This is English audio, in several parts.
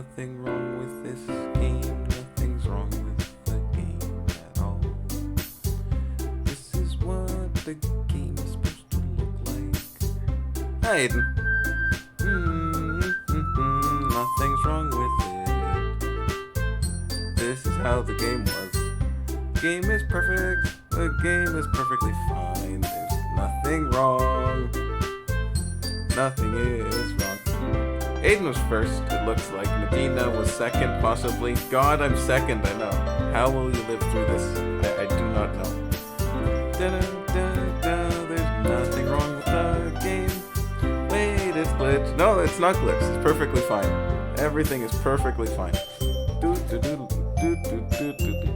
nothing wrong with this game. Nothing's wrong with the game at all. This is what the game is supposed to look like. Hi, Aiden. Nothing's wrong with it. This is how the game was. Game is perfect. The game is perfectly fine. There's nothing wrong. Nothing is wrong. Aiden was first, it looks like. Medina was second, possibly. God, I'm second, I know. How will you live through this? I do not know. There's nothing wrong with the game. Wait, it's glitched. No, it's not glitched. It's perfectly fine. Everything is perfectly fine.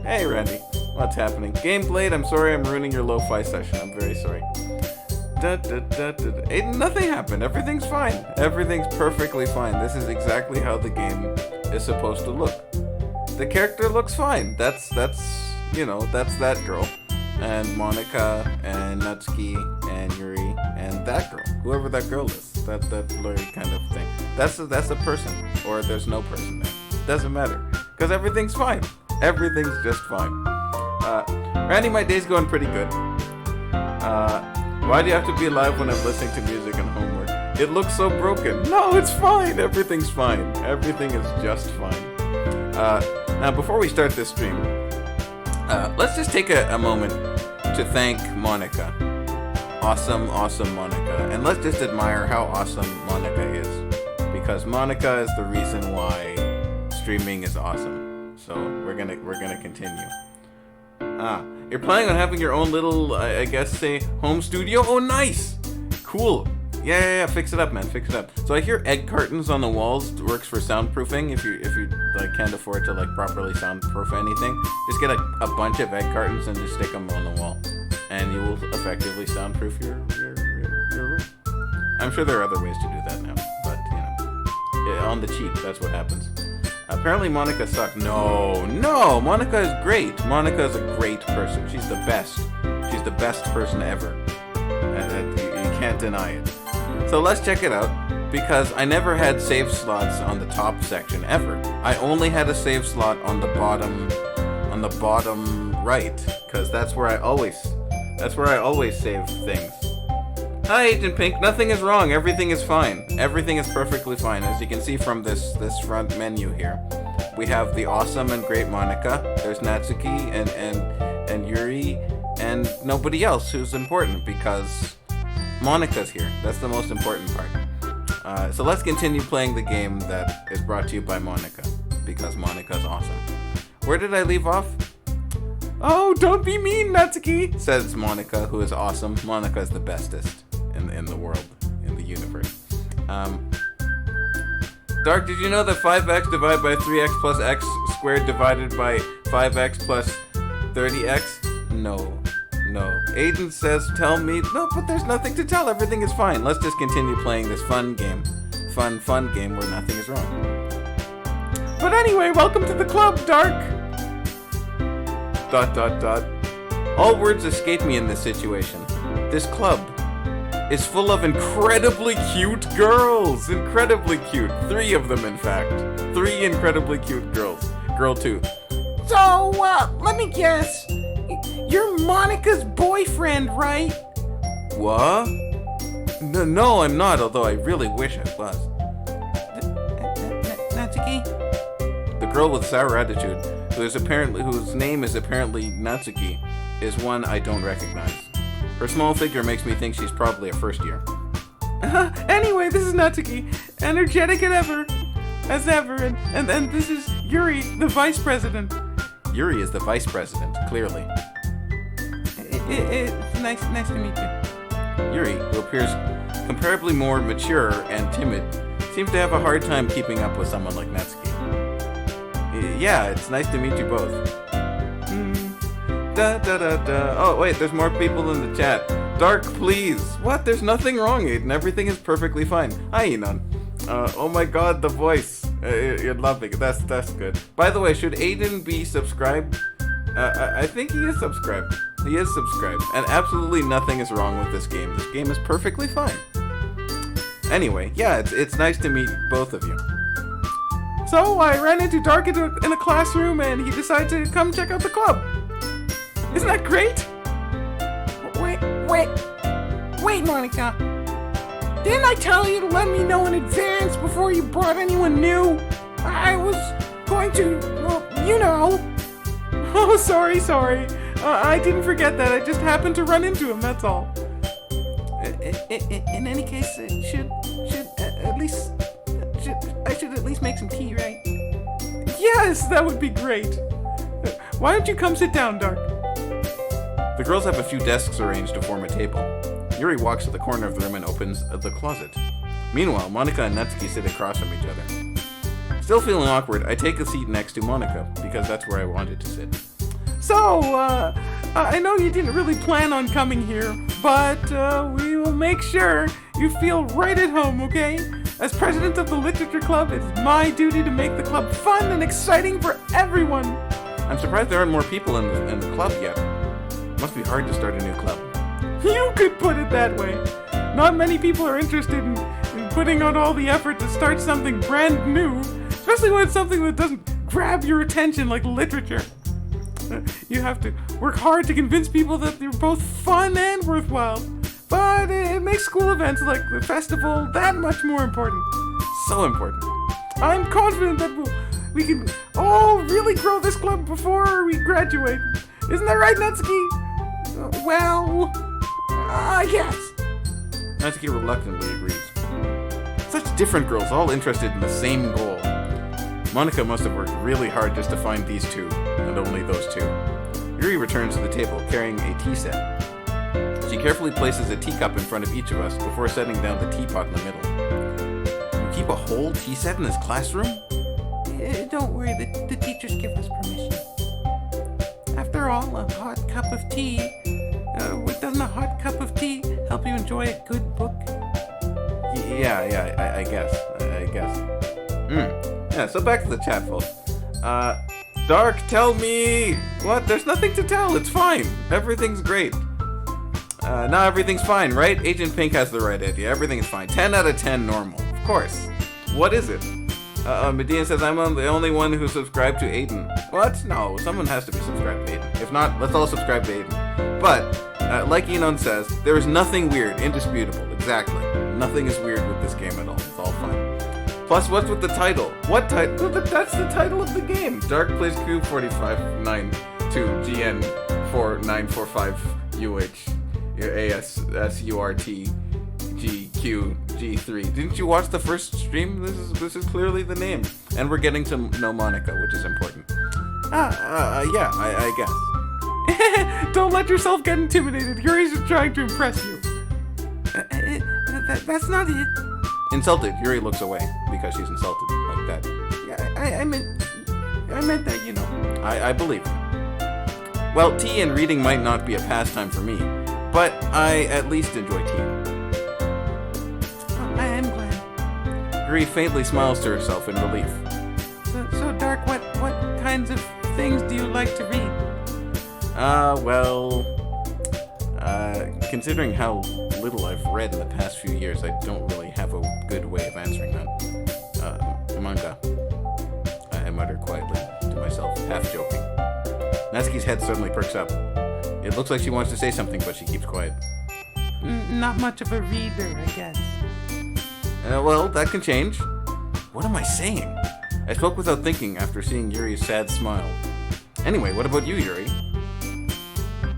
Hey, Randy. What's happening? Game played. I'm sorry I'm ruining your lo-fi session. I'm very sorry. Aiden, nothing happened. Everything's fine. Everything's perfectly fine. This is exactly how the game is supposed to look. The character looks fine. That's that girl. And Monika and Natsuki and Yuri and that girl. Whoever that girl is. That blurry kind of thing. That's a person. Or there's no person there. Doesn't matter. Because everything's fine. Everything's just fine. Randy, my day's going pretty good. Why do you have to be alive when I'm listening to music and homework? It looks so broken. No, it's fine. Everything's fine. Everything is just fine. Now, before we start this stream, let's just take a moment to thank Monika. Awesome Monika. And let's just admire how awesome Monika is. Because Monika is the reason why streaming is awesome. So we're gonna continue. You're planning on having your own little, I guess, say, home studio? Oh, nice! Cool. Yeah, fix it up, man, fix it up. So I hear egg cartons on the walls works for soundproofing. If you like can't afford to like properly soundproof anything, just get a bunch of egg cartons and just stick them on the wall, and you will effectively soundproof your room. I'm sure there are other ways to do that now, but on the cheap, that's what happens. Apparently Monika sucked. No, Monika is great. Monika is a great person. She's the best. She's the best person ever. And you can't deny it. So let's check it out, because I never had save slots on the top section ever. I only had a save slot on the bottom right, because that's where I always save things. Hi, Agent Pink. Nothing is wrong. Everything is fine. Everything is perfectly fine. As you can see from this front menu here, we have the awesome and great Monika. There's Natsuki and Yuri and nobody else who's important, because Monika's here. That's the most important part. So let's continue playing the game that is brought to you by Monika, because Monika's awesome. Where did I leave off? Oh, don't be mean, Natsuki, says Monika, who is awesome. Monika is the bestest in the world, in the universe. Dark, did you know that 5x divided by 3x plus x squared divided by 5x plus 30x? No. Aiden says, tell me. No, but there's nothing to tell. Everything is fine. Let's just continue playing this fun game. Fun game where nothing is wrong. But anyway, welcome to the club, Dark. ... All words escape me in this situation. This club is full of incredibly cute girls. Incredibly cute. 3 of them, in fact. 3 incredibly cute girls. Girl 2. So, let me guess. You're Monika's boyfriend, right? What? No, I'm not, although I really wish I was. Natsuki? The girl with sour attitude, whose name is apparently Natsuki, is one I don't recognize. Her small figure makes me think she's probably a first year. Anyway, this is Natsuki, energetic as ever, and this is Yuri, the vice president. Yuri is the vice president, clearly. It's nice to meet you. Yuri, who appears comparably more mature and timid, seems to have a hard time keeping up with someone like Natsuki. Yeah, it's nice to meet you both. Oh, wait, there's more people in the chat. Dark, please. What? There's nothing wrong, Aiden. Everything is perfectly fine. Hi, Enon. Oh my god, the voice. You're loving it. That's good. By the way, should Aiden be subscribed? I think he is subscribed. He is subscribed. And absolutely nothing is wrong with this game. This game is perfectly fine. Anyway, yeah, it's nice to meet both of you. So I ran into Dark in a classroom, and he decided to come check out the club. Isn't that great? Wait, Monika. Didn't I tell you to let me know in advance before you brought anyone new? I was going to, well, you know. Oh, sorry. I didn't forget that. I just happened to run into him, that's all. In any case, I should at least make some tea, right? Yes, that would be great. Why don't you come sit down, Dark? The girls have a few desks arranged to form a table. Yuri walks to the corner of the room and opens the closet. Meanwhile, Monika and Natsuki sit across from each other. Still feeling awkward, I take a seat next to Monika, because that's where I wanted to sit. So, I know you didn't really plan on coming here, but we will make sure you feel right at home, okay? As president of the Literature Club, it's my duty to make the club fun and exciting for everyone. I'm surprised there aren't more people in the club yet. Must be hard to start a new club. You could put it that way. Not many people are interested in putting out all the effort to start something brand new, especially when it's something that doesn't grab your attention like literature. You have to work hard to convince people that they're both fun and worthwhile. But it makes school events like the festival that much more important. So important. I'm confident that we can all really grow this club before we graduate. Isn't that right, Natsuki? Well, yes. Natsuki reluctantly agrees. Such different girls, all interested in the same goal. Monika must have worked really hard just to find these two, and only those two. Yuri returns to the table, carrying a tea set. She carefully places a teacup in front of each of us before setting down the teapot in the middle. You keep a whole tea set in this classroom? Don't worry, the teachers give us permission. After all, a hot cup of tea. Doesn't a hot cup of tea help you enjoy a good book? Yeah, I guess. Yeah, so back to the chat, folks. Dark, tell me! What? There's nothing to tell, it's fine. Everything's great. Now everything's fine, right? Agent Pink has the right idea. Everything is fine. 10 out of 10 normal. Of course. What is it? Medina says, I'm the only one who subscribed to Aiden. What? No, someone has to be subscribed to Aiden. If not, let's all subscribe to Aiden. But, like Enon says, there is nothing weird, indisputable. Exactly. Nothing is weird with this game at all. It's all fine. Plus, what's with the title? What title? That's the title of the game. Dark plays qu45-92gnu-945uh6nasurtgqg3. Didn't you watch the first stream? This is clearly the name. And we're getting to Know Monika, which is important. Yeah, I guess. Don't let yourself get intimidated. Yuri's just trying to impress you. That's not it. Insulted, Yuri looks away because she's insulted like that. Yeah, I meant that, you know. I believe him. Well, tea and reading might not be a pastime for me, but I at least enjoy tea. I am glad. Yuri faintly smiles to herself in relief. So Dark, what kinds of things do you like to read? Considering how little I've read in the past few years, I don't really have a good way of answering that. Manga. I mutter quietly to myself, half joking. Natsuki's head suddenly perks up. It looks like she wants to say something, but she keeps quiet. Not much of a reader, I guess. Well, that can change. What am I saying? I spoke without thinking after seeing Yuri's sad smile. Anyway, what about you, Yuri?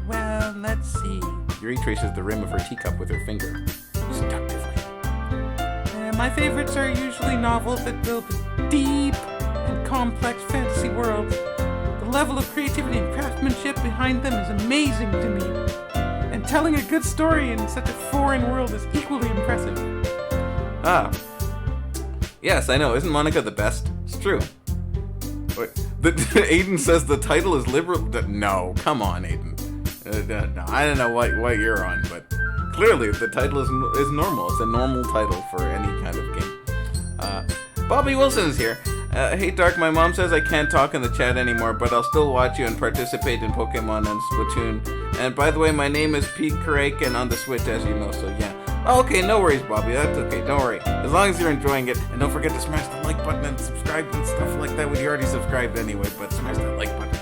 Well, let's see. Yuri traces the rim of her teacup with her finger, seductively. My favorites are usually novels that build a deep and complex fantasy worlds. The level of creativity and craftsmanship behind them is amazing to me. And telling a good story in such a foreign world is equally impressive. Ah. Yes, I know. Isn't Monika the best? It's true. Wait, Aiden says the title is liberal. No, come on, Aiden. No, I don't know what you're on, but clearly the title is normal. It's a normal title for any kind of game. Bobby Wilson is here. Hey Dark, my mom says I can't talk in the chat anymore, but I'll still watch you and participate in Pokemon and Splatoon. And by the way, my name is Pete Kraken on the Switch, as you know, so yeah. Oh, okay, no worries, Bobby. That's okay. Don't worry. As long as you're enjoying it, and don't forget to smash the like button and subscribe and stuff like that. Well, you already subscribed anyway, but smash that like button.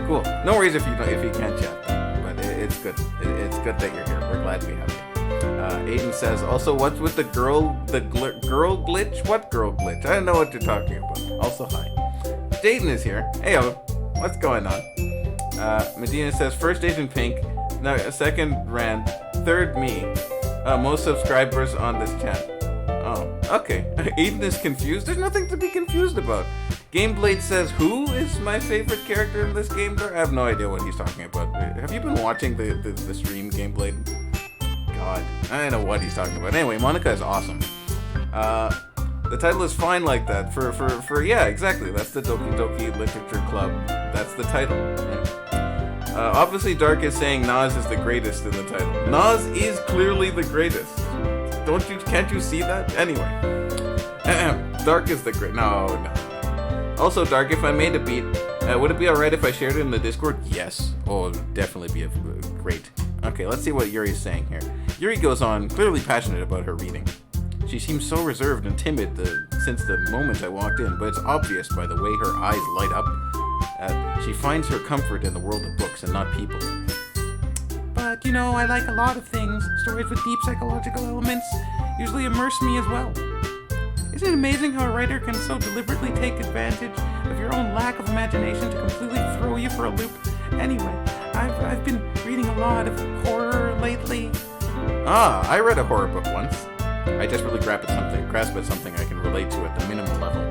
Cool. No worries if you can't chat, but it's good. It's good that you're here. We're glad we have you. Aiden says, also, what's with the girl glitch? What girl glitch? I don't know what you're talking about. Also, hi. Jaden is here. Hey, what's going on? Medina says, first Agent Pink, no, second Rand, third me. Most subscribers on this channel. Oh, okay. Aiden is confused. There's nothing to be confused about. Gameblade says, who is my favorite character in this game? I have no idea what he's talking about. Have you been watching the stream, Gameblade? God, I don't know what he's talking about. Anyway, Monika is awesome. The title is fine like that. Yeah, exactly. That's the Doki Doki Literature Club. That's the title. Right? Obviously, Dark is saying Nas is the greatest in the title. Nas is clearly the greatest. Can't you see that? Anyway. Dark is the great. No. Also, Dark, if I made a beat, would it be alright if I shared it in the Discord? Yes. Oh, it would definitely be great. Okay, let's see what Yuri's saying here. Yuri goes on, clearly passionate about her reading. She seems so reserved and timid since the moment I walked in, but it's obvious by the way her eyes light up. She finds her comfort in the world of books and not people. But, you know, I like a lot of things. Stories with deep psychological elements usually immerse me as well. Isn't it amazing how a writer can so deliberately take advantage of your own lack of imagination to completely throw you for a loop? Anyway, I've been reading a lot of horror lately. I read a horror book once. I desperately grasp at something I can relate to at the minimal level.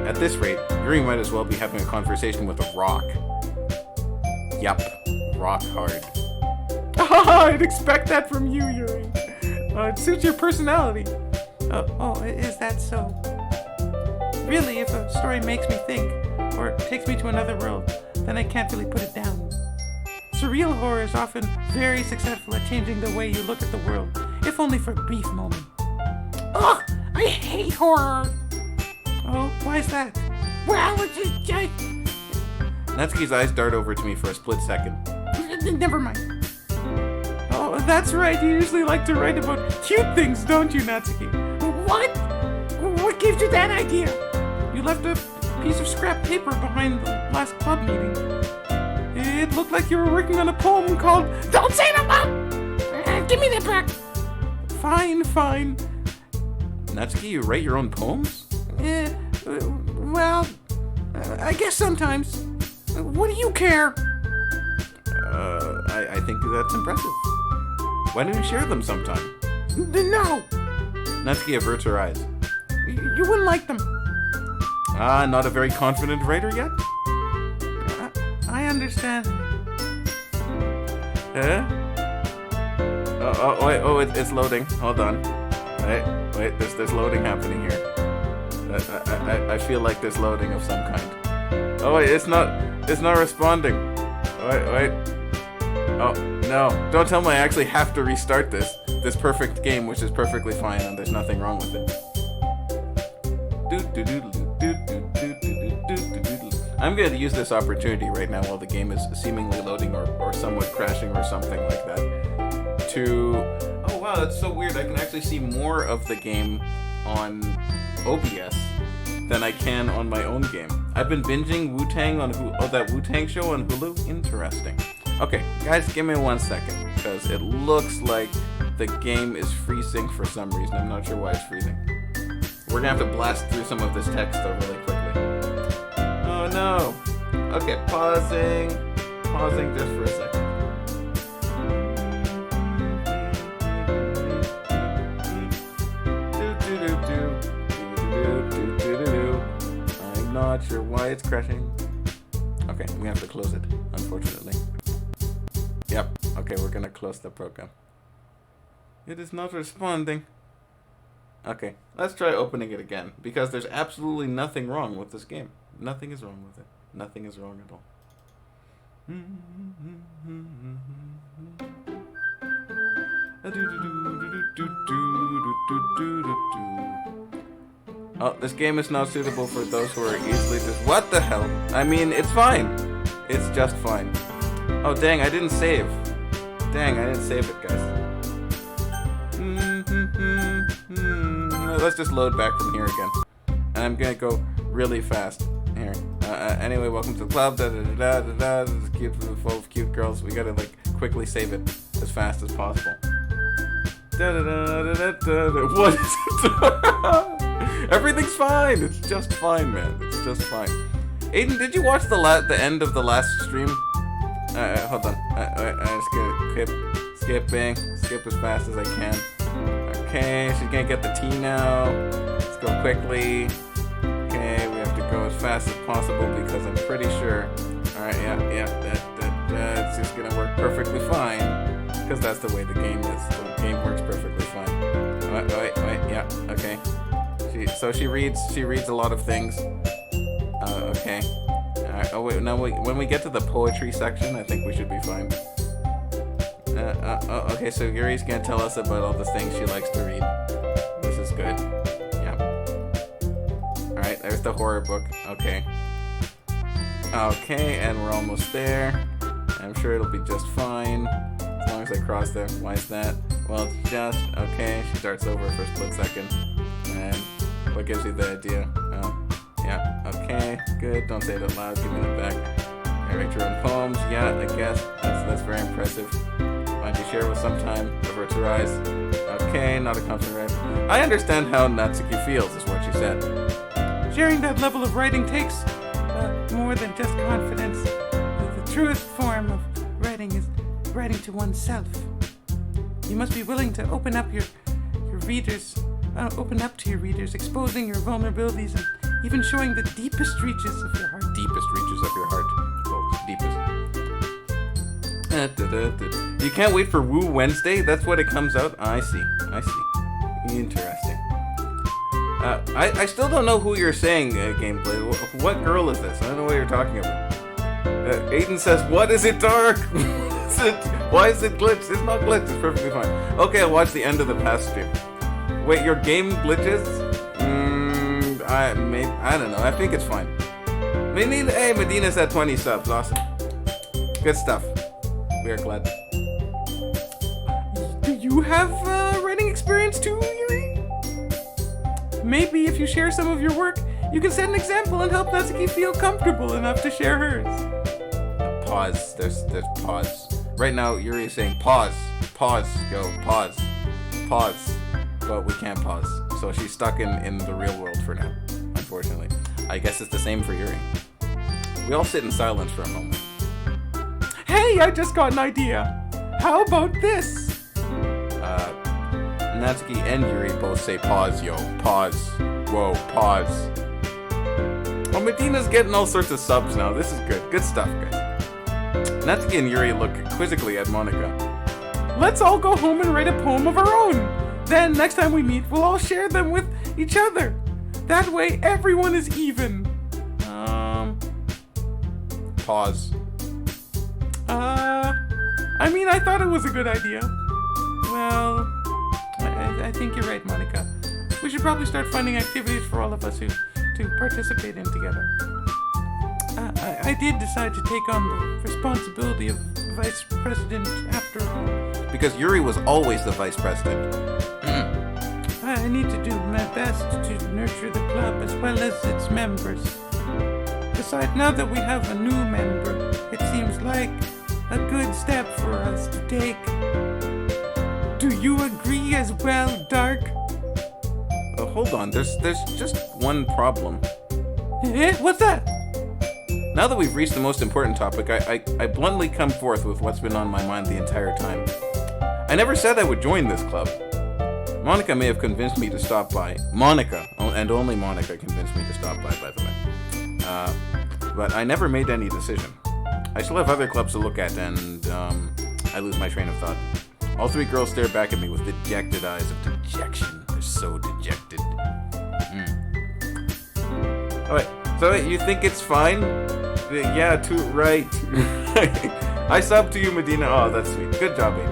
At this rate, Yuri might as well be having a conversation with a rock. Yup, rock hard. I'd expect that from you, Yuri. It suits your personality. Is that so? Really, if a story makes me think, or takes me to another world, then I can't really put it down. Surreal horror is often very successful at changing the way you look at the world, if only for a brief moment. Ugh! I hate horror! Oh, why is that? Well, it's just... Natsuki's eyes dart over to me for a split second. Never mind. Oh, that's right. You usually like to write about cute things, don't you, Natsuki? What? What gave you that idea? You left a piece of scrap paper behind the last club meeting. It looked like you were working on a poem called Don't say that, Mom! Give me that back! Fine. Natsuki, you write your own poems? Well, I guess sometimes. What do you care? I think that's impressive. Why don't you share them sometime? No! Natsuki averts her eyes. You wouldn't like them. Not a very confident writer yet? I understand. It's loading. Hold on. Wait, there's loading happening here. I feel like there's loading of some kind. Oh wait, it's not responding. Wait. Oh, no. Don't tell me I actually have to restart this perfect game, which is perfectly fine and there's nothing wrong with it. I'm going to use this opportunity right now while the game is seemingly loading or somewhat crashing or something like that to... Oh wow, that's so weird. I can actually see more of the game on OBS than I can on my own game. I've been binging Wu-Tang on that Wu-Tang show on Hulu. Interesting. Okay, guys, give me 1 second, because it looks like the game is freezing for some reason. I'm not sure why it's freezing. We're gonna have to blast through some of this text though really quickly. Oh no. Okay, pausing just for a second. I'm not sure why it's crashing. Okay, we have to close it, unfortunately. Yep, okay, we're gonna close the program. It is not responding. Okay, let's try opening it again, because there's absolutely nothing wrong with this game. Nothing is wrong with it. Nothing is wrong at all. Oh, this game is not suitable for those who are easily What the hell? I mean, it's fine. It's just fine. Oh, dang, I didn't save. Dang, I didn't save it, guys. Let's just load back from here again. And I'm gonna go really fast. Here. Anyway, welcome to the club. Da da da da da. This is cute, full of cute girls. We gotta like quickly save it as fast as possible. Da da da da da da. What is it? Everything's fine. It's just fine, man. It's just fine. Aiden, did you watch the end of the last stream? Hold on. I'm just gonna skip as fast as I can. Okay, she's gonna get the tea now. Let's go quickly. Okay, we have to go as fast as possible because I'm pretty sure. Alright, it's just gonna work perfectly fine. Because that's the way the game is. The game works perfectly fine. Wait, yeah, okay. She reads a lot of things. Okay. Alright, oh wait, now when we get to the poetry section, I think we should be fine. Okay, so Yuri's gonna tell us about all the things she likes to read. This is good. Yeah. Alright, there's the horror book. Okay. Okay, and we're almost there. I'm sure it'll be just fine. As long as I cross there. Why is that? Well, it's just... Okay, she starts over for a split second. And what gives you the idea? Oh, yeah. Okay, good. Don't say it out loud. Give me that back. Write your own poems. Yeah, I guess. That's very impressive. Why don't you share with some time? Averts her eyes. Okay, not a compliment. I understand how Natsuki feels, is what she said. Sharing that level of writing takes more than just confidence. The truest form of writing is writing to oneself. You must be willing to open up your readers, exposing your vulnerabilities and even showing the deepest reaches of your heart. Deepest reaches of your heart. Deepest. You can't wait for Woo Wednesday? That's what it comes out? I see. Interesting. I still don't know who you're saying, gameplay. What girl is this? I don't know what you're talking about. Aiden says, what is it dark? Why is it glitched? It's not glitched, it's perfectly fine. Okay, I'll watch the end of the past stream. Wait, your game glitches? I don't know, I think it's fine. Hey, Medina's at 20 subs, awesome. Good stuff. We are glad. Do you have writing experience too, Yuri? Maybe if you share some of your work, you can set an example and help Natsuki feel comfortable enough to share hers. Pause. There's pause. Right now, Yuri is saying pause. Pause. Go. Pause. Pause. But we can't pause. So she's stuck in the real world for now, unfortunately. I guess it's the same for Yuri. We all sit in silence for a moment. Hey, I just got an idea. How about this? Natsuki and Yuri both say pause, yo. Pause. Whoa, pause. Oh, Medina's getting all sorts of subs now. This is good. Good stuff, guys. Natsuki and Yuri look quizzically at Monika. Let's all go home and write a poem of our own. Then, next time we meet, we'll all share them with each other. That way, everyone is even. Pause. I thought it was a good idea. Well, I think you're right, Monika. We should probably start finding activities for all of us to participate in together. I did decide to take on the responsibility of vice president after all. Because Yuri was always the vice president. I need to do my best to nurture the club as well as its members. Besides, now that we have a new member, it seems like a good step for us to take. Do you agree as well, Dark? Hold on, there's just one problem. What's that? Now that we've reached the most important topic, I bluntly come forth with what's been on my mind the entire time. I never said I would join this club. Monika may have convinced me to stop by. Monika, and only Monika convinced me to stop by the way. But I never made any decision. I still have other clubs to look at, and I lose my train of thought. All three girls stare back at me with dejected eyes of dejection. They're so dejected. Alright, so you think it's fine? Yeah, right. I sub to you, Medina. Oh, that's sweet. Good job, baby.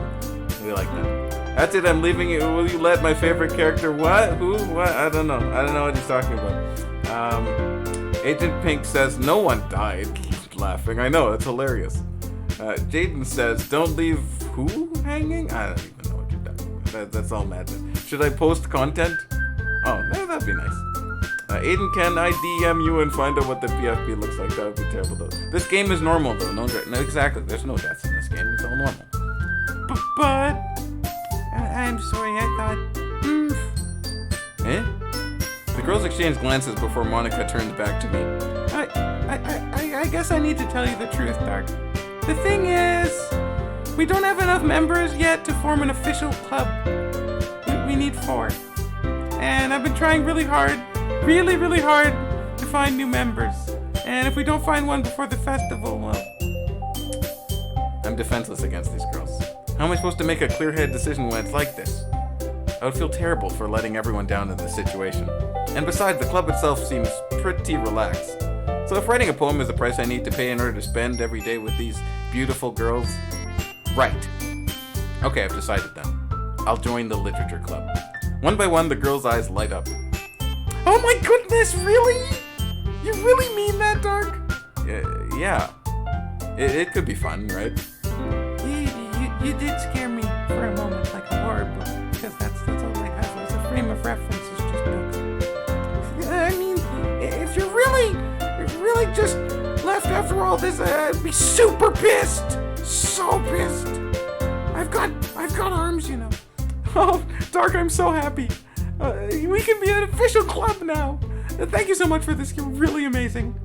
We like that. That's it, I'm leaving you. Will you let my favorite character... What? Who? What? I don't know. I don't know what he's talking about. Agent Pink says, no one died. Laughing. I know, it's hilarious. Jaden says, don't leave who hanging? I don't even know what you're talking That's all madness. Should I post content? Oh, that'd be nice. Aiden, can I DM you and find out what the PFP looks like? That would be terrible, though. This game is normal, though. No, exactly. There's no deaths in this game. It's all normal. But I'm sorry. I thought. Eh? The girls exchange glances before Monika turns back to me. I guess I need to tell you the truth, Dark. The thing is, we don't have enough members yet to form an official club. We need 4. And I've been trying really hard to find new members. And if we don't find one before the festival, well... I'm defenseless against these girls. How am I supposed to make a clear-headed decision when it's like this? I would feel terrible for letting everyone down in this situation. And besides, the club itself seems pretty relaxed. So if writing a poem is the price I need to pay in order to spend every day with these beautiful girls, right. Okay, I've decided then. I'll join the literature club. One by one, the girls' eyes light up. Oh my goodness, really? You really mean that, Dark? Yeah. It could be fun, right? You did scare me for a moment, like a horror book, because that's all I have as a frame of reference is just books. I mean, if you're really just left after all this, I'd be super pissed. So pissed. I've got arms, you know. Oh, Dark, I'm so happy. We can be an official club now. Thank you so much for this. You're really amazing.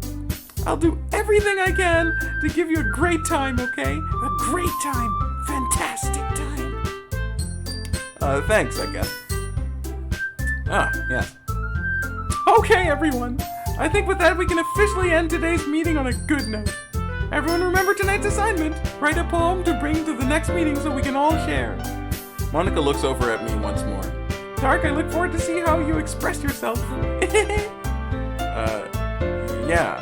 I'll do everything I can to give you a great time, okay? A great time. Fantastic time. Thanks, I guess. Ah, yes. Okay, everyone. I think with that we can officially end today's meeting on a good note. Everyone remember tonight's assignment. Write a poem to bring to the next meeting so we can all share. Monika looks over at me once more. Dark, I look forward to see how you express yourself. Yeah.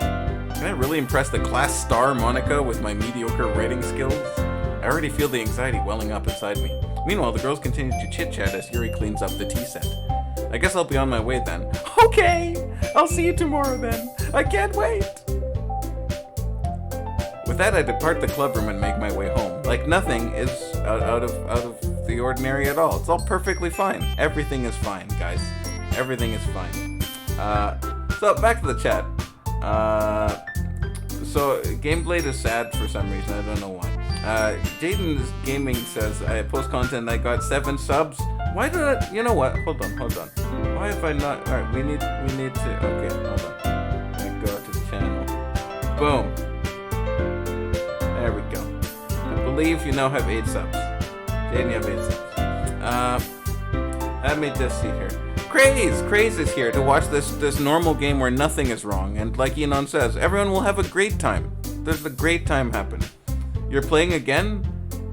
Can I really impress the class star Monika with my mediocre writing skills? I already feel the anxiety welling up inside me. Meanwhile, the girls continue to chit-chat as Yuri cleans up the tea set. I guess I'll be on my way then. Okay, I'll see you tomorrow then. I can't wait. With that, I depart the clubroom and make my way home. Like nothing is out of the ordinary at all. It's all perfectly fine. Everything is fine, guys. Everything is fine. So back to the chat. So Gameblade is sad for some reason. I don't know why. Jaden's Gaming says I post content. I got 7 subs. Why did I? You know what? Hold on. Why have I not? All right, we need to. Okay, hold on. I go to the channel. Boom. There we go. I believe you now have 8 subs. Jaden, you have 8 subs. Let me just see here. Craze is here to watch this normal game where nothing is wrong, and like Enon says, everyone will have a great time. There's a great time happening. You're playing again?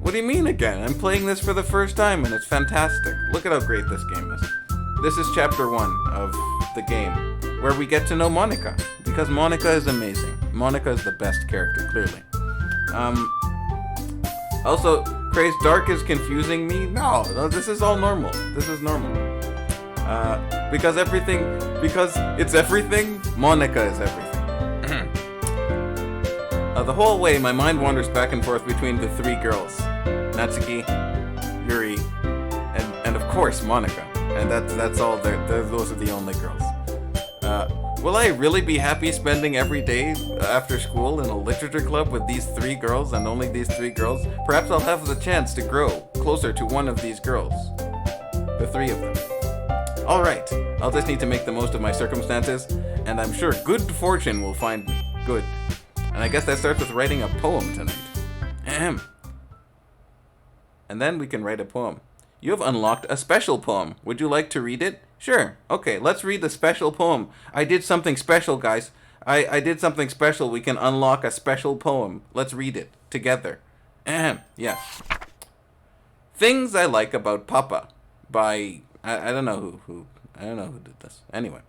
What do you mean again? I'm playing this for the first time and it's fantastic. Look at how great this game is. This is chapter 1 of the game, where we get to know Monika, because Monika is amazing. Monika is the best character, clearly. Also, Craze Dark is confusing me. No, this is all normal. This is normal. Because it's everything, Monika is everything. The whole way, my mind wanders back and forth between the 3 girls. Natsuki, Yuri, and of course, Monika. And that's all, those are the only girls. Will I really be happy spending every day after school in a literature club with these 3 girls and only these 3 girls? Perhaps I'll have the chance to grow closer to one of these girls. The 3 of them. Alright, I'll just need to make the most of my circumstances, and I'm sure good fortune will find me. Good. And I guess that starts with writing a poem tonight. Ahem. And then we can write a poem. You have unlocked a special poem. Would you like to read it? Sure. Okay, let's read the special poem. I did something special, guys. I did something special. We can unlock a special poem. Let's read it together. Ahem. Yes. Things I Like About Papa by... I don't know who did this. Anyway.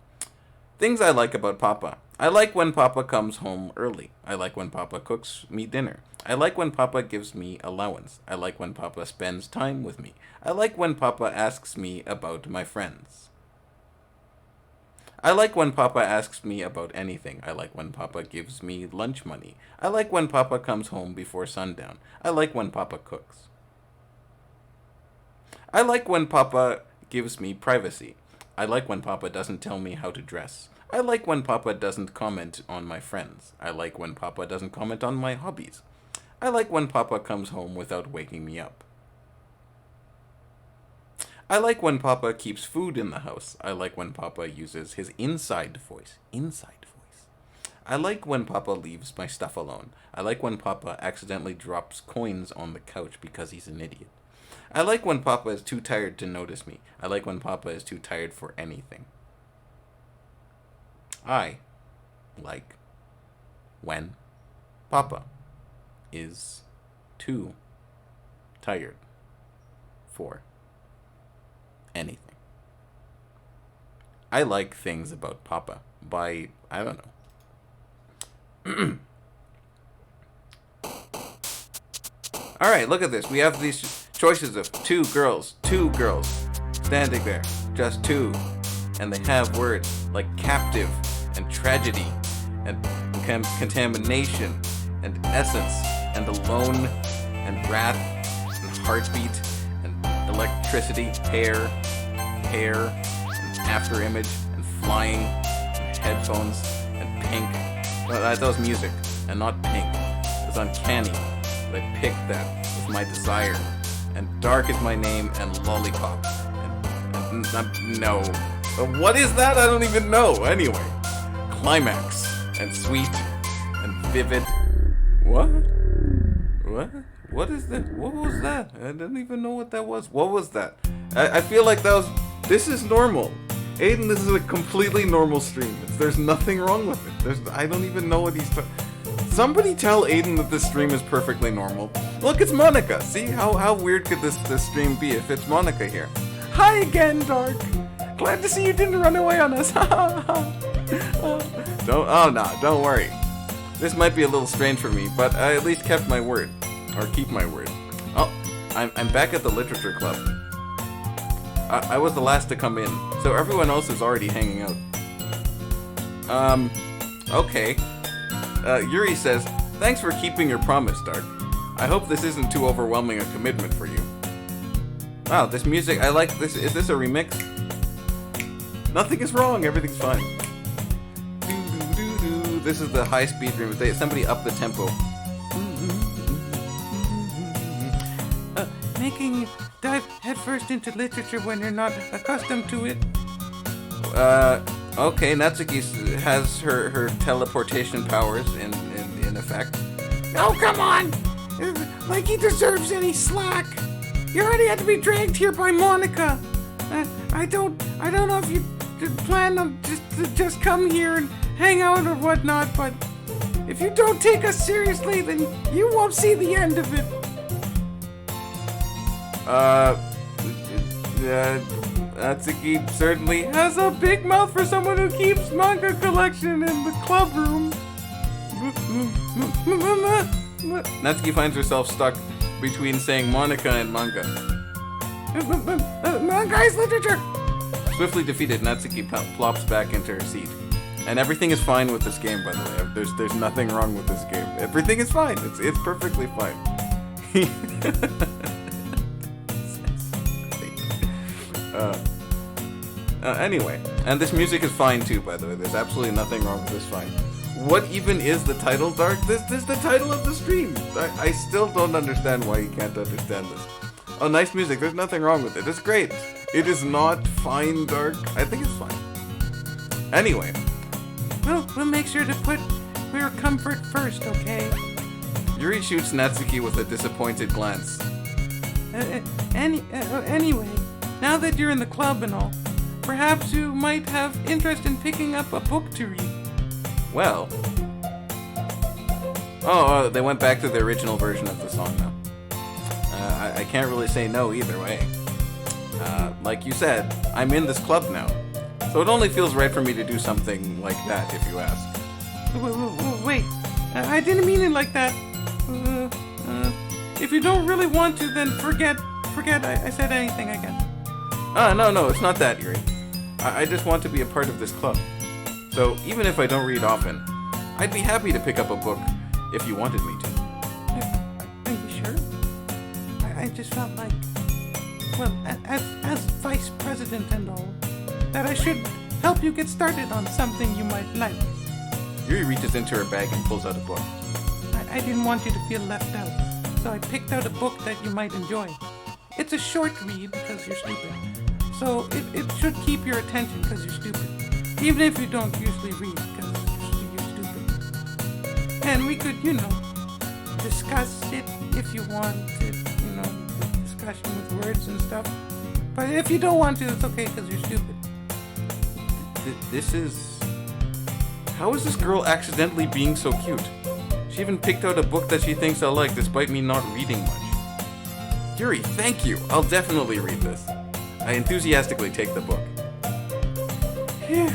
Things I like about Papa. I like when Papa comes home early. I like when Papa cooks me dinner. I like when Papa gives me allowance. I like when Papa spends time with me. I like when Papa asks me about my friends. I like when Papa asks me about anything. I like when Papa gives me lunch money. I like when Papa comes home before sundown. I like when Papa cooks. I like when Papa gives me privacy. I like when Papa doesn't tell me how to dress. I like when Papa doesn't comment on my friends. I like when Papa doesn't comment on my hobbies. I like when Papa comes home without waking me up. I like when Papa keeps food in the house. I like when Papa uses his inside voice. Inside voice. I like when Papa leaves my stuff alone. I like when Papa accidentally drops coins on the couch because he's an idiot. I like when Papa is too tired to notice me. I like when Papa is too tired for anything. I like when Papa is too tired for anything. I like things about Papa by, I don't know. Alright, look at this. We have these choices of two girls standing there, just two, and they have words like captive and tragedy and contamination and essence and alone and wrath and heartbeat and electricity, hair and after image and flying and headphones and pink. No, that was music and not pink. It was uncanny. But I picked that with my desire. And dark is my name and lollipop. And no. What is that? I don't even know. Anyway. Climax. And sweet. And vivid. What? What? What is that? What was that? I didn't even know what that was. What was that? I feel like that was... This is normal. Aiden, this is a completely normal stream. There's nothing wrong with it. I don't even know what he's talking... Somebody tell Aiden that this stream is perfectly normal. Look, it's Monika. See, how weird could this stream be if it's Monika here? Hi again, Dark. Glad to see you didn't run away on us. Don't worry. This might be a little strange for me, but I at least kept my word. Or keep my word. Oh, I'm back at the literature club. I was the last to come in, so everyone else is already hanging out. Okay. Yuri says, thanks for keeping your promise, Dark. I hope this isn't too overwhelming a commitment for you. Wow, this music, I like this. Is this a remix? Nothing is wrong, everything's fine. This is the high-speed remix. Somebody up the tempo. Making dive headfirst into literature when you're not accustomed to it. Okay, Natsuki has her teleportation powers in effect. Oh, come on! Like he deserves any slack. You already had to be dragged here by Monika. I don't know if you plan on just come here and hang out or whatnot, but if you don't take us seriously, then you won't see the end of it. Natsuki certainly Has a big mouth for someone who keeps manga collection in the club room. Natsuki finds herself stuck between saying Monika and manga. Manga is literature. Swiftly defeated, Natsuki plops back into her seat. And everything is fine with this game, by the way. There's nothing wrong with this game. Everything is fine. It's perfectly fine. Anyway, and this music is fine too, by the way. There's absolutely nothing wrong with this fine. What even is the title, Dark? This is the title of the stream. I still don't understand why you can't understand this. Oh, nice music. There's nothing wrong with it. It's great. It is not fine, Dark. I think it's fine. Anyway. We'll make sure to put your comfort first, okay? Yuri shoots Natsuki with a disappointed glance. Anyway, now that you're in the club and all, perhaps you might have interest in picking up a book to read. Well. They went back to the original version of the song now. I can't really say no either way. Like you said, I'm in this club now. So it only feels right for me to do something like that, if you ask. Wait, I didn't mean it like that. If you don't really want to, then forget I said anything again. No, it's not that, Yuri. I just want to be a part of this club. So even if I don't read often, I'd be happy to pick up a book if you wanted me to. Are you sure? I just felt like well, as vice president and all, that I should help you get started on something you might like. Yuri reaches into her bag and pulls out a book. I didn't want you to feel left out, so I picked out a book that you might enjoy. It's a short read because you're stupid, so it should keep your attention because you're stupid, even if you don't usually read because you're stupid. And we could, discuss it if you want it, discussion with words and stuff. But if you don't want to, it's okay because you're stupid. This is... How is this girl accidentally being so cute? She even picked out a book that she thinks I'll like despite me not reading much. Yuri, thank you. I'll definitely read this. I enthusiastically take the book. Yeah.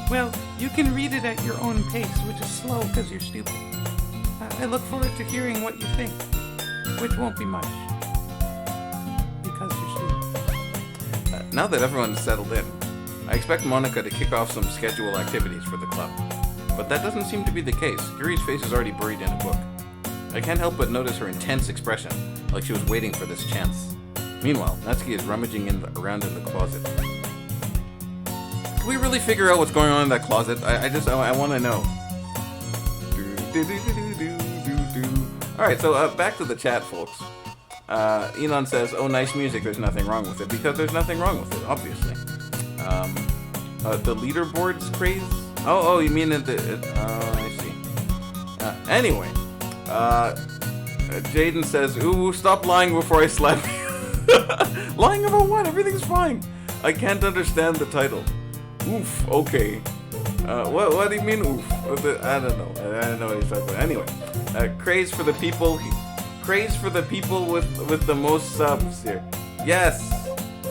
Well, you can read it at your own pace, which is slow because you're stupid. I look forward to hearing what you think, which won't be much, because you're stupid. Now that everyone's settled in, I expect Monika to kick off some scheduled activities for the club. But that doesn't seem to be the case. Yuri's face is already buried in a book. I can't help but notice her intense expression, like she was waiting for this chance. Meanwhile, Natsuki is rummaging around in the closet. Can we really figure out what's going on in that closet? I want to know. Alright, so back to the chat, folks. Enon says, oh, nice music, there's nothing wrong with it. Because there's nothing wrong with it, obviously. The leaderboards craze? Oh, you mean I see. Anyway, Jaden says, ooh, stop lying before I slap you. Lying about what? Everything's fine. I can't understand the title. Oof, okay. What do you mean, oof? I don't know. I don't know what he's talking about. Anyway, craze for the people with the most subs here. Yes,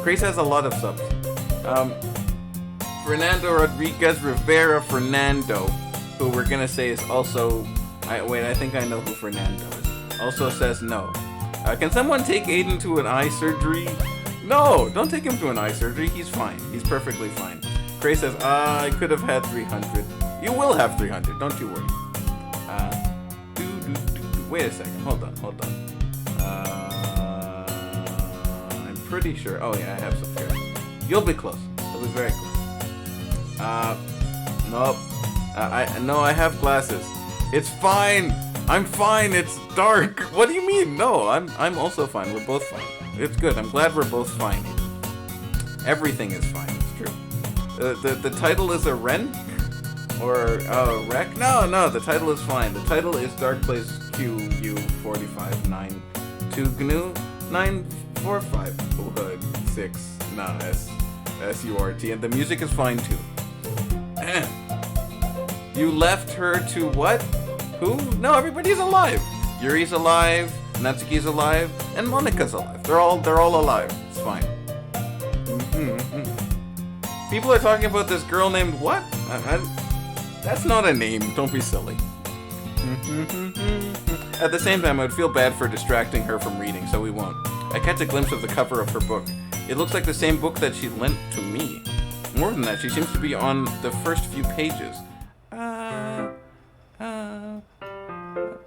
Craze has a lot of subs. Fernando Rodriguez Rivera Fernando, who we're gonna say is also... I think I know who Fernando is. Also says no. Can someone take Aiden to an eye surgery? No, don't take him to an eye surgery. He's fine. He's perfectly fine. Cray says, I could have had 300. You will have 300. Don't you worry. Wait a second. Hold on. I'm pretty sure. Oh yeah, I have some here. You'll be close. You'll be very close. Nope. I have glasses. It's fine. I'm fine. It's dark. What do you mean? No, I'm also fine. We're both fine. It's good. I'm glad we're both fine. Everything is fine. It's true. The title is a Ren? Or a Wreck? No, the title is fine. The title is Dark Place qu45-92gnu-945uh6nasurtgqg3, and the music is fine too. You left her to what? Who? No, everybody's alive. Yuri's alive, Natsuki's alive, and Monika's alive. They're all alive. It's fine. People are talking about this girl named what? That's not a name. Don't be silly. At the same time, I would feel bad for distracting her from reading, so we won't. I catch a glimpse of the cover of her book. It looks like the same book that she lent to me. More than that, she seems to be on the first few pages.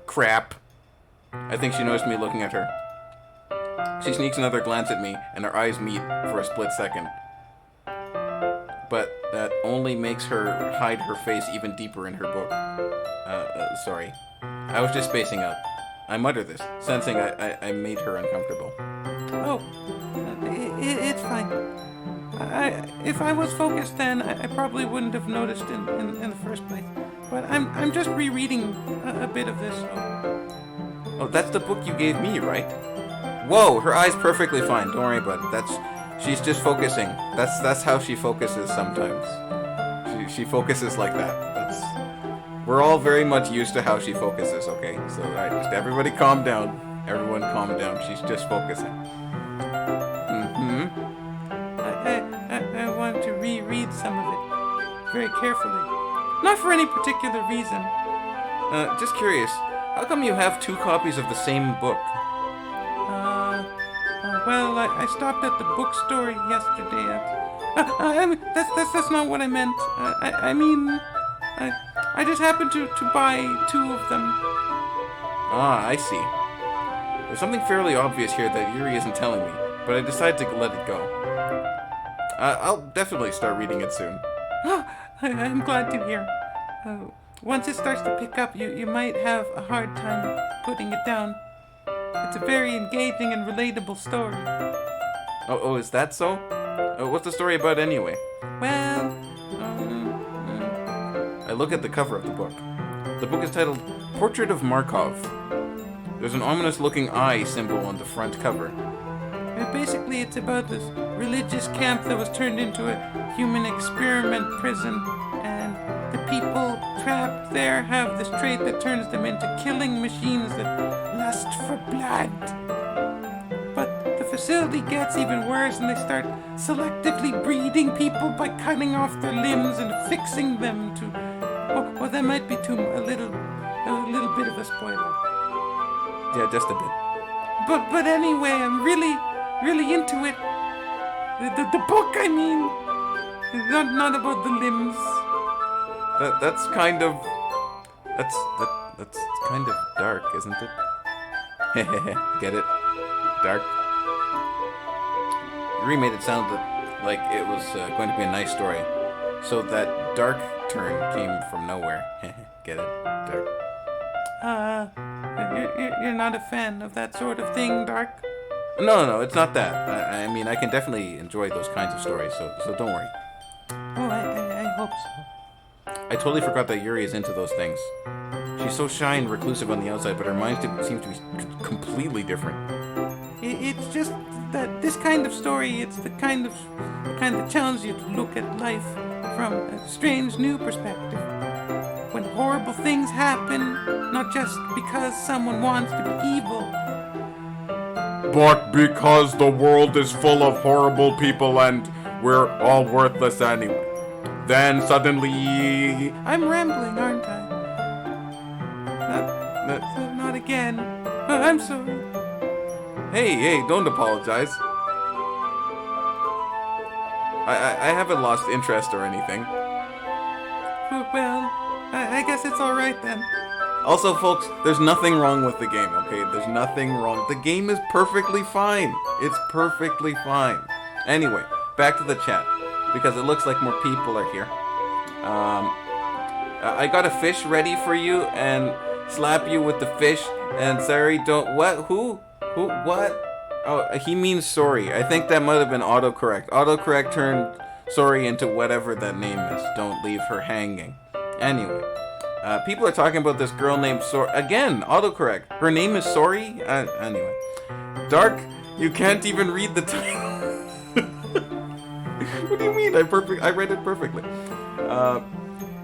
Crap. I think she noticed me looking at her. She sneaks another glance at me, and our eyes meet for a split second. But that only makes her hide her face even deeper in her book. Sorry. I was just spacing out. I mutter this, sensing I made her uncomfortable. Oh, it's fine. If I was focused then, I probably wouldn't have noticed in the first place. But I'm just rereading a bit of this. So. Oh, that's the book you gave me, right? Whoa, her eye's perfectly fine. Don't worry about it. She's just focusing. That's how she focuses sometimes. She focuses like that. We're all very much used to how she focuses, okay? So, alright, just everybody calm down. Everyone calm down. She's just focusing. I want to reread some of it very carefully. Not for any particular reason. Just curious. How come you have 2 copies of the same book? Well, I stopped at the bookstore yesterday. That's not what I meant. I just happened to buy 2 of them. Ah, I see. There's something fairly obvious here that Yuri isn't telling me, but I decided to let it go. I'll definitely start reading it soon. I'm glad to hear. Once it starts to pick up, you might have a hard time putting it down. It's a very engaging and relatable story. Oh, is that so? What's the story about anyway? Well, I look at the cover of the book. The book is titled Portrait of Markov. There's an ominous-looking eye symbol on the front cover. basically it's about this religious camp that was turned into a human experiment prison, and the people trapped there have this trait that turns them into killing machines that lust for blood. But the facility gets even worse, and they start selectively breeding people by cutting off their limbs and fixing them to... well, that might be a little bit of a spoiler. Yeah, just a bit. But anyway, I'm really into it. The book, I mean. Not about the limbs. That's kind of dark, isn't it? Get it? Dark. You remade it sound like it was going to be a nice story, so that dark turn came from nowhere. Get it? Dark. You're not a fan of that sort of thing, Dark? No, it's not that. I mean, I can definitely enjoy those kinds of stories, so don't worry. Oh, I hope so. I totally forgot that Yuri is into those things. She's so shy and reclusive on the outside, but her mind seems to be completely different. It's just that this kind of story, it's the kind that challenges you to look at life from a strange new perspective. When horrible things happen, not just because someone wants to be evil, but because the world is full of horrible people and we're all worthless anyway. Then suddenly... I'm rambling, aren't I? Not again. I'm sorry. Hey, don't apologize. I haven't lost interest or anything. Well, I guess it's alright then. Also, folks, there's nothing wrong with the game, okay? There's nothing wrong. The game is perfectly fine. It's perfectly fine. Anyway, back to the chat, because it looks like more people are here. I got a fish ready for you and slap you with the fish, and sorry, don't... What? Who? What? Oh, he means sorry. I think that might have been autocorrect. Autocorrect turned sorry into whatever that name is. Don't leave her hanging. Anyway. People are talking about this girl named Sorry. Again, autocorrect. Her name is Sorry? Anyway. Dark, you can't even read the title. What do you mean? I read it perfectly.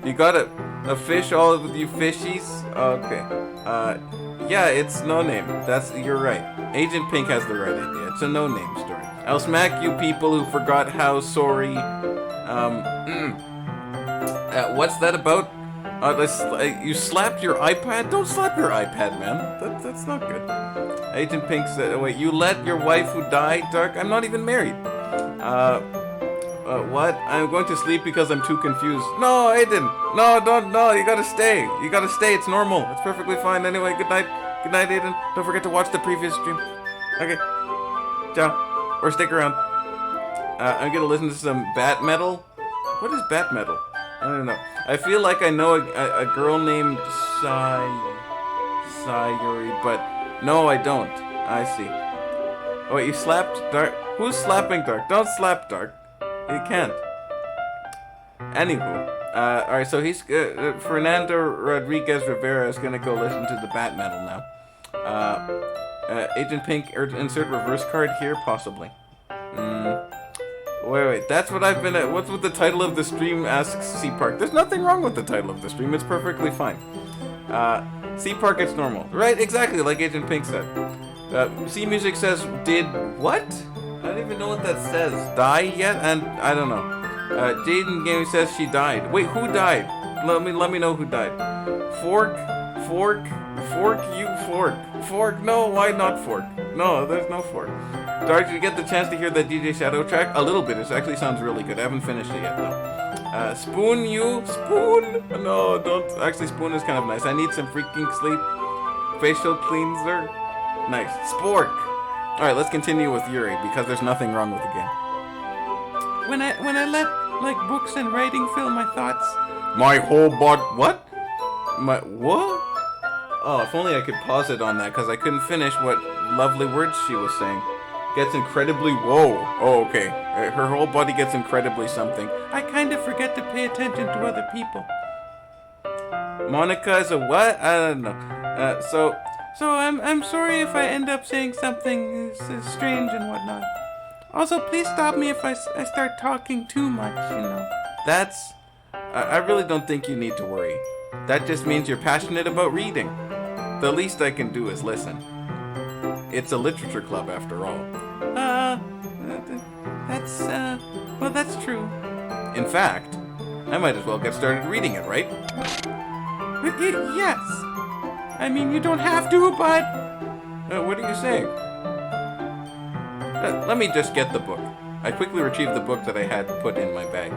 You got a fish, all of you fishies? Okay. Yeah, it's no name. You're right. Agent Pink has the right idea. It's a no name story. I'll smack you people who forgot how sorry. What's that about? You slapped your iPad? Don't slap your iPad, man. That's not good. Agent Pink said, wait, you let your wife who died, Dark? I'm not even married. What? I'm going to sleep because I'm too confused. No, Aiden. No, you gotta stay. It's normal. It's perfectly fine. Anyway, good night. Good night, Aiden. Don't forget to watch the previous stream. Okay. Ciao. Or stick around. I'm gonna listen to some bat metal. What is bat metal? I don't know. I feel like I know a girl named Sayuri, but no, I don't. I see. Oh, wait, you slapped Dark? Who's slapping Dark? Don't slap Dark. You can't. Anywho, alright, so he's Fernando Rodriguez Rivera is gonna go listen to the bat metal now. Agent Pink, insert reverse card here, possibly. Wait, that's what I've been at. What's with the title of the stream? Asks C Park. There's nothing wrong with the title of the stream. It's perfectly fine. C Park, it's normal. Right, exactly, like Agent Pink said. C Music says, did what? I don't even know what that says. Die yet? And I don't know. Jaden Gaming says she died. Wait, who died? Let me know who died. Fork. No, why not fork? No, there's no fork. Dark, did you get the chance to hear that DJ Shadow track? A little bit. It actually sounds really good. I haven't finished it yet, though. Spoon? No, don't. Actually, Spoon is kind of nice. I need some freaking sleep. Facial cleanser. Nice. Spork. Alright, let's continue with Yuri, because there's nothing wrong with the game. When I let like books and writing fill my thoughts, My whole body... What? My... What? Oh, if only I could pause it on that, because I couldn't finish what lovely words she was saying. Gets incredibly... Whoa. Oh, okay. Her whole body gets incredibly something. I kind of forget to pay attention to other people. Monika is a what? I don't know. So I'm sorry if I end up saying something strange and whatnot. Also, please stop me if I start talking too much, you know. That's... I really don't think you need to worry. That just means you're passionate about reading. The least I can do is listen. It's a literature club, after all. That's true. In fact, I might as well get started reading it, right? Yes. I mean, you don't have to, but... What are you saying? Let me just get the book. I quickly retrieved the book that I had put in my bag.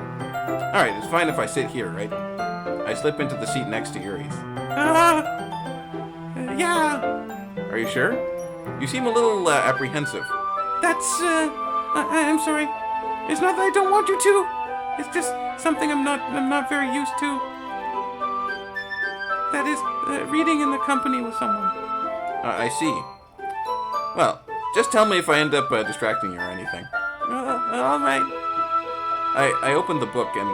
Alright, it's fine if I sit here, right? I slip into the seat next to Yuri's. Yeah. Are you sure? You seem a little apprehensive. I'm sorry. It's not that I don't want you to. It's just something I'm not very used to. That is, reading in the company with someone. I see. Well, just tell me if I end up distracting you or anything. All right. I opened the book and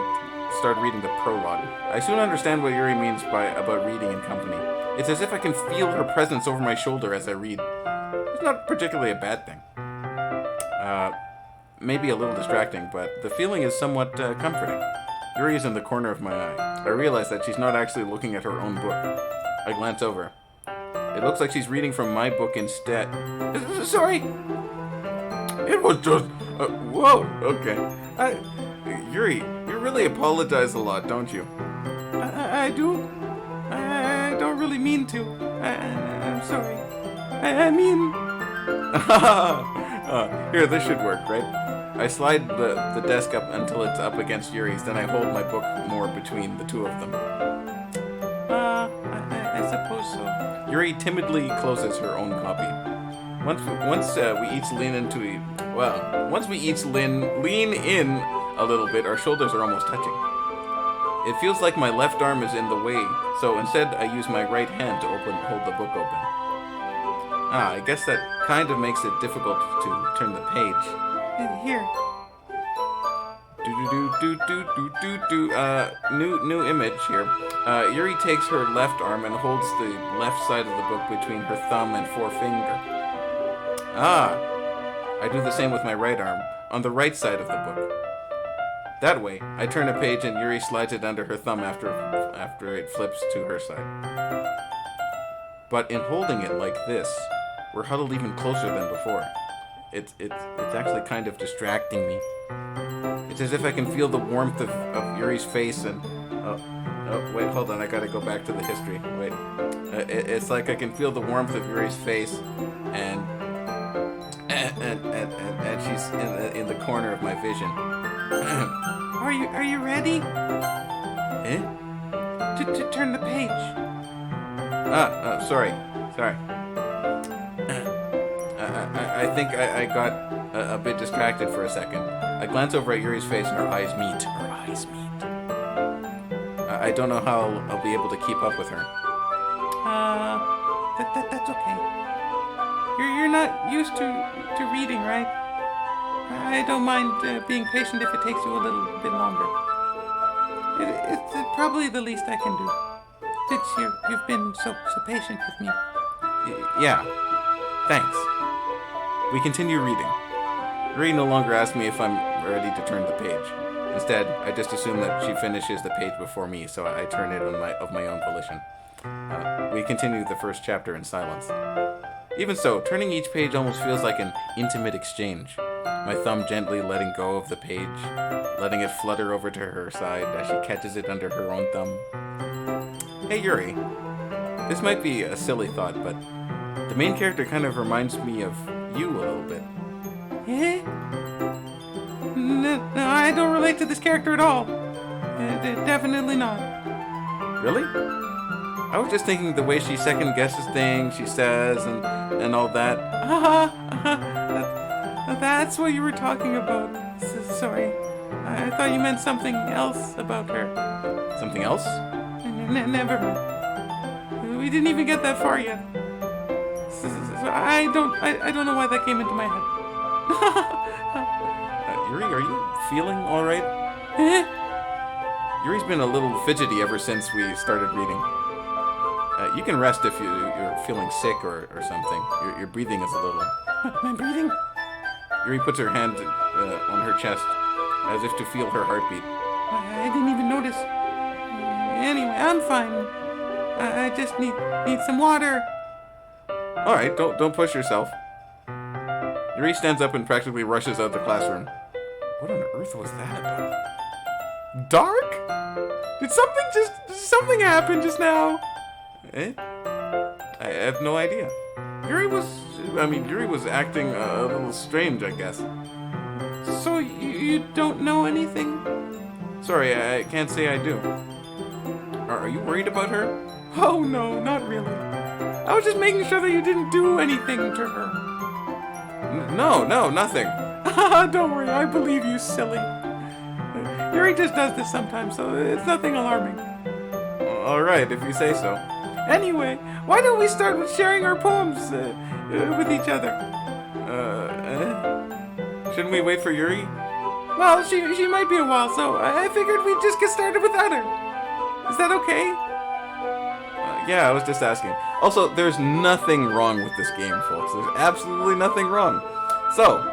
started reading the prologue. I soon understand what Yuri means about reading in company. It's as if I can feel her presence over my shoulder as I read. It's not particularly a bad thing. Maybe a little distracting, but the feeling is somewhat comforting. Yuri is in the corner of my eye. I realize that she's not actually looking at her own book. I glance over. It looks like she's reading from my book instead. Sorry! It was just... whoa, okay. Yuri, you really apologize a lot, don't you? I do? I don't really mean to. I'm sorry. I mean... Here, this should work, right? I slide the desk up until it's up against Yuri's, then I hold my book more between the two of them. I suppose so. Yuri timidly closes her own copy. Once we each lean in a little bit, our shoulders are almost touching. It feels like my left arm is in the way, so instead I use my right hand to hold the book open. I guess that kind of makes it difficult to turn the page. Here. New image here. Yuri takes her left arm and holds the left side of the book between her thumb and forefinger. I do the same with my right arm, on the right side of the book. That way, I turn a page and Yuri slides it under her thumb after it flips to her side. But in holding it like this, we're huddled even closer than before. It's actually kind of distracting me. It's as if I can feel the warmth of Yuri's face and... Oh, wait, hold on, I gotta go back to the history. Wait. It's like I can feel the warmth of Yuri's face and she's in the corner of my vision. Are you ready? Eh? To turn the page. Sorry. I think I got a bit distracted for a second. I glance over at Yuri's face and her eyes meet. I don't know how I'll be able to keep up with her. That's okay. You're not used to reading, right? I don't mind being patient if it takes you a little bit longer. It's probably the least I can do, since you've been so patient with me. Yeah, thanks. We continue reading. Yuri no longer asks me if I'm ready to turn the page. Instead, I just assume that she finishes the page before me, so I turn it of my own volition. We continue the first chapter in silence. Even so, turning each page almost feels like an intimate exchange. My thumb gently letting go of the page, letting it flutter over to her side as she catches it under her own thumb. Hey Yuri, this might be a silly thought, but the main character kind of reminds me of you a little bit. Eh? No, I don't relate to this character at all. Definitely not. Really? I was just thinking the way she second guesses things she says and all that. that's what you were talking about. Sorry. I thought you meant something else about her. Something else? Never mind. We didn't even get that far yet. I don't know why that came into my head. Yuri, are you feeling alright? Yuri's been a little fidgety ever since we started reading. You can rest if you're feeling sick or something. Your breathing is a little... My breathing? Yuri puts her hand on her chest as if to feel her heartbeat. I didn't even notice. Anyway, I'm fine. I just need some water. Alright, don't push yourself. Yuri stands up and practically rushes out the classroom. What on earth was that about? Dark? Did something happen just now? Eh? I have no idea. Yuri was acting a little strange, I guess. So you don't know anything? Sorry, I can't say I do. Are you worried about her? Oh no, not really. I was just making sure that you didn't do anything to her. No, nothing. Don't worry, I believe you, silly. Yuri just does this sometimes, so it's nothing alarming. Alright, if you say so. Anyway, why don't we start with sharing our poems with each other? Shouldn't we wait for Yuri? Well, she might be a while, so I figured we'd just get started without her. Is that okay? Yeah, I was just asking. Also, there's nothing wrong with this game, folks. There's absolutely nothing wrong. So,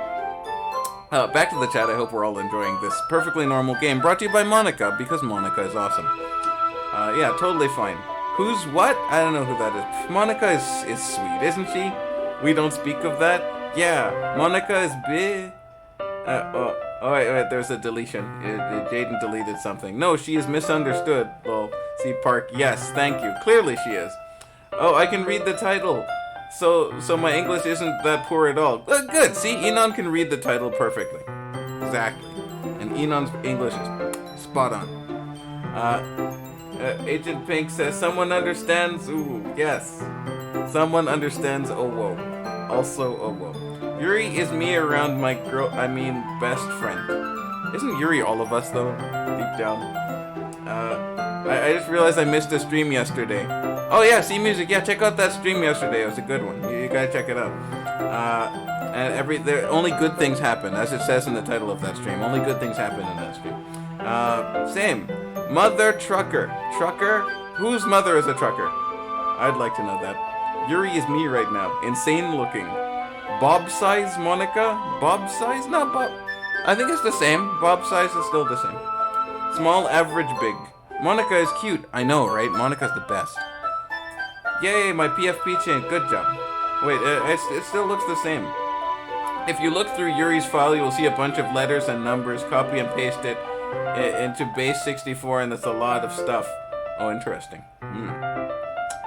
back to the chat. I hope we're all enjoying this perfectly normal game brought to you by Monika, because Monika is awesome. Yeah, totally fine. Who's what? I don't know who that is. Monika is sweet, isn't she? We don't speak of that? Yeah, Monika is big. Wait, there's a deletion. Jaden deleted something. No, she is misunderstood. Well, see, Park, yes, thank you. Clearly she is. Oh, I can read the title. So my English isn't that poor at all. Good, see, Enon can read the title perfectly. Exactly. And Enon's English is spot on. Agent Pink says, someone understands, ooh, yes. Someone understands, oh whoa. Also, oh whoa. Yuri is me around my best friend. Isn't Yuri all of us, though? Deep down. I just realized I missed a stream yesterday. Oh yeah, See Music, yeah, check out that stream yesterday. It was a good one. You gotta check it out. And only good things happen, as it says in the title of that stream. Only good things happen in that stream. Same. Mother Trucker. Trucker? Whose mother is a trucker? I'd like to know that. Yuri is me right now. Insane looking. Bob size Monika? Bob size? No, Bob. I think it's the same. Bob size is still the same. Small, average, big. Monika is cute. I know, right? Monika's the best. Yay, my PFP chain. Good job. Wait, it still looks the same. If you look through Yuri's file, you will see a bunch of letters and numbers. Copy and paste it into base 64, and that's a lot of stuff. Oh, interesting.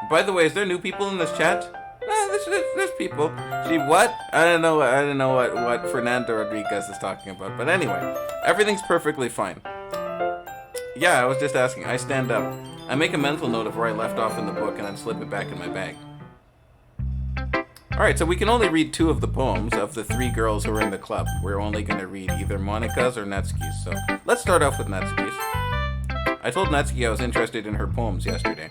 By the way, is there new people in this chat? There's people. She what? I don't know what Fernando Rodriguez is talking about. But anyway, everything's perfectly fine. Yeah, I was just asking. I stand up. I make a mental note of where I left off in the book and then slip it back in my bag. Alright, so we can only read 2 of the poems of the 3 girls who are in the club. We're only going to read either Monika's or Natsuki's. So let's start off with Natsuki's. I told Natsuki I was interested in her poems yesterday.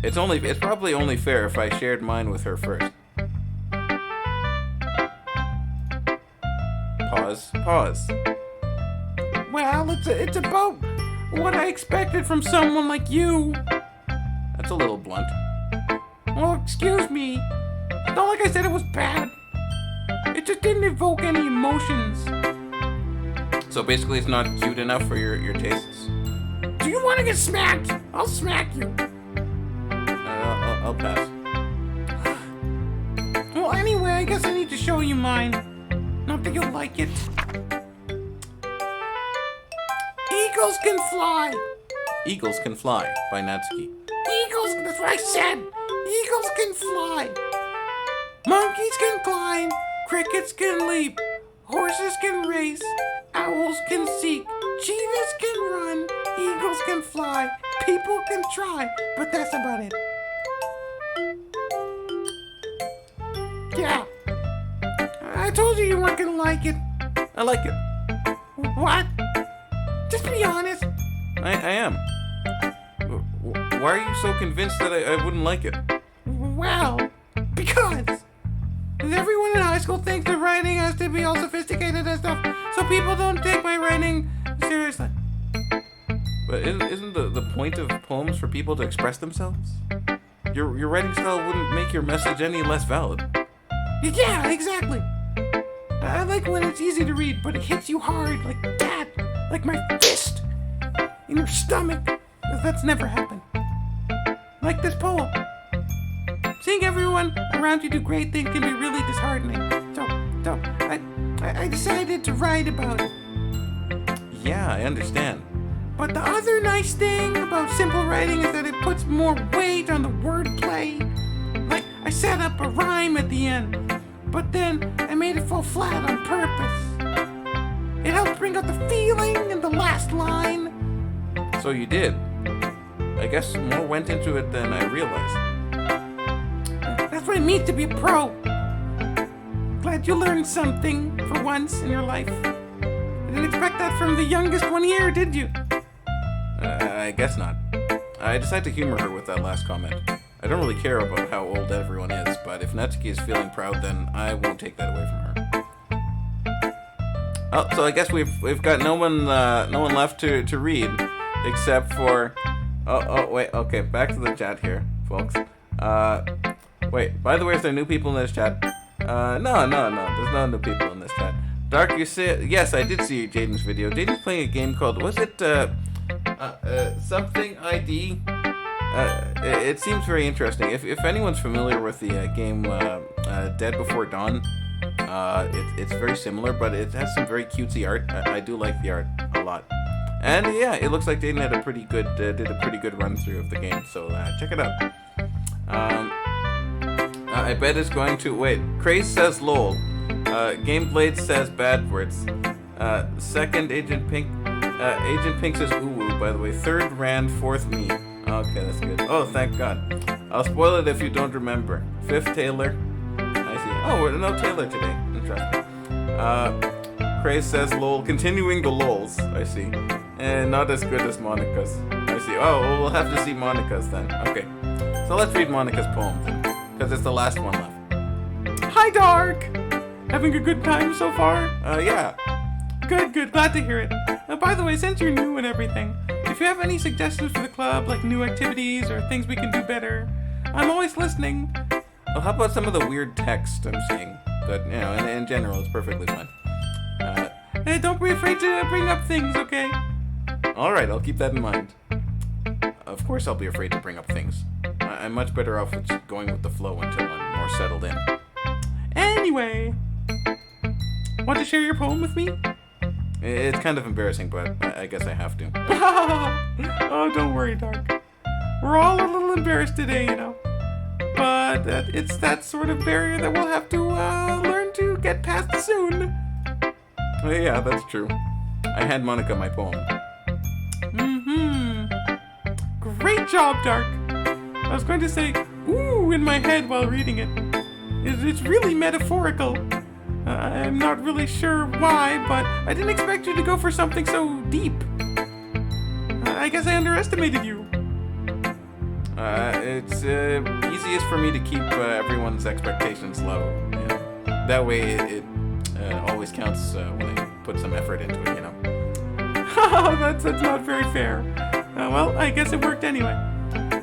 It's probably only fair if I shared mine with her first. Pause. Well, it's about what I expected from someone like you. That's a little blunt. Well, excuse me. It's not like I said it was bad. It just didn't evoke any emotions. So basically it's not cute enough for your tastes? Do you want to get smacked? I'll smack you. I'll pass. Well, anyway, I guess I need to show you mine. Not that you'll like it. Eagles can fly. Eagles Can Fly by Natsuki. Eagles, that's what I said. Eagles can fly. Monkeys can climb. Crickets can leap. Horses can race. Owls can seek. Cheetahs can run. Eagles can fly. People can try. But that's about it. I told you weren't gonna like it. I like it. What? Just be honest. I am. Why are you so convinced that I wouldn't like it? Well, because everyone in high school thinks that writing has to be all sophisticated and stuff, so people don't take my writing seriously. But isn't the point of poems for people to express themselves? Your writing style wouldn't make your message any less valid. Yeah, exactly. I like when it's easy to read, but it hits you hard like that, like my fist in your stomach. That's never happened. Like this poem. Seeing everyone around you do great things can be really disheartening. So I decided to write about it. Yeah, I understand. But the other nice thing about simple writing is that it puts more weight on the wordplay. Like, I set up a rhyme at the end, but then I made it fall flat on purpose. It helped bring out the feeling in the last line. So you did. I guess more went into it than I realized. That's what it means to be a pro. Glad you learned something for once in your life. I didn't expect that from the youngest one here, did you? I guess not. I decided to humor her with that last comment. I don't really care about how old everyone is, but if Natsuki is feeling proud, then I won't take that away from her. Oh, so I guess we've got no one left to read, except for. Oh wait, okay, back to the chat here, folks. Wait. By the way, is there new people in this chat? No. There's no new people in this chat. Dark, you see? Yes, I did see Jaden's video. Jaden's playing a game called. Was it something ID? It seems very interesting. If anyone's familiar with the game Dead Before Dawn, it's very similar, but it has some very cutesy art. I do like the art a lot. And yeah, it looks like Jaden had did a pretty good run through of the game. So check it out. I bet it's going to wait. Craze says lol. Gameblade says bad words. Second Agent Pink. Agent Pink says ooh woo. By the way, third Rand, fourth me. Okay, that's good. Oh, thank God. I'll spoil it if you don't remember. Fifth Taylor. I see. Oh, we're no Taylor today. Interesting. Craze says lol. Continuing the lols. I see. And not as good as Monica's. I see. Oh, well, we'll have to see Monica's then. Okay. So let's read Monica's poem then, because it's the last one left. Hi, Dark! Having a good time so far? Yeah. Good. Glad to hear it. By the way, since you're new and everything, if you have any suggestions for the club, like new activities or things we can do better, I'm always listening. Well, how about some of the weird text I'm seeing? But, you know, in general, it's perfectly fine. Hey, don't be afraid to bring up things, okay? Alright, I'll keep that in mind. Of course I'll be afraid to bring up things. I'm much better off with just going with the flow until I'm more settled in. Anyway, want to share your poem with me? It's kind of embarrassing, but I guess I have to. Oh, don't worry, Dark. We're all a little embarrassed today, you know. But it's that sort of barrier that we'll have to learn to get past soon. Yeah, that's true. I hand Monika my poem. Great job, Dark. I was going to say, ooh, in my head while reading it. It's really metaphorical. I'm not really sure why, but I didn't expect you to go for something so deep. I guess I underestimated you. It's easiest for me to keep everyone's expectations low. Yeah. That way it always counts when I put some effort into it, you know. That's not very fair. Well, I guess it worked anyway.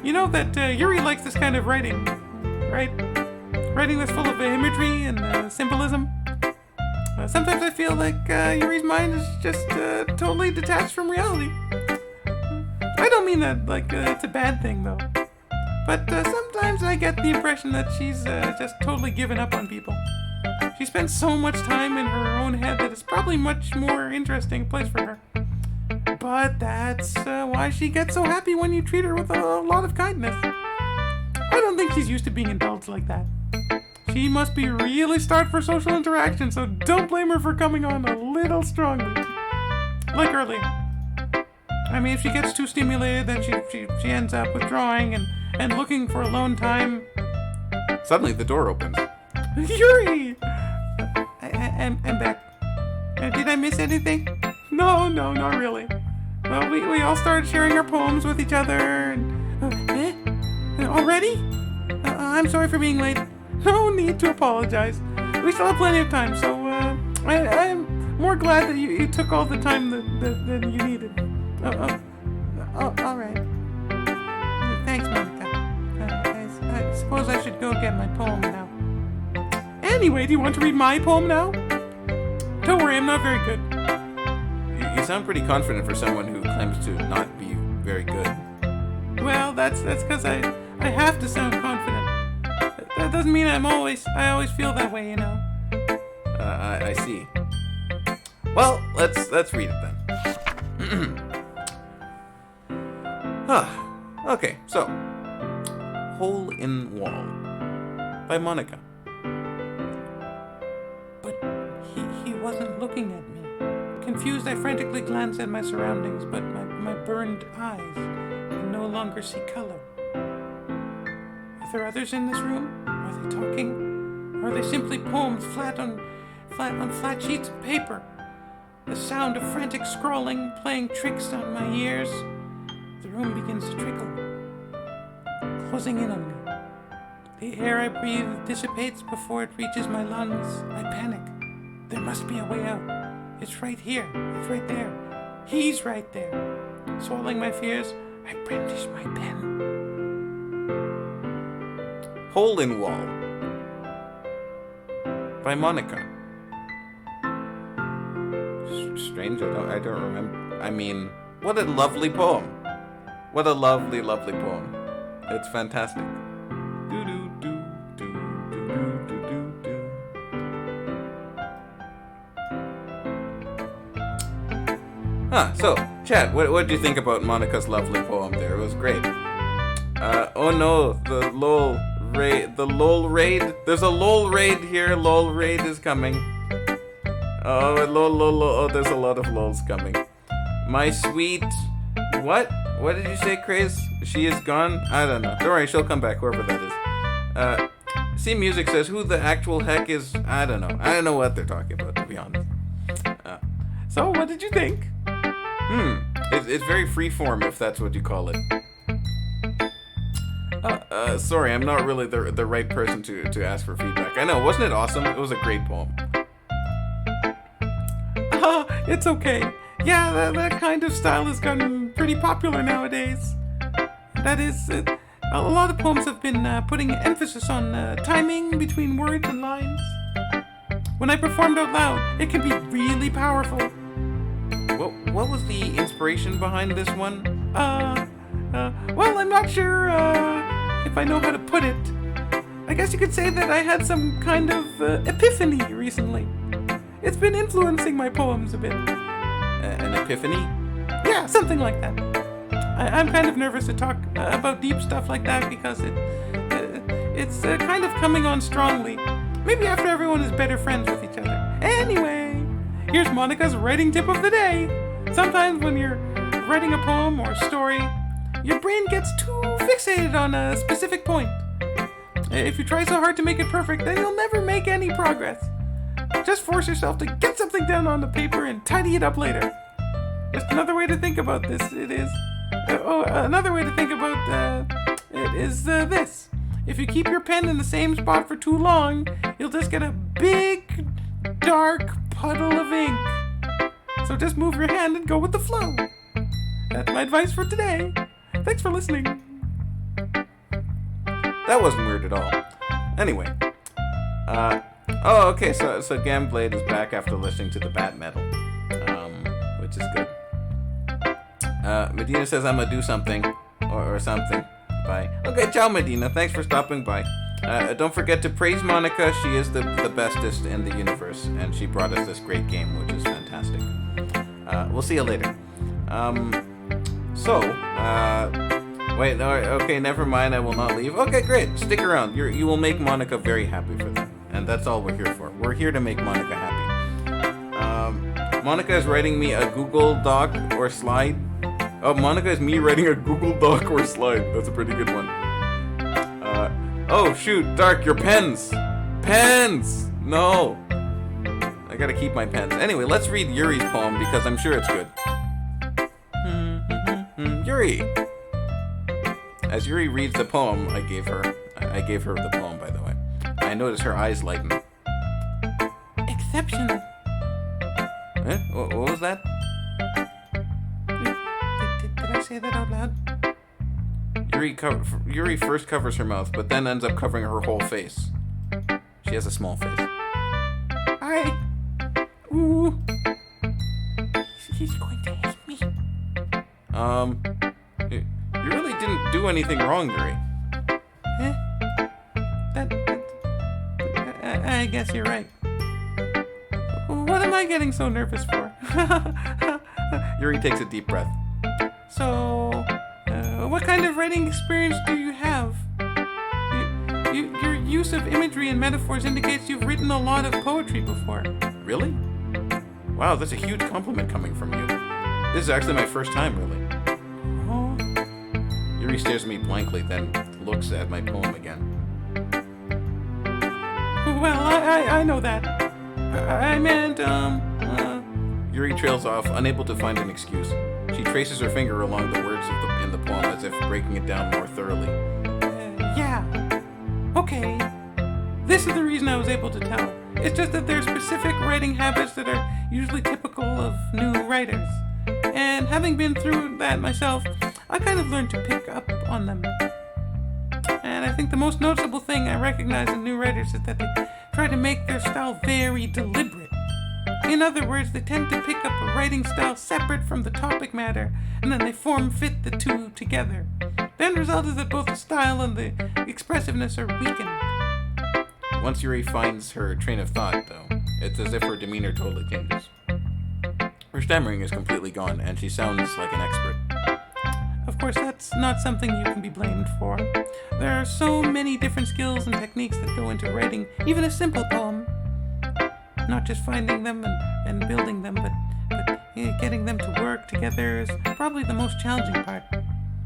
You know that Yuri likes this kind of writing, right? Writing that's full of imagery and symbolism. Sometimes I feel like Yuri's mind is just totally detached from reality. I don't mean that like it's a bad thing, though. But sometimes I get the impression that she's just totally given up on people. She spends so much time in her own head that it's probably much more interesting place for her. But that's why she gets so happy when you treat her with a lot of kindness. I don't think she's used to being indulged like that. She must be really starved for social interaction, so don't blame her for coming on a little strongly. Like earlier. I mean, if she gets too stimulated, then she ends up withdrawing and looking for alone time. Suddenly the door opens. Yuri! I'm back. Did I miss anything? No, not really. Well, we all started sharing our poems with each other, and... Already? I'm sorry for being late. No need to apologize. We still have plenty of time, so I'm more glad that you took all the time that you needed. All right. Thanks, Monika. I suppose I should go get my poem now. Anyway, do you want to read my poem now? Don't worry, I'm not very good. You sound pretty confident for someone who claims to not be very good. Well, that's because I have to sound confident. That doesn't mean I always feel that way, you know. I see. Well, let's read it then. Okay, so Hole in Wall by Monika. But he wasn't looking at me. Confused, I frantically glanced at my surroundings, but my burned eyes could no longer see color. Are there others in this room? Are they talking? Or are they simply poems flat on flat sheets of paper? The sound of frantic scrawling playing tricks on my ears. The room begins to trickle, closing in on me. The air I breathe dissipates before it reaches my lungs. I panic. There must be a way out. It's right here. It's right there. He's right there. Swallowing my fears, I brandish my pen. Hole in Wall by Monika. Strange, I don't remember. I mean, what a lovely poem. What a lovely, lovely poem. It's fantastic. So, chat, what do you think about Monika's lovely poem there? It was great. Oh no, the LOL raid. There's a LOL raid here. LOL raid is coming. Oh, lol. Oh, there's a lot of LOLs coming. My sweet... What? What did you say, Chris? She is gone? I don't know. Don't worry, she'll come back, whoever that is. C Music says, who the actual heck is... I don't know. I don't know what they're talking about, to be honest. So, what did you think? It's very freeform, if that's what you call it. Sorry, I'm not really the right person to ask for feedback. I know, wasn't it awesome? It was a great poem. It's okay. Yeah, that kind of style has gotten pretty popular nowadays. That is, a lot of poems have been putting emphasis on timing between words and lines. When I performed out loud, it can be really powerful. What was the inspiration behind this one? Well, I'm not sure if I know how to put it. I guess you could say that I had some kind of epiphany recently. It's been influencing my poems a bit. An epiphany? Yeah, something like that. I'm kind of nervous to talk about deep stuff like that because it's kind of coming on strongly. Maybe after everyone is better friends with each other. Anyway, here's Monika's writing tip of the day. Sometimes when you're writing a poem or a story, your brain gets too fixated on a specific point. If you try so hard to make it perfect, then you'll never make any progress. Just force yourself to get something down on the paper and tidy it up later. Just another way to think about this, another way to think about it is this. If you keep your pen in the same spot for too long, you'll just get a big, dark puddle of ink. So just move your hand and go with the flow. That's my advice for today. Thanks for listening. That wasn't weird at all. Anyway. Okay, so Gamblade is back after listening to the Bat Metal. Which is good. Medina says I'm gonna do something. Or something. Bye. Okay, ciao Medina. Thanks for stopping by. Don't forget to praise Monika. She is the bestest in the universe. And she brought us this great game, which is fantastic. We'll see you later. Wait, no, okay, never mind, I will not leave. Okay, great, stick around. You will make Monika very happy for that. And that's all we're here for. We're here to make Monika happy. Monika is writing me a Google Doc or slide. Oh, Monika is me writing a Google Doc or slide. That's a pretty good one. Oh, shoot, Dark, your pens! Pens! No! I gotta keep my pens. Anyway, let's read Yuri's poem because I'm sure it's good. Yuri! As Yuri reads the poem I gave her the poem, by the way, I notice her eyes lighten. Exceptional. Eh? What was that? Did I say that out loud? Yuri first covers her mouth, but then ends up covering her whole face. She has a small face. Ooh. He's going to hate me. You really didn't do anything wrong, Yuri. Eh? I guess you're right. What am I getting so nervous for? Yuri takes a deep breath. So, what kind of writing experience do you have? Your use of imagery and metaphors indicates you've written a lot of poetry before. Really? Wow, that's a huge compliment coming from you. This is actually my first time, really. Oh. Yuri stares at me blankly, then looks at my poem again. Well, I know that. I meant, Yuri trails off, unable to find an excuse. She traces her finger along the words in the poem as if breaking it down more thoroughly. Yeah. Okay. This is the reason I was able to tell. It's just that there are specific writing habits that are usually typical of new writers. And having been through that myself, I kind of learned to pick up on them. And I think the most noticeable thing I recognize in new writers is that they try to make their style very deliberate. In other words, they tend to pick up a writing style separate from the topic matter, and then they form-fit the two together. The end result is that both the style and the expressiveness are weakened. Once Yuri finds her train of thought, though, it's as if her demeanor totally changes. Her stammering is completely gone, and she sounds like an expert. Of course, that's not something you can be blamed for. There are so many different skills and techniques that go into writing even a simple poem. Not just finding them and building them, but getting them to work together is probably the most challenging part.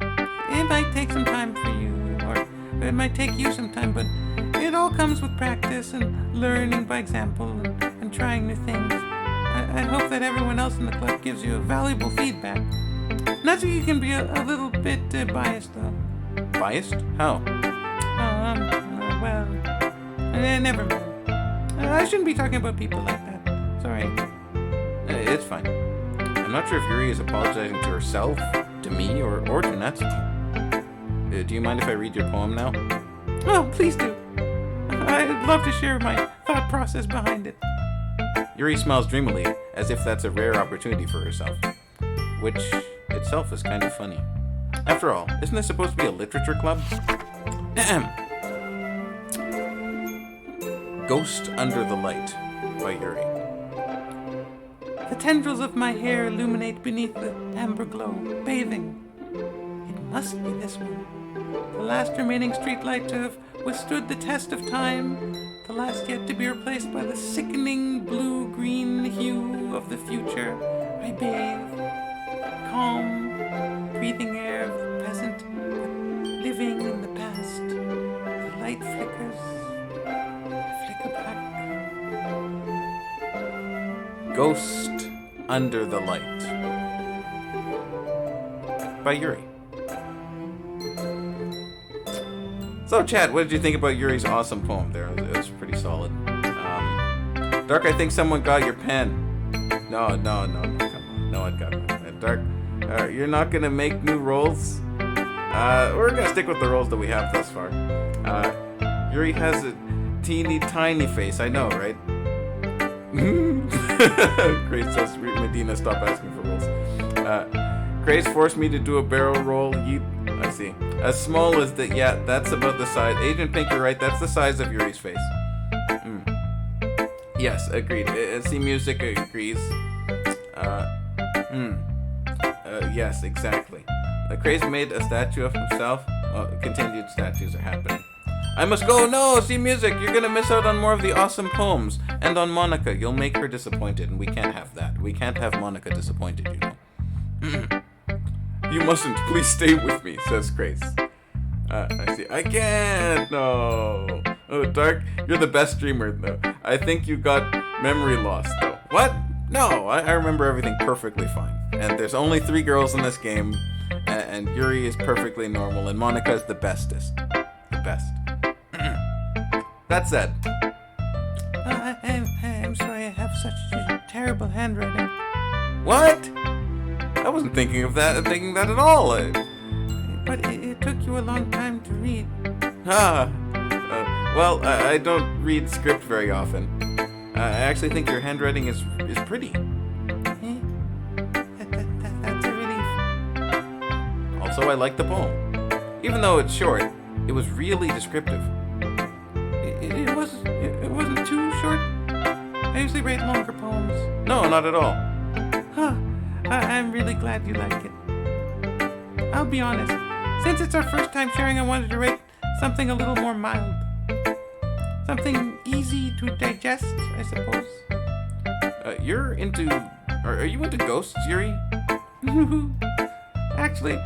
It might take some time for you, or it might take you some time, but it all comes with practice and learning by example and trying new things. I hope that everyone else in the club gives you valuable feedback. Not so you can be a little bit biased, though. Biased? How? Never mind. I shouldn't be talking about people like that. Sorry. It's fine. I'm not sure if Yuri is apologizing to herself, to me, or to Natsuki. Do you mind if I read your poem now? Oh, please do. I'd love to share my thought process behind it. Yuri smiles dreamily, as if that's a rare opportunity for herself. Which itself is kind of funny. After all, isn't this supposed to be a literature club? Ghost Under the Light by Yuri. The tendrils of my hair illuminate beneath the amber glow, bathing. It must be this one. The last remaining streetlight to have withstood the test of time, the last yet to be replaced by the sickening blue-green hue of the future. I bathe, calm, breathing air of the present, but living in the past. The light flickers, flicker back. Ghost Under the Light by Yuri. So, Chad, what did you think about Yuri's awesome poem there? It was pretty solid. Dark, I think someone got your pen. No, come on. No one got my pen. Dark, you're not going to make new rolls? We're going to stick with the rolls that we have thus far. Yuri has a teeny tiny face. I know, right? Great, so sweet. Medina, stop asking for rolls. Grace forced me to do a barrel roll. I see. As small as the... Yeah, that's about the size. Agent Pink, you're right. That's the size of Yuri's face. Yes, agreed. See Music agrees. Yes, exactly. Craze made a statue of himself. Continued statues are happening. I must go. No, See Music. You're gonna miss out on more of the awesome poems. And on Monika. You'll make her disappointed, and we can't have that. We can't have Monika disappointed, you know. You mustn't. Please stay with me, says Grace. I see. I can't. No. Oh, Dark, you're the best streamer, though. I think you got Memory lost, though. What? No, I remember everything perfectly fine. And there's only 3 girls in this game, and Yuri is perfectly normal, and Monika is the bestest. The best. That said. I'm sorry I have such terrible handwriting. What? I wasn't thinking of that, thinking that at all. But it took you a long time to read. Well, I don't read script very often. I actually think your handwriting is pretty. That's a relief. Also, I like the poem. Even though it's short, it was really descriptive. It wasn't too short. I usually write longer poems. No, not at all. Huh. I'm really glad you like it. I'll be honest. Since it's our first time sharing, I wanted to write something a little more mild. Something easy to digest, I suppose. Are you into ghosts, Yuri? Actually,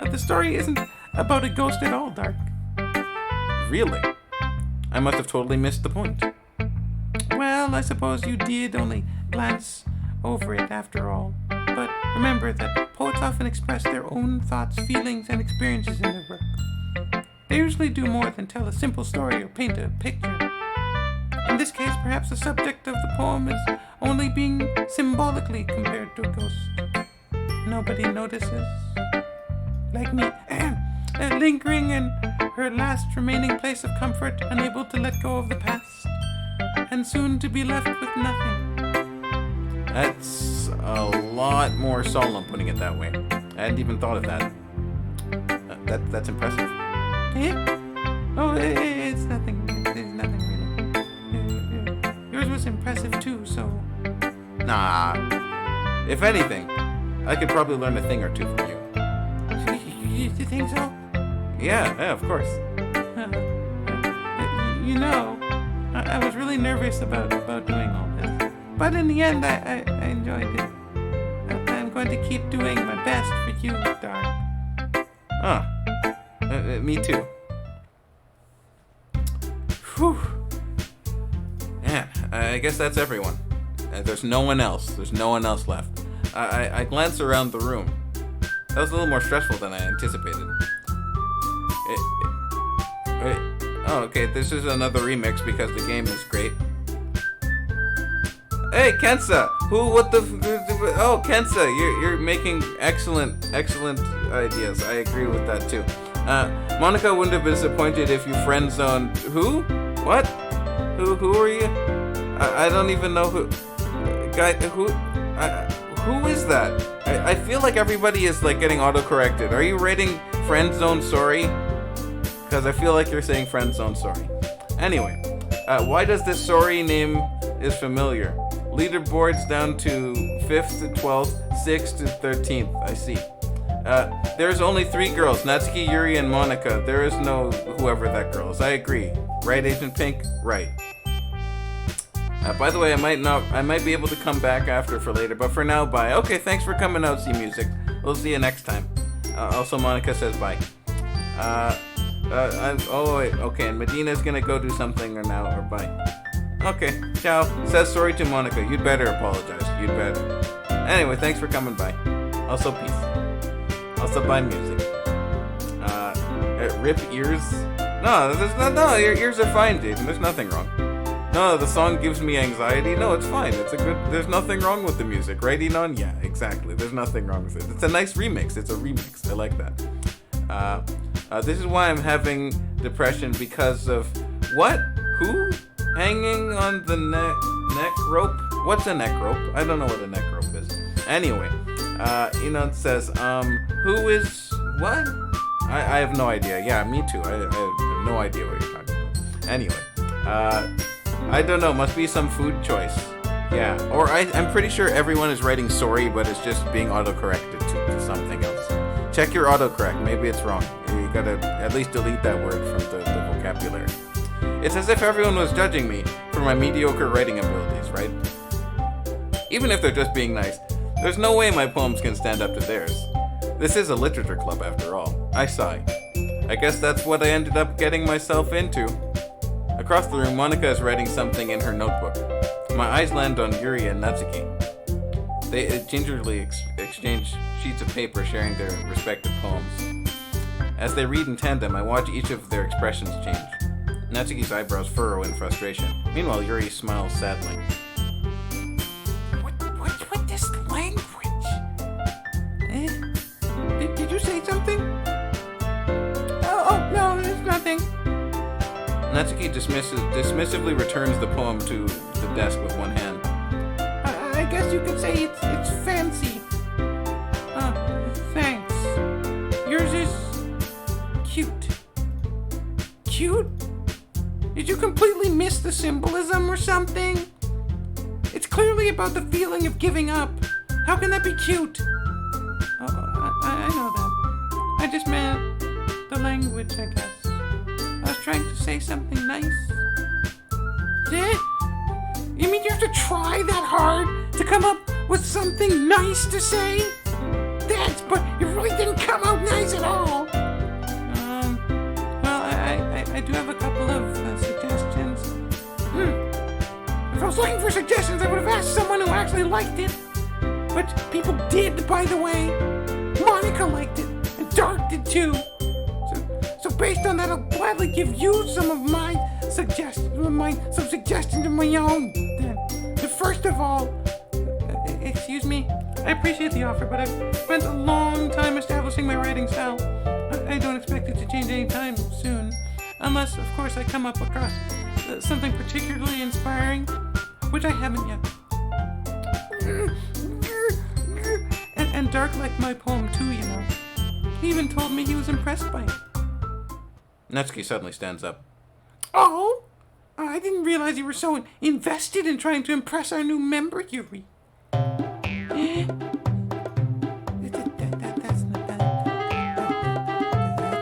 the story isn't about a ghost at all, Dark. Really? I must have totally missed the point. Well, I suppose you did only glance over it after all. But remember that poets often express their own thoughts, feelings, and experiences in their work. They usually do more than tell a simple story or paint a picture. In this case, perhaps the subject of the poem is only being symbolically compared to a ghost. Nobody notices. Like me, lingering in her last remaining place of comfort, unable to let go of the past, and soon to be left with nothing. That's a lot more solemn, putting it that way. I hadn't even thought of that. That's impressive. Oh, it's nothing. There's nothing really. Yours was impressive too, so... Nah. If anything, I could probably learn a thing or two from you. You think so? Yeah, of course. You know, I was really nervous about doing all this. But in the end, I enjoyed it. I'm going to keep doing my best for you, Dark. Me too. Whew. Yeah, I guess that's everyone. There's no one else. There's no one else left. I glanced around the room. That was a little more stressful than I anticipated. Okay, this is another remix because the game is great. Hey, Kensa! Oh, Kensa, you're making excellent ideas. I agree with that too. Monika wouldn't have been disappointed if you friend zoned. Who? What? Who are you? I don't even know who. Guy, who is that? I feel like everybody is like getting auto-corrected. Are you writing friend zone sorry? Because I feel like you're saying friend zone sorry. Anyway, why does this sorry name is familiar? Leaderboards down to 5th to 12th, 6th to 13th. I see. There's only 3 girls, Natsuki, Yuri, and Monika. There is no whoever that girl is. I agree. Right, Agent Pink? Right. By the way, I might be able to come back after for later, but for now, bye. Okay, thanks for coming out, see music. We'll see you next time. Also, Monika says bye. Okay, and Medina's gonna go do something or bye. Okay, ciao. Says sorry to Monika. You'd better apologize. You'd better. Anyway, thanks for coming by. Also, peace. Also, bye music. Rip ears? No, your ears are fine, Jaden. There's nothing wrong. No, the song gives me anxiety. No, it's fine. There's nothing wrong with the music. Right, Enon? Yeah, exactly. There's nothing wrong with it. It's a nice remix. It's a remix. I like that. This is why I'm having depression because of... What? Who? Hanging on the neck rope? What's a neck rope? I don't know what a neck rope is. Anyway, Enon says, who is... What? I have no idea. Yeah, me too. I have no idea what you're talking about. Anyway, I don't know. Must be some food choice. Yeah. Or I'm pretty sure everyone is writing sorry, but it's just being auto-corrected to something else. Check your autocorrect. Maybe it's wrong. You gotta at least delete that word from the vocabulary. It's as if everyone was judging me for my mediocre writing abilities, right? Even if they're just being nice, there's no way my poems can stand up to theirs. This is a literature club after all. I sigh. I guess that's what I ended up getting myself into. Across the room, Monika is writing something in her notebook. My eyes land on Yuri and Natsuki. They gingerly exchange sheets of paper sharing their respective poems. As they read in tandem, I watch each of their expressions change. Natsuki's eyebrows furrow in frustration. Meanwhile, Yuri smiles sadly. What this language? Did you say something? Oh, no, it's nothing. Natsuki dismissively returns the poem to the desk with one hand. I guess you could say it's fancy. Thanks. Yours is cute. Cute? Did you completely miss the symbolism or something? It's clearly about the feeling of giving up. How can that be cute? I know that. I just meant the language, I guess. I was trying to say something nice. Yeah? You mean you have to try that hard to come up with something nice to say? But it really didn't come out nice at all. Well, I do have a couple of suggestions. If I was looking for suggestions, I would have asked someone who actually liked it. But people did, by the way. Monika liked it, and Dark did too. So based on that, I'll gladly give you some of my suggestions of my own. First of all, excuse me, I appreciate the offer, but I've spent a long time establishing my writing style. I don't expect it to change anytime soon, unless, of course, I come up across something particularly inspiring, which I haven't yet. And Dark liked my poem too, you know. He even told me he was impressed by it. Natsuki suddenly stands up. Oh? I didn't realize you were so invested in trying to impress our new member, Yuri. That's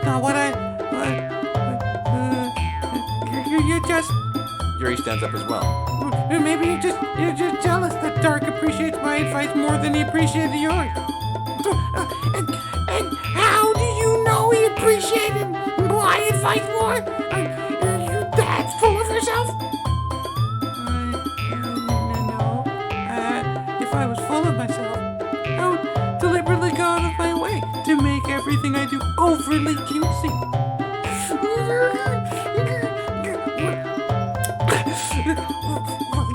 not what you just... Yuri stands up as well. Maybe you're just jealous that Dark appreciates my advice more than he appreciated yours. And how do you know he appreciated my advice more? Are you that full of yourself? No. If I was full of myself, I would deliberately go out of my way to make everything I do overly cutesy.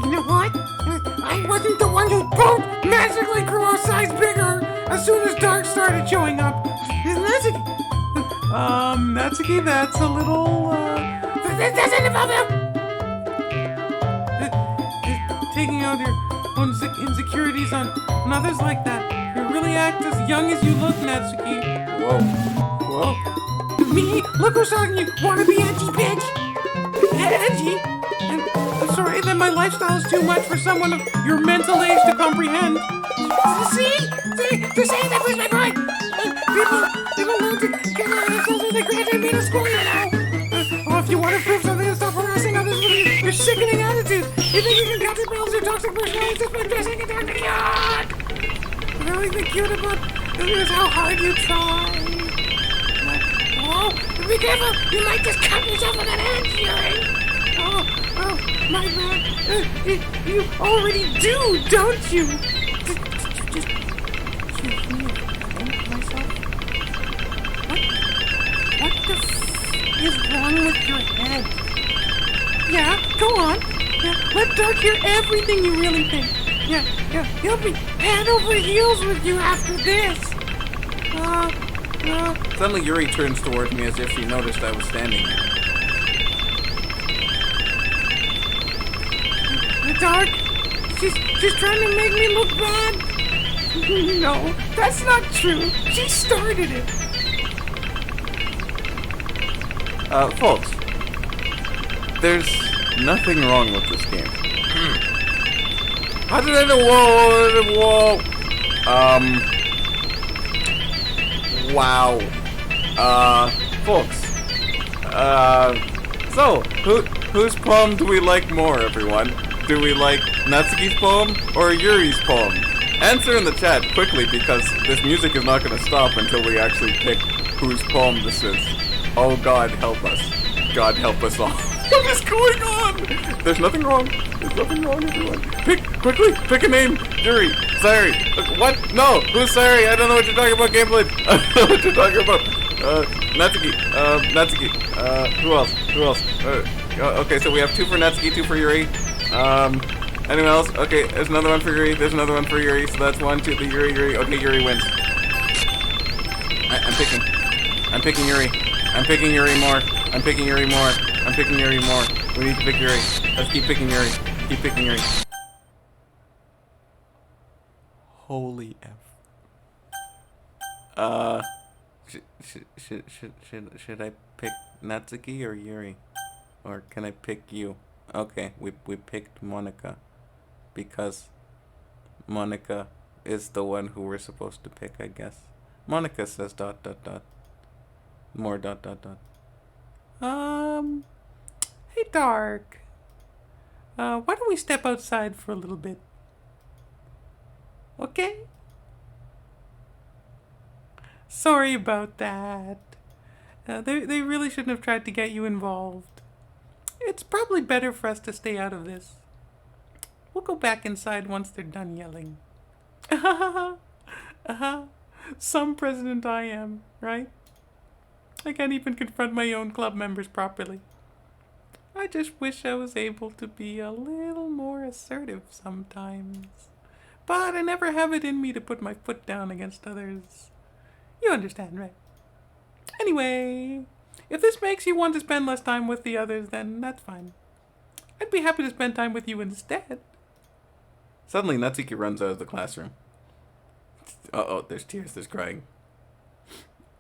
You know what? I wasn't the one who magically grew a size bigger as soon as Dark started showing up. Natsuki. Natsuki, that's a little, This doesn't involve him! taking out your own insecurities on others like that. You really act as young as you look, Natsuki. Whoa. Me? Look who's talking, you wanna be edgy bitch? Edgy? And I'm sorry that my lifestyle is too much for someone of your mental age to comprehend. See? They're saying that was my point! People learn to get their assholes when they graduate middle school, you know? If you want to prove something and stop harassing others with your sickening attitude, you think you can counterbalance your toxic personality just by dressing it down to the yard? The only thing cute about it is how hard you try. Oh, be careful! You might just cut yourself on that hand, Yuri! Oh, my bad. You already do, don't you? Just give me a hint myself. What the is wrong with your head? Yeah, go on. Yeah, let Dark hear everything you really think. Yeah, he'll be head over heels with you after this. Suddenly Yuri turns towards me as if she noticed I was standing there. Dark, she's trying to make me look bad. No, that's not true. She started it. Folks, there's nothing wrong with this game. How did I know? Whoa. Wow. Folks. So, whose poem do we like more, everyone? Do we like Natsuki's poem or Yuri's poem? Answer in the chat quickly, because this music is not going to stop until we actually pick whose poem this is. Oh, God help us. God help us all. What is going on? There's nothing wrong. There's nothing wrong, everyone. Quickly, pick a name. Yuri, Sayuri. What? No, who's Sayuri? I don't know what you're talking about, Gameblade. I don't know what you're talking about. Natsuki. Who else? Okay, so we have 2 for Natsuki, 2 for Yuri. Anyone else? Okay, there's another one for Yuri. There's another one for Yuri. So that's 1, 2, 3, Yuri. Okay, Yuri wins. I'm picking Yuri. I'm picking Yuri more. We need to pick Yuri. Let's keep picking Yuri. Holy F. Should I pick Natsuki or Yuri? Or can I pick you? Okay, we picked Monika. Because Monika is the one who we're supposed to pick, I guess. Monika says ... More ... Hey, Dark. Why don't we step outside for a little bit? Okay? Sorry about that. They really shouldn't have tried to get you involved. It's probably better for us to stay out of this. We'll go back inside once they're done yelling. Some president I am, right? I can't even confront my own club members properly. I just wish I was able to be a little more assertive sometimes. But I never have it in me to put my foot down against others. You understand, right? Anyway, if this makes you want to spend less time with the others, then that's fine. I'd be happy to spend time with you instead. Suddenly, Natsuki runs out of the classroom. Uh-oh, there's tears, there's crying.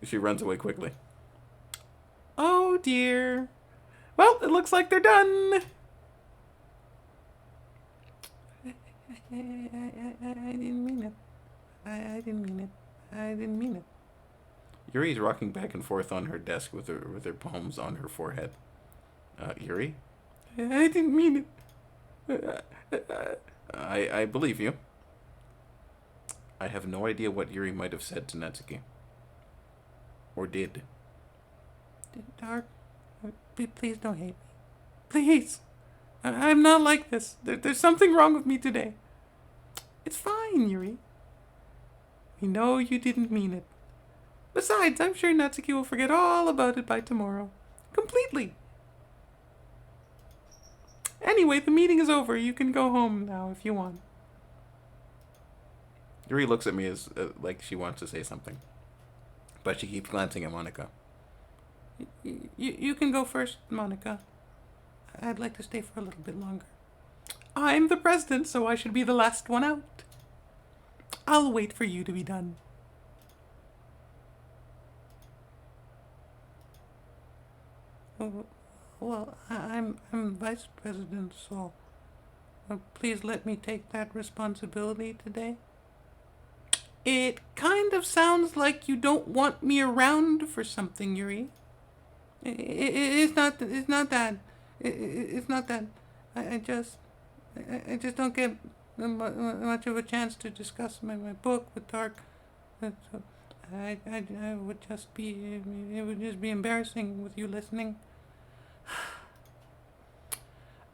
She runs away quickly. Oh dear. Well, it looks like they're done. I didn't mean it. I didn't mean it. Yuri's rocking back and forth on her desk with her palms on her forehead. Yuri? I didn't mean it. I believe you. I have no idea what Yuri might have said to Natsuki. Or did. Dark, please don't hate me. Please. I'm not like this. There's something wrong with me today. It's fine, Yuri. We know you didn't mean it. Besides, I'm sure Natsuki will forget all about it by tomorrow. Completely. Anyway, the meeting is over. You can go home now if you want. Yuri looks at me as like she wants to say something. But she keeps glancing at Monika. You can go first, Monika. I'd like to stay for a little bit longer. I'm the president, so I should be the last one out. I'll wait for you to be done. Well, I'm vice president, so please let me take that responsibility today. It kind of sounds like you don't want me around for something, Yuri. It's not that. I just don't get much of a chance to discuss my book with Dark. So I would just be, it would just be embarrassing with you listening.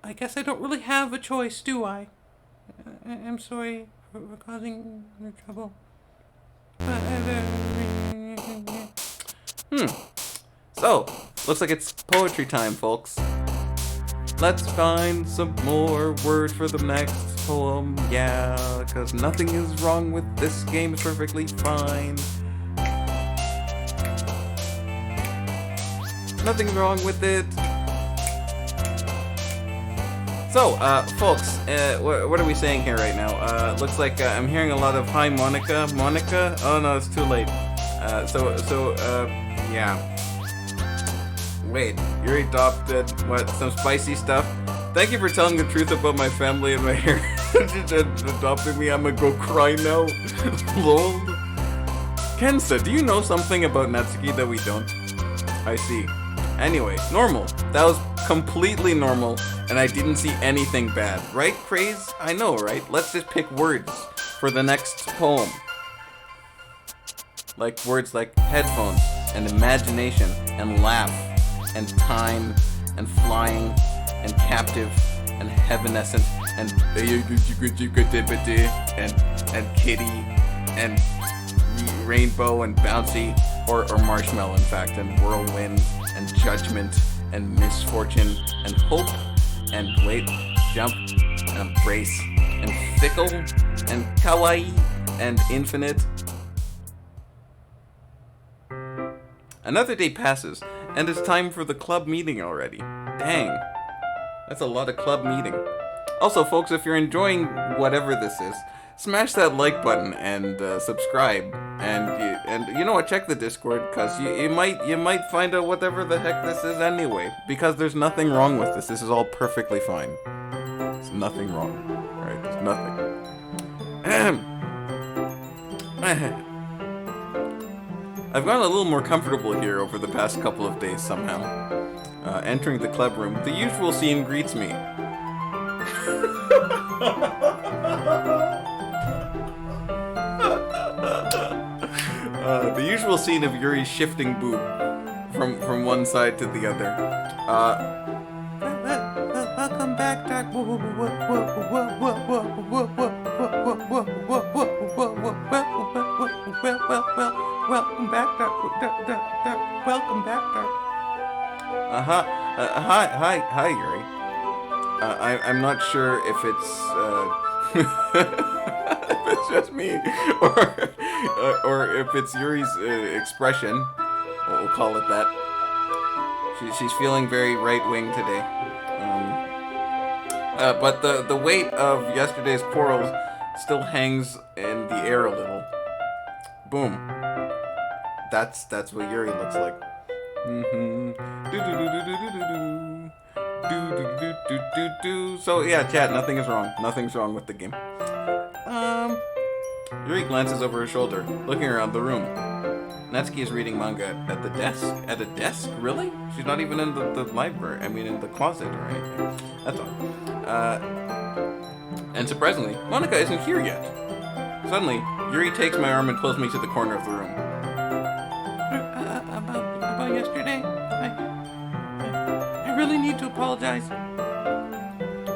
I guess I don't really have a choice, do I? I'm sorry for causing you trouble. So, looks like it's poetry time, folks. Let's find some more word for the next poem, yeah, because nothing is wrong with this game, it's perfectly fine. Nothing wrong with it. So, folks, what are we saying here right now? Looks like I'm hearing a lot of hi Monika. Monika? Oh no, it's too late. Yeah. Wait, Yuri adopted, what, some spicy stuff? Thank you for telling the truth about my family and my heritage and adopting me. I'm gonna go cry now. Lol. Kensa, do you know something about Natsuki that we don't? I see. Anyway, normal. That was completely normal, and I didn't see anything bad. Right, Craze? I know, right? Let's just pick words for the next poem. Like words like headphones, and imagination, and laugh, and time, and flying and captive and heavenescent and kitty and rainbow and bouncy or marshmallow, in fact, and whirlwind and judgment and misfortune and hope and wait, jump and embrace and fickle and kawaii and infinite. Another day passes, and it's time for the club meeting already. Dang, that's a lot of club meeting. Also, folks, if you're enjoying whatever this is, smash that like button and subscribe. And you know what? Check the Discord, cause you might find out whatever the heck this is anyway. Because there's nothing wrong with this. This is all perfectly fine. There's nothing wrong. All right, there's nothing. I've gotten a little more comfortable here over the past couple of days somehow. Entering the club room, the usual scene greets me. The usual scene of Yuri shifting boob from one side to the other. Welcome back, Doc. Welcome back, Doc. Welcome back, Doc. Hi, Yuri. I'm not sure if it's if it's just me or if it's Yuri's expression. We'll call it that. She's feeling very right-wing today. But the weight of yesterday's quarrels still hangs in the air a little. Boom. That's what Yuri looks like. So yeah, chat, nothing is wrong. Nothing's wrong with the game. Yuri glances over her shoulder, looking around the room. Natsuki is reading manga at the desk. At a desk? Really? She's not even in the library. I mean, in the closet or anything. That's all. And surprisingly, Monika isn't here yet. Suddenly, Yuri takes my arm and pulls me to the corner of the room. About yesterday, I really need to apologize.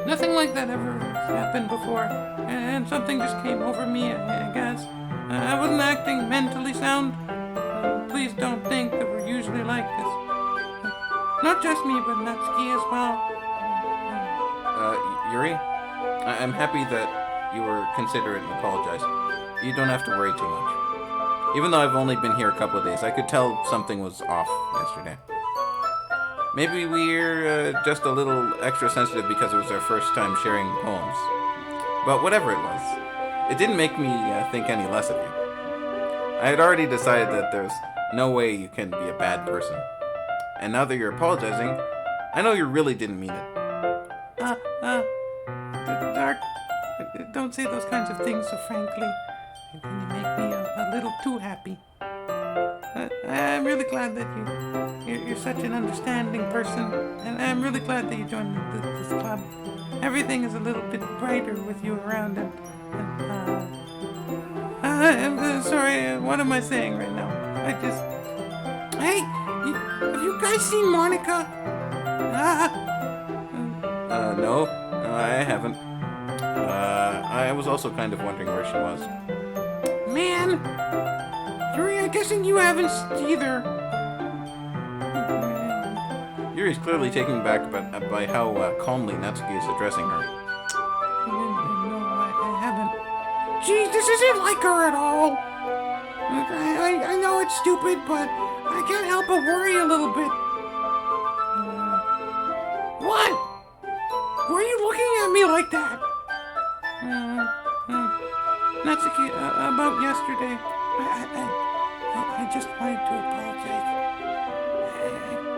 Nothing like that ever happened before, and something just came over me, I guess. I wasn't acting mentally sound. Please don't think that we're usually like this. Not just me, but Natsuki as well. Yuri, I'm happy that you were considerate and apologized. You don't have to worry too much. Even though I've only been here a couple of days, I could tell something was off yesterday. Maybe we're just a little extra sensitive because it was our first time sharing poems. But whatever it was, it didn't make me think any less of you. I had already decided that there's no way you can be a bad person. And now that you're apologizing, I know you really didn't mean it. Dark, don't say those kinds of things so frankly. You make me a little too happy. I'm really glad that you're such an understanding person, and I'm really glad that you joined this club. Everything is a little bit brighter with you around, I'm sorry, what am I saying right now? Hey, have you guys seen Monika? No, I haven't. I was also kind of wondering where she was. Man, Yuri, I guess you haven't either. Yuri's clearly taken back by how calmly Natsuki is addressing her. No, I haven't. Geez, this isn't like her at all. I know it's stupid, but I can't help but worry a little bit. What? Why are you looking at me like that? Natsuki, about yesterday, I just wanted to apologize.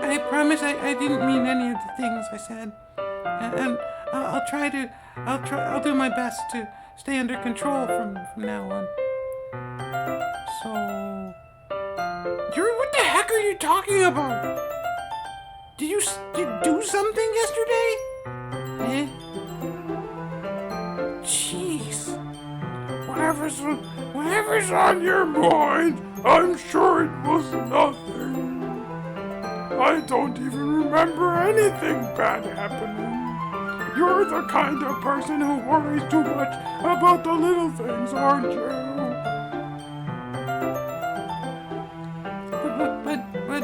I promise I didn't mean any of the things I said, and I'll do my best to stay under control from now on. So, Yuri, what the heck are you talking about? Did you do something yesterday? Jeez. Whatever's on your mind, I'm sure it was nothing. I don't even remember anything bad happening. You're the kind of person who worries too much about the little things, aren't you? But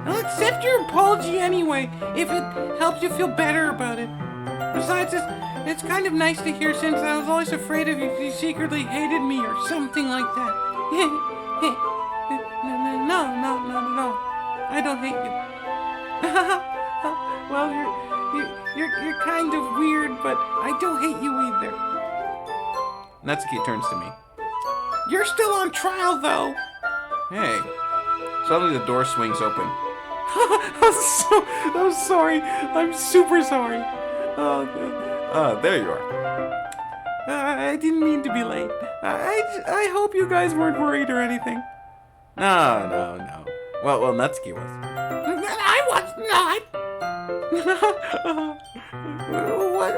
I'll accept your apology anyway, if it helps you feel better about it. Besides, it's kind of nice to hear since I was always afraid of you secretly hated me or something like that. No, not at all. I don't hate you. Well, you're kind of weird, but I don't hate you either. Natsuki turns to me. You're still on trial, though. Hey. Suddenly the door swings open. I'm sorry. I'm super sorry. There you are. I didn't mean to be late. I hope you guys weren't worried or anything. No. Well, Natsuki was. I was not.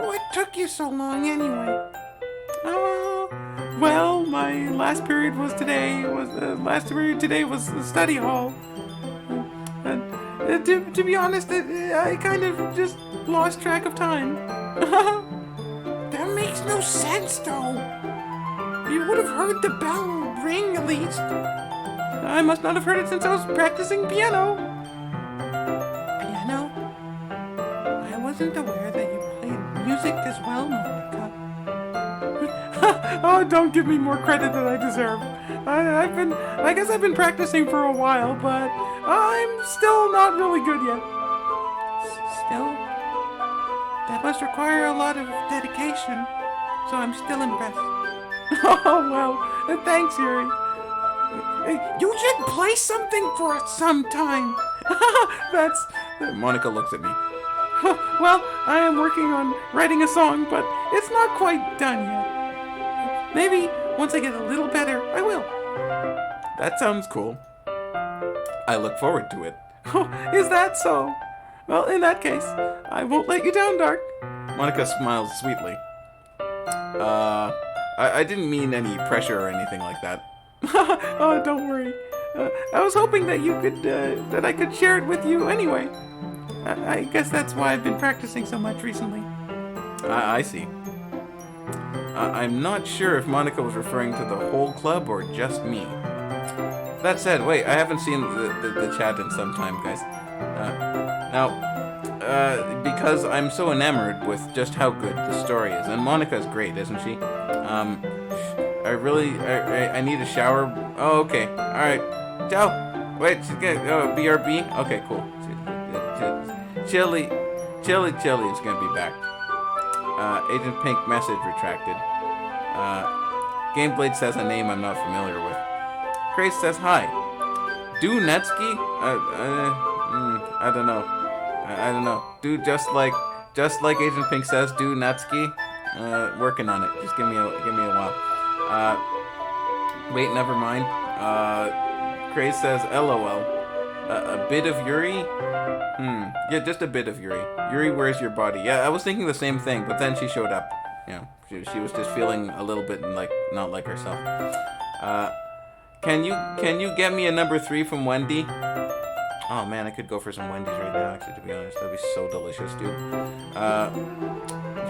What took you so long anyway? Well, my last period today was the study hall. And to be honest, I kind of just lost track of time. That makes no sense, though. You would have heard the bell ring at least. I must not have heard it since I was practicing piano. Piano? I wasn't aware that you played music as well, Monika. Oh, don't give me more credit than I deserve. I guess I've been practicing for a while, but I'm still not really good yet. Still? That must require a lot of dedication, so I'm still impressed. Oh, well, thanks, Yuri. You should play something for us sometime. Monika looks at me. Well, I am working on writing a song, but it's not quite done yet. Maybe once I get a little better, I will. That sounds cool. I look forward to it. Oh, is that so? Well, in that case, I won't let you down, Dark. Monika smiles sweetly. I didn't mean any pressure or anything like that. Oh, don't worry. I was hoping that I could share it with you anyway. I guess that's why I've been practicing so much recently. I see. I'm not sure if Monika was referring to the whole club or just me. That said, wait, I haven't seen the chat in some time, guys. Because I'm so enamored with just how good the story is, and Monika's great, isn't she? I need a shower. Oh, okay. Alright. Ciao. Wait, she's gonna, BRB? Okay, cool. Chili is gonna be back. Agent Pink message retracted. Gameblade says a name I'm not familiar with. Grace says hi. Do Netsky? I don't know. I don't know. Do just like Agent Pink says, do Netsky. Working on it. Just give me a while. Wait, never mind. Grace says LOL. A bit of Yuri? Yeah, just a bit of Yuri. Yuri, where's your body? Yeah, I was thinking the same thing, but then she showed up. Yeah, she was just feeling a little bit not like herself. Can you get me a number 3 from Wendy? Oh man, I could go for some Wendy's right now, actually, to be honest. That'd be so delicious, dude.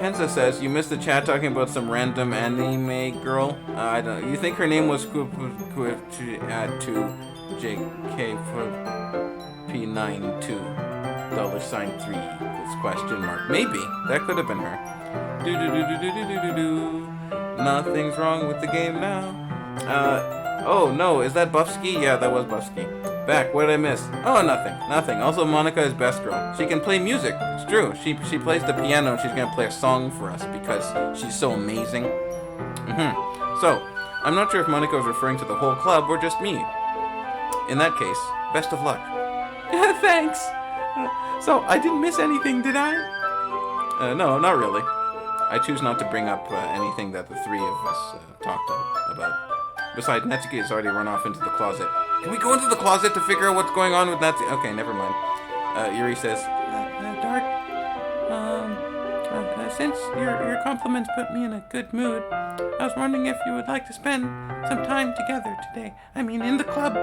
Kenza says, you missed the chat talking about some random anime girl. I don't. You think her name was qu45-92gnu-945u6nasurtgqg3? Maybe that could have been her. Nothing's wrong with the game now. Oh no, is that Buffsky? Yeah, that was Buffsky. Back, what did I miss? Oh, nothing. Also, Monika is best girl. She can play music. It's true. She plays the piano and she's gonna play a song for us because she's so amazing. So, I'm not sure if Monika was referring to the whole club or just me. In that case, best of luck. Thanks. So, I didn't miss anything, did I? No, not really. I choose not to bring up anything that the three of us talked about. Besides, Natsuki has already run off into the closet. Can we go into the closet to figure out what's going on with Natsuki? Okay, never mind. Yuri says, Dark, since your compliments put me in a good mood, I was wondering if you would like to spend some time together today. I mean, in the club.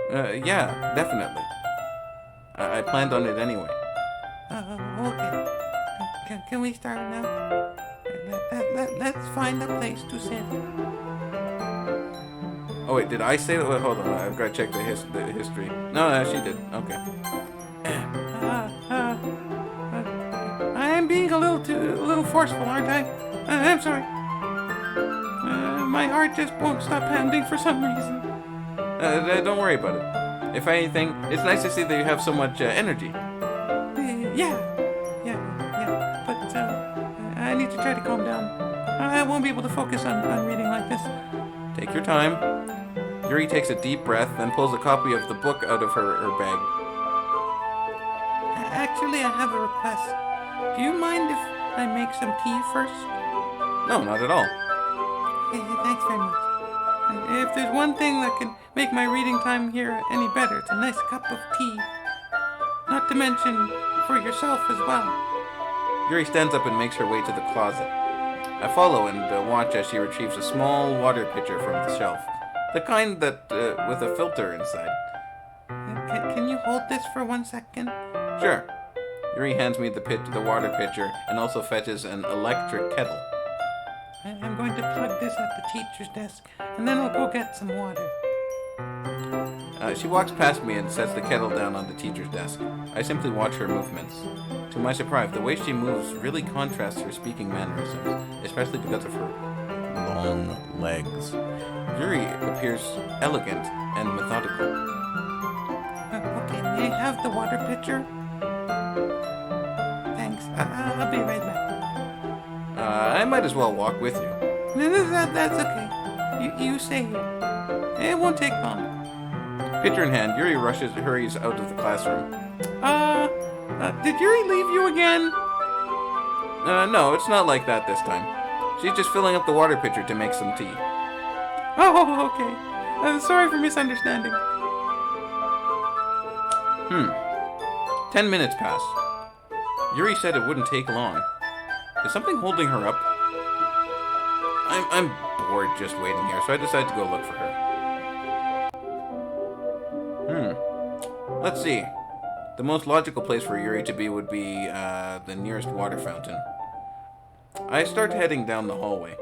Yeah, definitely. I planned on it anyway. Okay. Can we start now? Let's find a place to sit. Oh wait, did I say that? Wait, hold on, I've got to check the history. No, she did. Okay. I'm being a little forceful, aren't I? I'm sorry. My heart just won't stop pounding for some reason. Don't worry about it. If anything, it's nice to see that you have so much energy. Yeah. But I need to try to calm down. I won't be able to focus on reading like this. Take your time. Yuri takes a deep breath, then pulls a copy of the book out of her bag. Actually, I have a request. Do you mind if I make some tea first? No, not at all. Thanks very much. If there's one thing that can make my reading time here any better, it's a nice cup of tea. Not to mention for yourself as well. Yuri stands up and makes her way to the closet. I follow and watch as she retrieves a small water pitcher from the shelf. The kind that with a filter inside. Can you hold this for 1 second? Sure. Yuri hands me the water pitcher and also fetches an electric kettle. I'm going to plug this at the teacher's desk, and then I'll go get some water. She walks past me and sets the kettle down on the teacher's desk. I simply watch her movements. To my surprise, the way she moves really contrasts her speaking mannerisms, especially because of her long legs. Yuri appears elegant and methodical. Okay, may I have the water pitcher? Thanks. I'll be right back. I might as well walk with you. That's okay. You stay here. It won't take long. Pitcher in hand, Yuri hurries out of the classroom. Did Yuri leave you again? No, it's not like that this time. She's just filling up the water pitcher to make some tea. Oh, okay. Sorry for misunderstanding. 10 minutes pass. Yuri said it wouldn't take long. Is something holding her up? I'm bored just waiting here, so I decide to go look for her. Let's see. The most logical place for Yuri to be would be the nearest water fountain. I start heading down the hallway.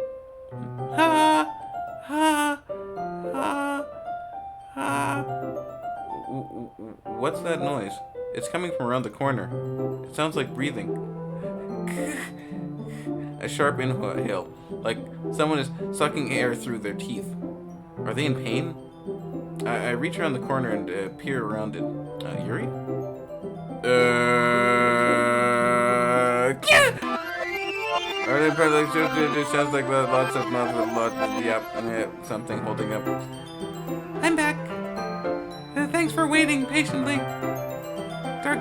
What's that noise? It's coming from around the corner. It sounds like breathing. A sharp inhale, like someone is sucking air through their teeth. Are they in pain? I reach around the corner and peer around it. Yuri? It sounds like lots of something holding up. I'm back. Thanks for waiting patiently.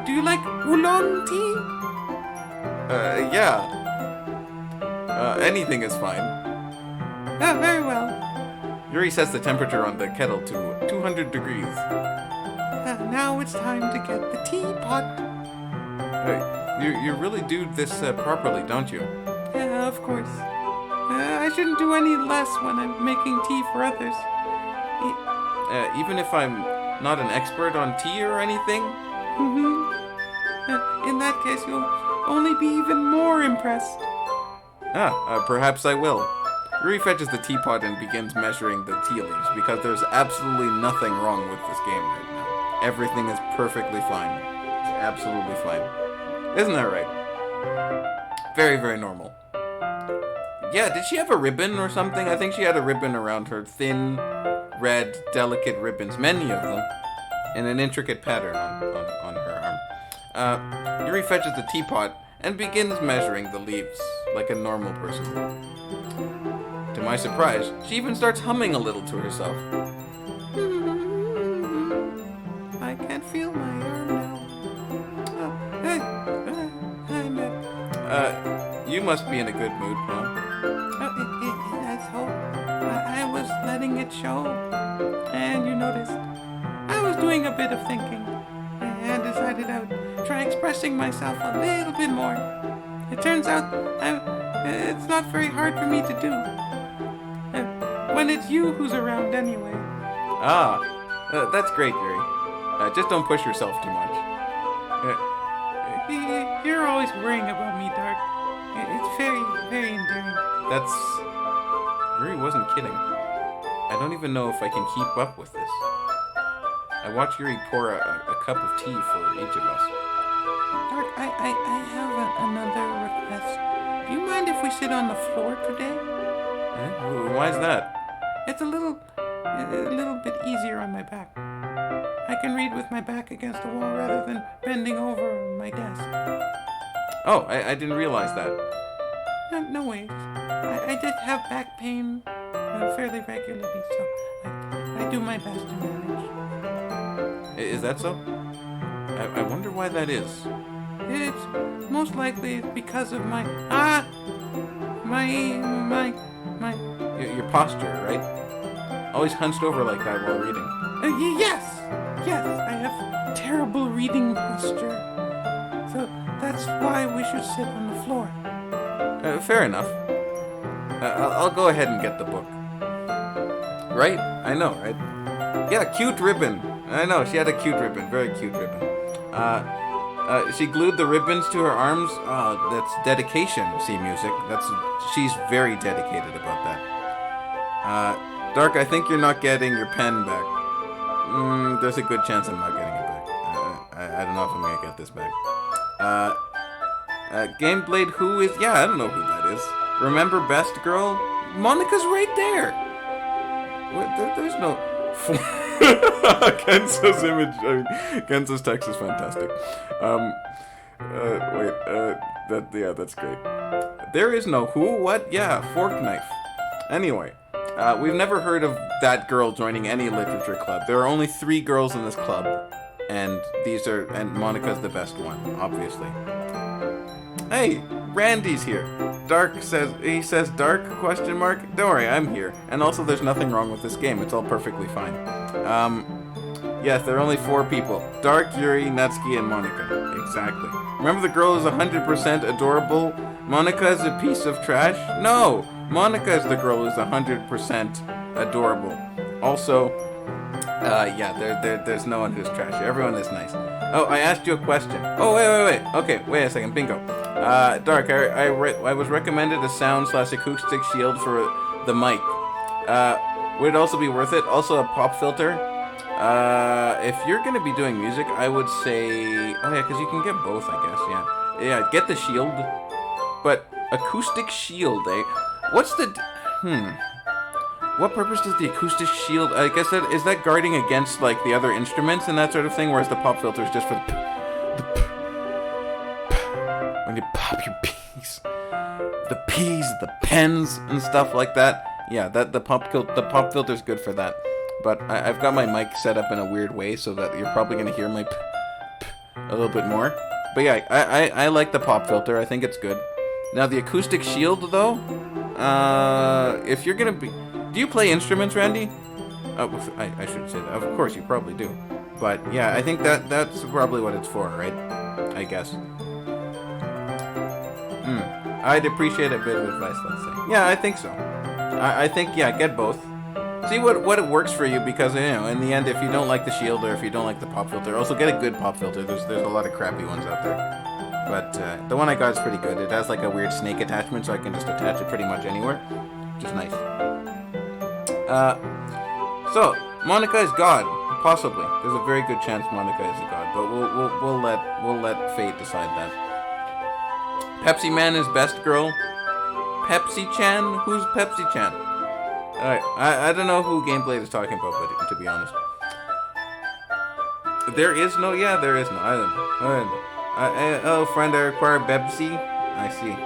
Do you like oolong tea? Yeah. Anything is fine. Very well. Yuri sets the temperature on the kettle to 200 degrees. Now it's time to get the teapot. You really do this properly, don't you? Yeah, of course. I shouldn't do any less when I'm making tea for others. Even if I'm not an expert on tea or anything? In that case, you'll only be even more impressed. Perhaps I will. Yuri fetches the teapot and begins measuring the tea leaves because there's absolutely nothing wrong with this game right now. Everything is perfectly fine. It's absolutely fine. Isn't that right? Very, very normal. Yeah, did she have a ribbon or something? I think she had a ribbon around her. Thin, red, delicate ribbons. Many of them. In an intricate pattern on her arm. Yuri fetches the teapot and begins measuring the leaves like a normal person. To my surprise, she even starts humming a little to herself. I can't feel my arm now. You must be in a good mood now. That's hope. I was letting it show. And you noticed. I was doing a bit of thinking. And decided I would try expressing myself a little bit more. It turns out it's not very hard for me to do. When it's you who's around anyway. That's great, Yuri. Just don't push yourself too much. You're always worrying about me, Dark. It's very, very endearing. That's... Yuri wasn't kidding. I don't even know if I can keep up with this. I watched Yuri pour a cup of tea for each of us. Dark, I have another request. Do you mind if we sit on the floor today? Why's that? It's a little bit easier on my back. I can read with my back against the wall rather than bending over my desk. Oh, I didn't realize that. No worries. I just have back pain fairly regularly, so I do my best to manage. Is that so? I wonder why that is. It's most likely because of my Your posture, right? Always hunched over like that while reading. Yes, I have terrible reading posture. So that's why we should sit on the floor. Fair enough. I'll go ahead and get the book. Right? I know, right? Yeah, cute ribbon. I know, she had a cute ribbon. Very cute ribbon. She glued the ribbons to her arms. That's dedication, see, music. She's very dedicated about that. Dark, I think you're not getting your pen back. There's a good chance I'm not getting it back. I don't know if I'm gonna get this back. Gameblade, who is... Yeah, I don't know who that is. Remember Best Girl? Monica's right there. There's no... Kenza's image... Kenza's text is fantastic. That's great. There is no who, what? Yeah, fork knife. Anyway, we've never heard of that girl joining any literature club. There are only 3 girls in this club, and Monica's the best one, obviously. Hey, Randy's here. He says Dark, question mark? Don't worry, I'm here. And also there's nothing wrong with this game, it's all perfectly fine. Yes, there are only 4 people. Dark, Yuri, Natsuki, and Monika. Exactly. Remember the girl is 100% adorable? Monika is a piece of trash? No! Monika is the girl who's 100% adorable. Also, there's no one who's trash. Everyone is nice. Oh, I asked you a question. Oh, wait. Okay, wait a second. Bingo. Dark, I was recommended a sound/acoustic shield for the mic. Would it also be worth it? Also a pop filter? If you're going to be doing music, I would say... Oh, yeah, because you can get both, I guess, yeah. Yeah, get the shield. But acoustic shield, eh? What's the... What purpose does the acoustic shield... I guess is that guarding against, like, the other instruments and that sort of thing, whereas the pop filter is just for when you pop your P's. The P's, the pens, and stuff like that. Yeah, the pop filter's good for that. But I've got my mic set up in a weird way so that you're probably going to hear my a little bit more. But yeah, I like the pop filter. I think it's good. Now, the acoustic shield, though, if you're going to be... Do you play instruments, Randy? Oh, I should say that. Of course, you probably do. But yeah, I think that's probably what it's for, right? I guess. I'd appreciate a bit of advice, let's say. Yeah, I think so. I think, yeah, get both. See what it works for you, because, you know, in the end, if you don't like the shield or if you don't like the pop filter, also get a good pop filter. There's a lot of crappy ones out there. But the one I got is pretty good. It has like a weird snake attachment, so I can just attach it pretty much anywhere, which is nice. So Monika is God, possibly. There's a very good chance Monika is a god, but we'll let fate decide that. Pepsi Man is best girl. Pepsi Chan? Who's Pepsi Chan? Alright, I don't know who Gameblade is talking about, but to be honest. There is no... Yeah, there is no. I don't know. Oh, friend, I require Bebsy. I see.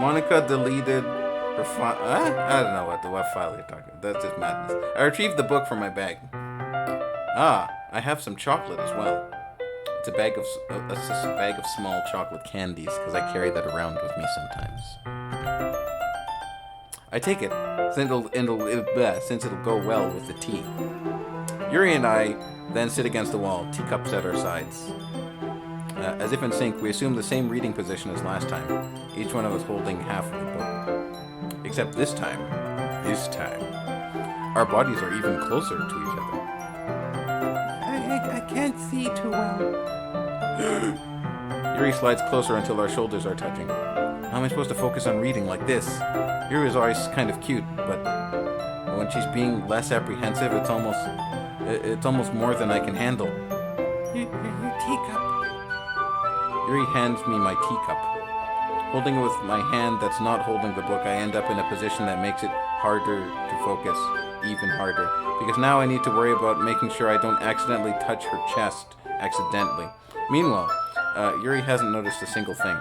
Monika deleted her file. I don't know what file you're talking about. That's just madness. I retrieved the book from my bag. I have some chocolate as well. It's a bag of small chocolate candies, because I carry that around with me sometimes. I take it, since it'll go well with the tea. Yuri and I then sit against the wall, teacups at our sides. As if in sync, we assume the same reading position as last time, each one of us holding half of the book. Except this time, our bodies are even closer to each other. I can't see too well. Yuri slides closer until our shoulders are touching. How am I supposed to focus on reading like this? Yuri is always kind of cute, but when she's being less apprehensive, it's almost more than I can handle. Your teacup. Yuri hands me my teacup. Holding it with my hand that's not holding the book, I end up in a position that makes it harder to focus, even harder. Because now I need to worry about making sure I don't accidentally touch her chest accidentally. Meanwhile, Yuri hasn't noticed a single thing.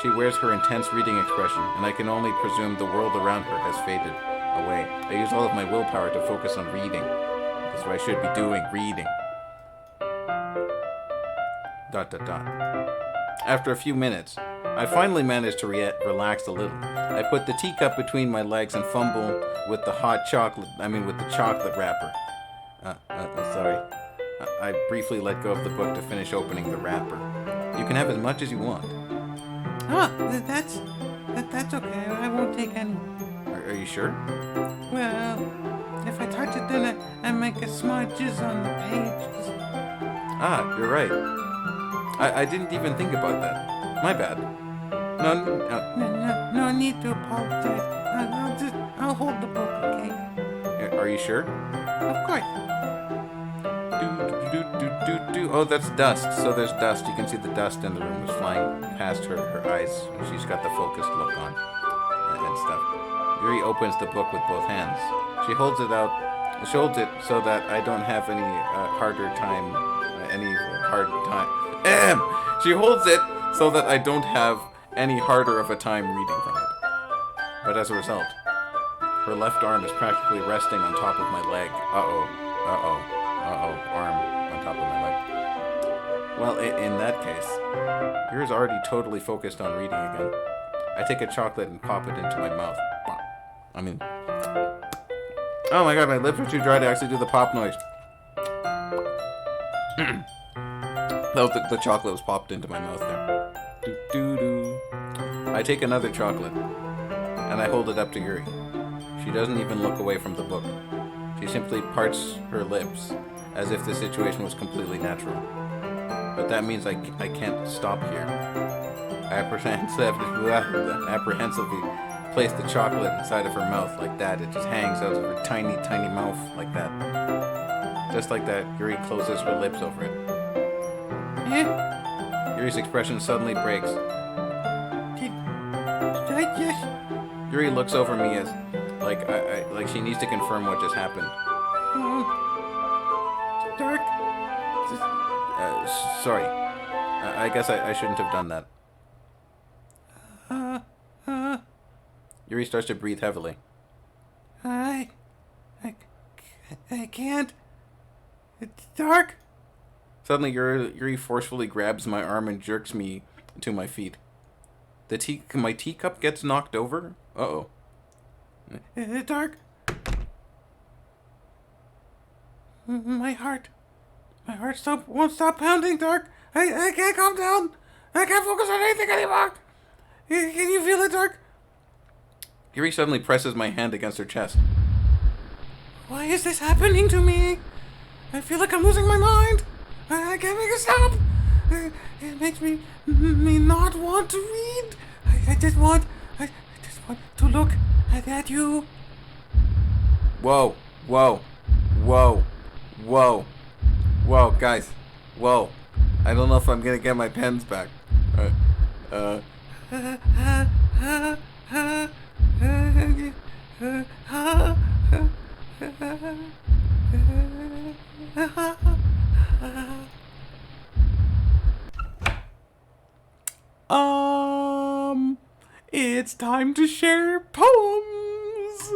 She wears her intense reading expression, and I can only presume the world around her has faded away. I use all of my willpower to focus on reading. That's what I should be doing, reading. ... After a few minutes, I finally managed to relax a little. I put the teacup between my legs and fumble with the chocolate wrapper. Sorry. I briefly let go of the book to finish opening the wrapper. You can have as much as you want. That's okay. I won't take any. Are you sure? Well, if I touch it, then I make a smudges on the pages. You're right. I didn't even think about that. My bad. No need to apologize. I'll hold the book, okay? Are you sure? Of course. Oh, that's dust. So there's dust. You can see the dust in the room is flying past her eyes. She's got the focused look on and stuff. Yuri opens the book with both hands. She holds it so that I don't have any hard time. She holds it so that I don't have any harder of a time reading from it. But as a result, her left arm is practically resting on top of my leg. Arm on top of my leg. Well, in that case, Yuri's already totally focused on reading again. I take a chocolate and pop it into my mouth. Oh my god, my lips are too dry to actually do the pop noise. The chocolate was popped into my mouth there. Do. I take another chocolate, and I hold it up to Yuri. She doesn't even look away from the book. She simply parts her lips, as if the situation was completely natural. But that means I can't stop here. I apprehensively place the chocolate inside of her mouth like that. It just hangs out of her tiny, tiny mouth like that. Just like that, Yuri closes her lips over it. Yuri's expression suddenly breaks. Yuri looks over me as like she needs to confirm what just happened. Dark. Sorry. I guess I shouldn't have done that. Yuri starts to breathe heavily. I can't. It's dark. Suddenly, Yuri forcefully grabs my arm and jerks me to my feet. My teacup gets knocked over? Uh-oh. It's dark. My heart won't stop pounding, Dark. I can't calm down. I can't focus on anything anymore. Can you feel it, Dark? Yuri suddenly presses my hand against her chest. Why is this happening to me? I feel like I'm losing my mind. I can't make it stop. It makes me not want to read. I just want to look at you. Whoa, guys. Whoa. I don't know if I'm gonna get my pens back. It's time to share poems.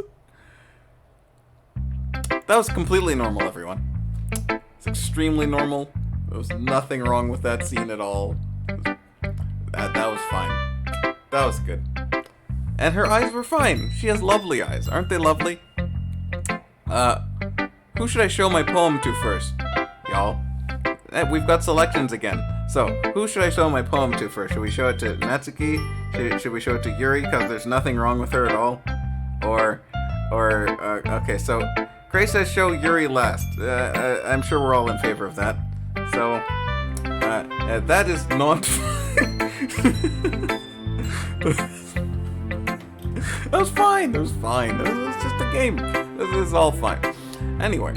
That was completely normal, everyone. It's extremely normal. There was nothing wrong with that scene at all. That was fine. That was good. And her eyes were fine. She has lovely eyes. Aren't they lovely? Who should I show my poem to first? Y'all? We've got selections again. So, who should I show my poem to first? Should we show it to Natsuki? Should we show it to Yuri because there's nothing wrong with her at all? Okay, so Grace says show Yuri last. I'm sure we're all in favor of that. So, That is not fine. That was fine. It was fine. It was just a game. This is all fine. Anyway,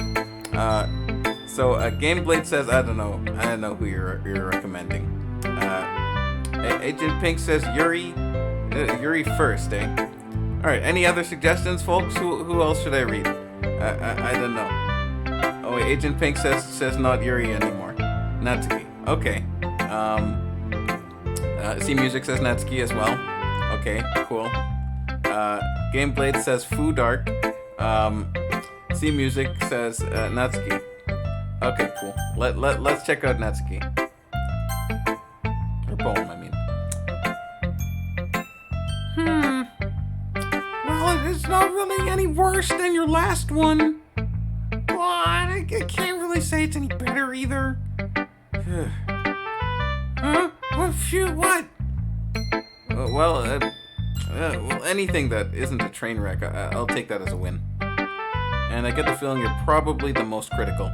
so Gameblade says, I don't know who you're recommending. Agent Pink says Yuri first, eh? All right. Any other suggestions, folks? Who else should I read? I don't know. Oh wait, Agent Pink says not Yuri anymore. Natsuki. Okay. C Music says Natsuki as well. Okay, cool. Gameblade says Foo Dark. C Music says Natsuki. Okay, cool. Let's check out Natsuki. Her poem, I mean. Well, it's not really any worse than your last one. Well, I can't really say it's any better either. Huh? What? Phew, what? Well, anything that isn't a train wreck, I'll take that as a win. And I get the feeling you're probably the most critical.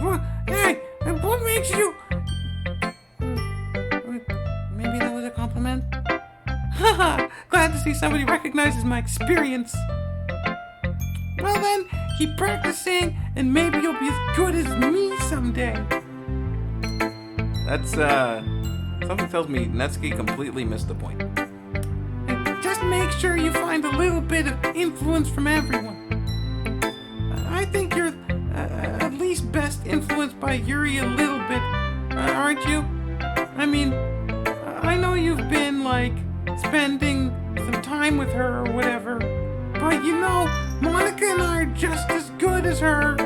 What? Hey, what makes you... Maybe that was a compliment? Haha, glad to see somebody recognizes my experience. Well then, keep practicing, and maybe you'll be as good as me someday. That's, something tells me Natsuki completely missed the point. Just make sure you find a little bit of influence from everyone. I think you're at least best influenced by Yuri a little bit, aren't you? I mean, I know you've been, like, spending some time with her or whatever, but you know, Monika and I are just as good as her.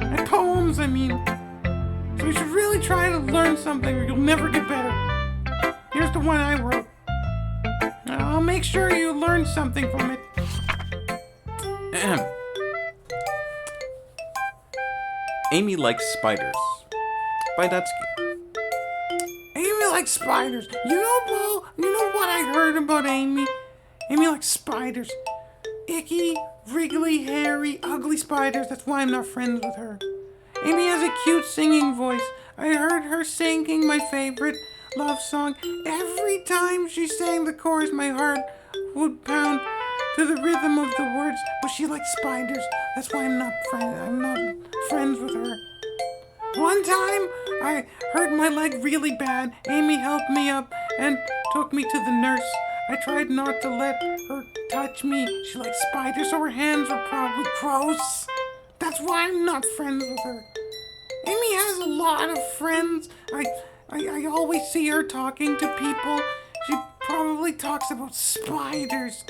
At poems, I mean. So you should really try to learn something or you'll never get better. Here's the one I wrote. I'll make sure you learn something from it. Amy Likes Spiders by Natsuki. Amy likes spiders. You know what I heard about Amy? Amy likes spiders. Icky, wriggly, hairy, ugly spiders. That's why I'm not friends with her. Amy has a cute singing voice. I heard her singing my favorite love song. Every time she sang the chorus, my heart would pound to the rhythm of the words. But she likes spiders. That's why I'm not friends with her. One time, I hurt my leg really bad. Amy helped me up and took me to the nurse. I tried not to let her touch me. She likes spiders, so her hands were probably gross. That's why I'm not friends with her. Amy has a lot of friends. I always see her talking to people. She probably talks about spiders.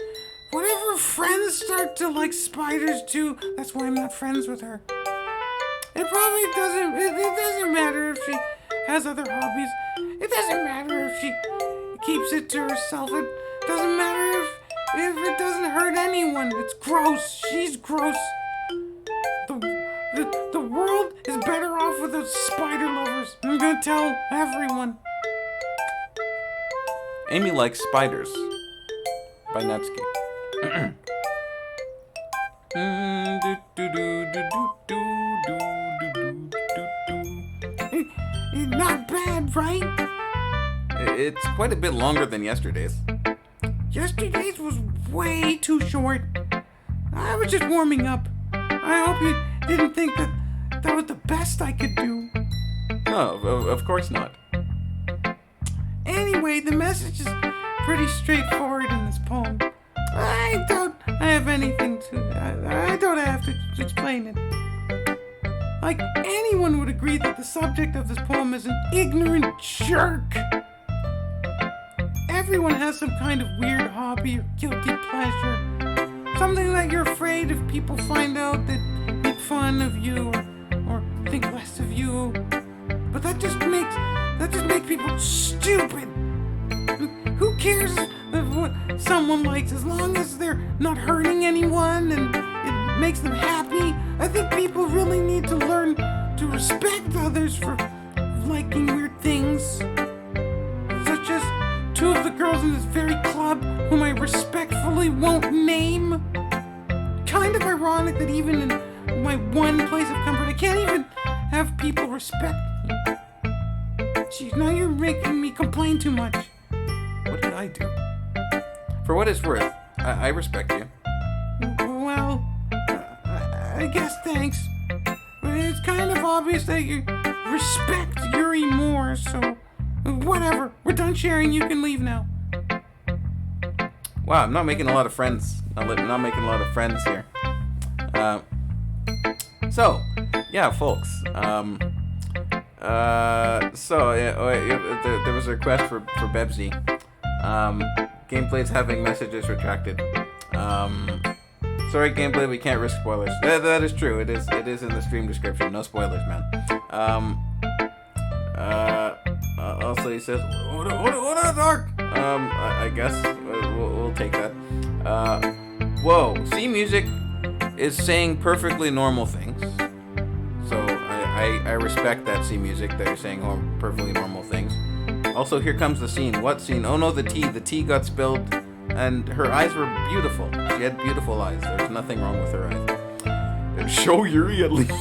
Whatever friends start to like spiders too, that's why I'm not friends with her. It doesn't matter if she has other hobbies. It doesn't matter if she keeps it to herself. It doesn't matter if it doesn't hurt anyone. It's gross. She's gross. The world is better off without spider lovers. I'm gonna tell everyone. Amy Likes Spiders by Natsuki. Not bad, right? It's quite a bit longer than yesterday's. Yesterday's was way too short. I was just warming up. I hope you didn't think that was the best I could do. No, of course not. Anyway, the message is pretty straightforward in this poem. I don't have to explain it. Like, anyone would agree that the subject of this poem is an ignorant jerk. Everyone has some kind of weird hobby or guilty pleasure. Something that you're afraid if people find out that make fun of you or think less of you. But that just makes people stupid. Who cares what someone likes as long as they're not hurting anyone and it makes them happy? I think people really need to learn to respect others for liking weird things. Such as two of the girls in this very club whom I respectfully won't name. Kind of ironic that even in my one place of comfort I can't even have people respect me. Jeez, now you're making me complain too much. What did I do? For what it's worth, I respect you. Well, I guess thanks. But it's kind of obvious that you respect Yuri more, so whatever. We're done sharing. You can leave now. Wow, I'm not making a lot of friends. Not making a lot of friends here. So, yeah, folks. There was a request for Bebsy. Gameplay's having messages retracted. Sorry, Gameplay, we can't risk spoilers. That is true. It is in the stream description. No spoilers, man. Also, he says, "What a dark." I guess we'll take that. Whoa, C Music is saying perfectly normal things. So I respect that, C Music, that you're saying perfectly normal things. Also, here comes the scene. What scene? Oh no, the tea. The tea got spilled, and her eyes were beautiful. She had beautiful eyes. There's nothing wrong with her eyes. Show Yuri at least.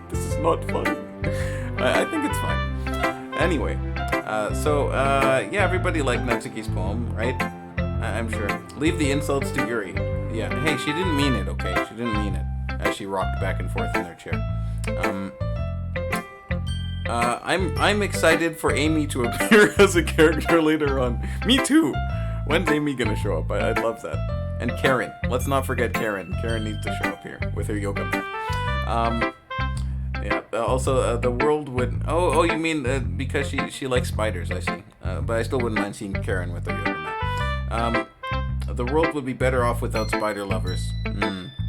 This is not funny. I think it's fine. Anyway, yeah, everybody liked Natsuki's poem, right? I'm sure. Leave the insults to Yuri. Yeah, hey, she didn't mean it, okay? She didn't mean it. As she rocked back and forth in her chair. I'm excited for Amy to appear as a character later on. Me too. When's Amy gonna show up? I'd love that. And Karen. Let's not forget Karen. Karen needs to show up here with her yoga mat. Yeah. Also, the world would. Oh, you mean because she likes spiders? I see. But I still wouldn't mind seeing Karen with her yoga mat. The world would be better off without spider lovers.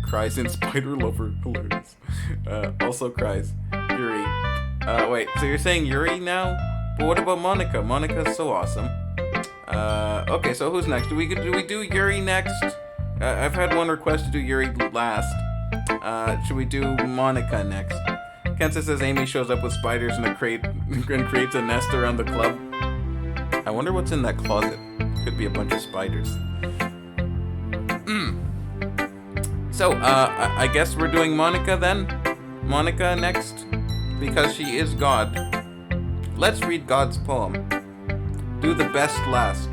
Cries in spider lover. Hilarious. Also cries. Yuri. Wait. So you're saying Yuri now? But what about Monika? Monika's so awesome. Okay. So who's next? Do we do Yuri next? I've had one request to do Yuri last. Should we do Monika next? Kensa says Amy shows up with spiders in a crate and creates a nest around the club. I wonder what's in that closet. Could be a bunch of spiders. So, I guess we're doing Monika then? Monika next? Because she is God. Let's read God's poem. Do the best last.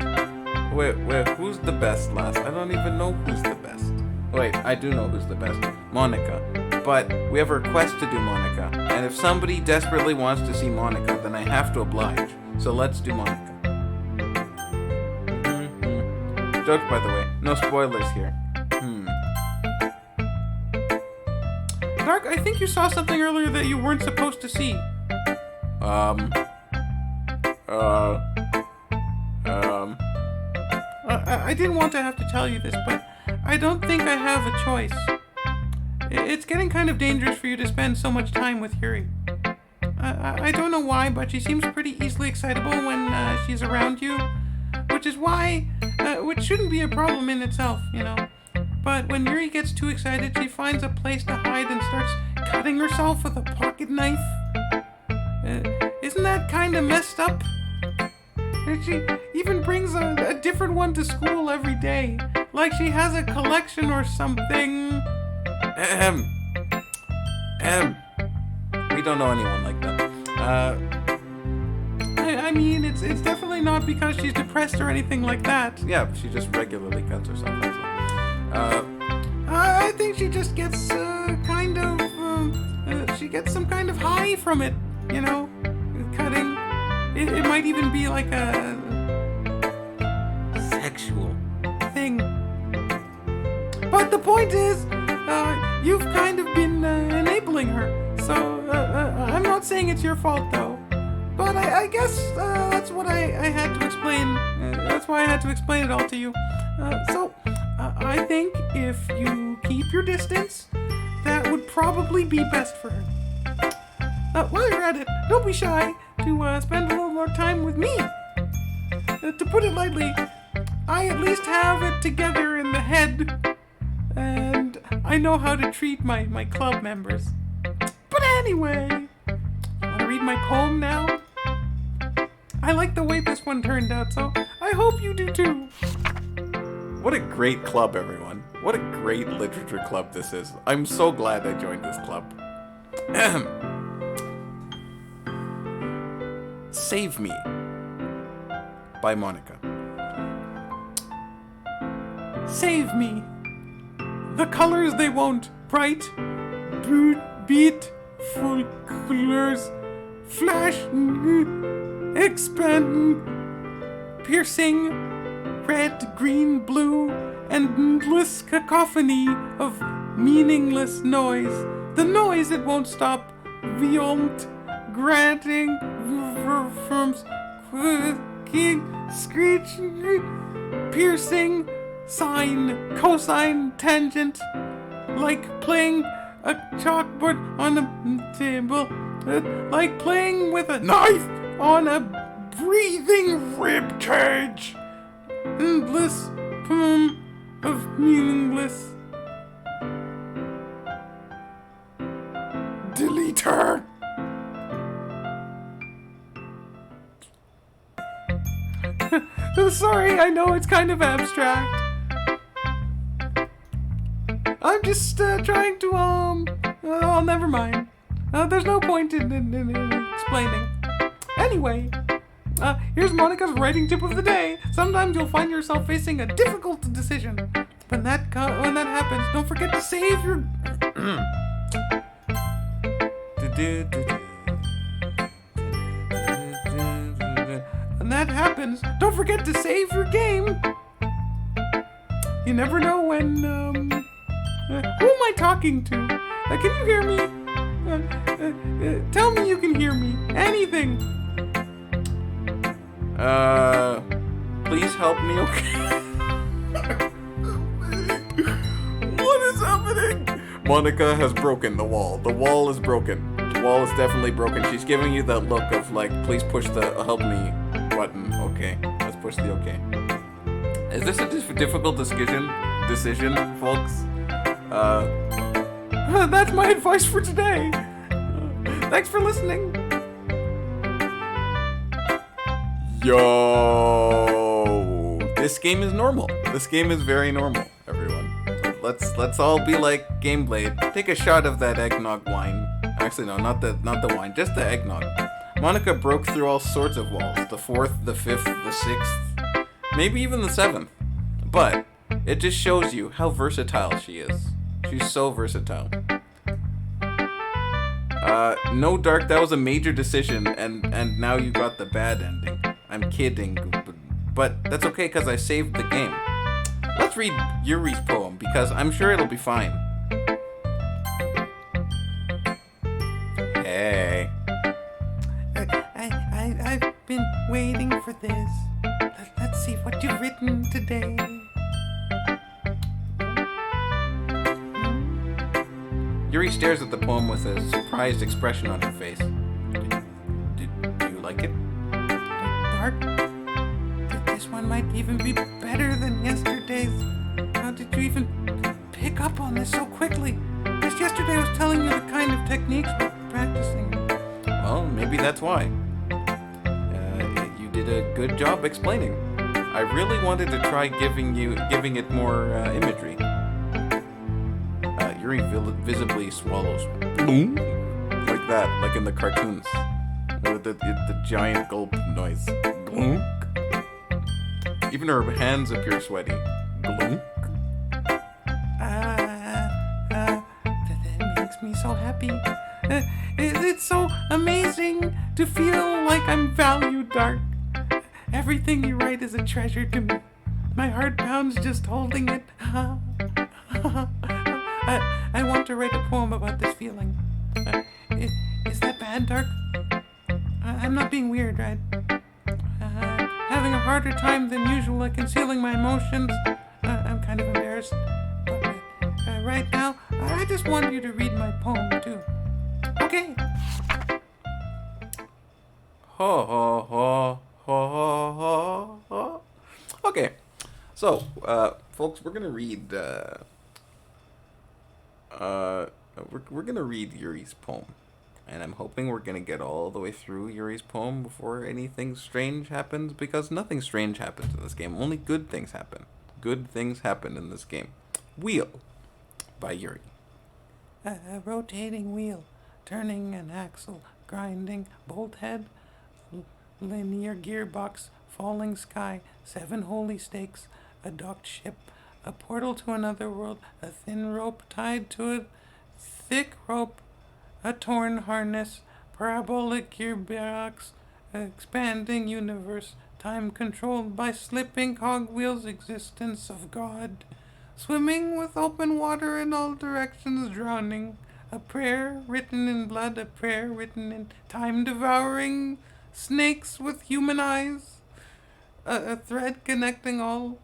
Wait, who's the best last? I don't even know who's the best. Wait, I do know who's the best. Monika. But we have a request to do Monika. And if somebody desperately wants to see Monika, then I have to oblige. So let's do Monika. Joke, by the way. No spoilers here. Dark, I think you saw something earlier that you weren't supposed to see. I didn't want to have to tell you this, but I don't think I have a choice. It's getting kind of dangerous for you to spend so much time with Yuri. I don't know why, but she seems pretty easily excitable when she's around you, which is why, which shouldn't be a problem in itself, you know. But when Yuri gets too excited, she finds a place to hide and starts cutting herself with a pocket knife. Isn't that kind of messed up? And she even brings a different one to school every day, like she has a collection or something. We don't know anyone like that. I mean, it's definitely not because she's depressed or anything like that. Yeah, she just regularly cuts herself. I think she just gets she gets some kind of high from it, you know, cutting. It might even be like a sexual thing. But the point is, you've kind of been enabling her. So I'm not saying it's your fault though. But I guess that's what I had to explain. That's why I had to explain it all to you. So I think if you keep your distance, that would probably be best for her. While you're at it, don't be shy to spend a little more time with me. To put it lightly, I at least have it together in the head, and I know how to treat my club members. But anyway, want to read my poem now? I like the way this one turned out, so I hope you do too. What a great club, everyone. What a great literature club this is. I'm so glad I joined this club. Save Me by Monika. Save me. The colors they won't. Bright, beautiful colors. Flash, expand, piercing, red, green, blue, endless cacophony of meaningless noise. The noise it won't stop. Beyond granting, firms, screech, piercing, sine, cosine, tangent, like playing a chalkboard on a table, like playing with a knife on a breathing rib cage. Endless poem of meaningless. Delete her. Sorry, I know it's kind of abstract. I'm just trying to, oh, never mind. There's no point in explaining. Anyway, here's Monika's writing tip of the day. Sometimes you'll find yourself facing a difficult decision. When that happens, don't forget to save your... When that happens, don't forget to save your game. You never know when, who am I talking to? Can you hear me? Tell me you can hear me. Anything. Please help me, okay? What is happening? Monika has broken the wall. The wall is broken. The wall is definitely broken. She's giving you that look of like, please push the help me button. Okay, let's push the okay. Is this a difficult decision, folks? That's my advice for today. Thanks for listening. Yo, this game is normal. This game is very normal, everyone. Let's all be like Gameblade. Take a shot of that eggnog wine. Actually, no, not the wine, just the eggnog. Monika broke through all sorts of walls. The 4th, the 5th, the 6th, maybe even the 7th. But it just shows you how versatile she is. She's so versatile. No, Dark, that was a major decision, and now you got the bad ending. I'm kidding, but that's okay because I saved the game. Let's read Yuri's poem because I'm sure it'll be fine. Hey. I've been waiting for this. Let's see what you've written today. Yuri stares at the poem with a surprised expression on her face. Do you like it? Dark? This one might even be better than yesterday's. How did you even pick up on this so quickly? Just yesterday I was telling you the kind of techniques we're practicing. Well, maybe that's why. You did a good job explaining. I really wanted to try giving it more imagery. Yuri visibly swallows. Like that, like in the cartoons. With the giant gulp noise. Glunk. Even her hands appear sweaty. Glunk. That makes me so happy. It's so amazing to feel like I'm valued, Dark. Everything you write is a treasure to me. My heart pounds just holding it. I want to write a poem about this feeling. Is that bad, Dark? I'm not being weird, right? Having a harder time than usual at concealing my emotions. I'm kind of embarrassed. But right now, I just want you to read my poem, too. Okay. Ho ho ho ho ho ho. Okay, so folks, we're gonna read. We're gonna read Yuri's poem, and I'm hoping we're gonna get all the way through Yuri's poem before anything strange happens, because nothing strange happens in this game. Only good things happen. Good things happen in this game. Wheel by Yuri. A rotating wheel, turning an axle, grinding, bolt head, linear gearbox, falling sky, 7 holy stakes, a docked ship, a portal to another world, a thin rope tied to a thick rope, a torn harness, parabolic gearbox, expanding universe, time controlled by slipping cogwheels, existence of God, swimming with open water in all directions, drowning, a prayer written in blood, a prayer written in time, devouring snakes with human eyes, a thread connecting all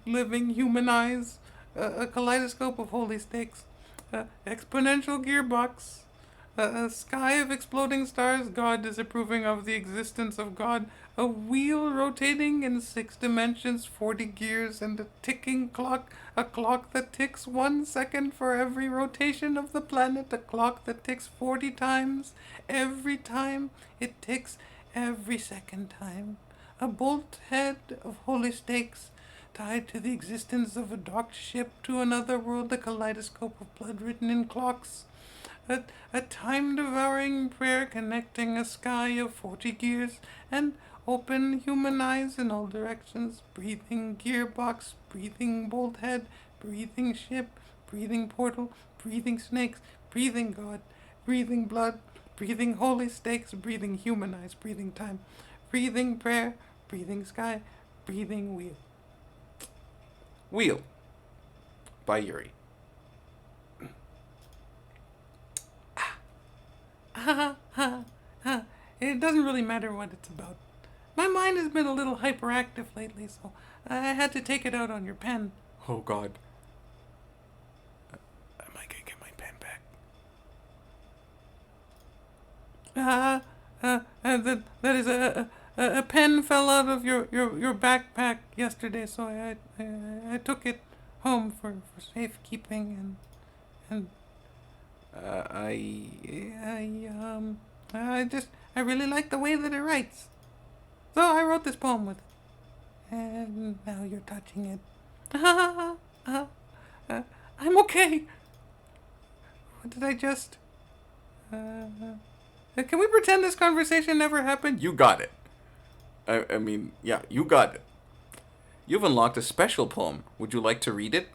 living human eyes, a kaleidoscope of holy stakes, exponential gearbox, a sky of exploding stars, God disapproving of the existence of God, a wheel rotating in 6 dimensions, 40 gears, and a ticking clock, a clock that ticks 1 second for every rotation of the planet, a clock that ticks 40 times every time it ticks every second time, a bolt head of holy stakes, tied to the existence of a docked ship to another world, a kaleidoscope of blood written in clocks, a time-devouring prayer connecting a sky of 40 gears, and open human eyes in all directions, breathing gearbox, breathing bolt head, breathing ship, breathing portal, breathing snakes, breathing God, breathing blood, breathing holy stakes, breathing human eyes, breathing time, breathing prayer, breathing sky, breathing wheel. Wheel by Yuri. It doesn't really matter what it's about. My mind has been a little hyperactive lately, so I had to take it out on your pen. Oh God. Am I gonna get my pen back? That is a pen fell out of your backpack yesterday, so I took it home for safekeeping, and I really like the way that it writes. So I wrote this poem with it. And now you're touching it. I'm okay. What did I just... can we pretend this conversation never happened? You got it. I mean, yeah, you got it. You've unlocked a special poem. Would you like to read it?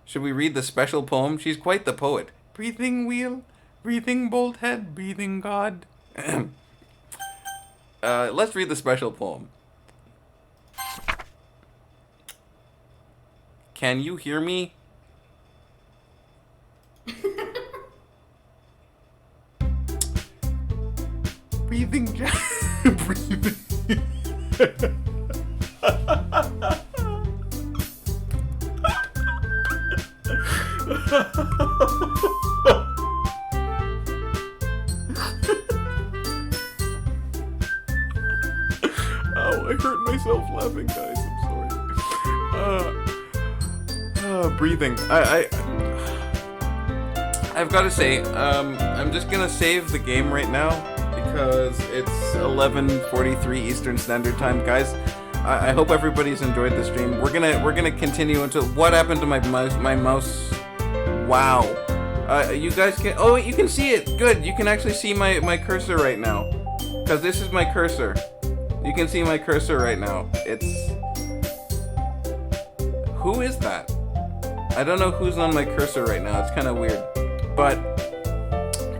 Should we read the special poem? She's quite the poet. Breathing wheel, breathing bolt head, breathing God. Let's read the special poem. Can you hear me? Breathing Breathing. Oh, I hurt myself laughing, guys. I'm sorry. Breathing. I've got to say, I'm just gonna save the game right now because it's 11:43 Eastern Standard Time, guys. I hope everybody's enjoyed the stream. We're gonna continue into what happened to my mouse. Wow. You guys can. Oh, you can see it. Good. You can actually see my cursor right now, because this is my cursor. You can see my cursor right now. It's... Who is that? I don't know who's on my cursor right now. It's kind of weird. But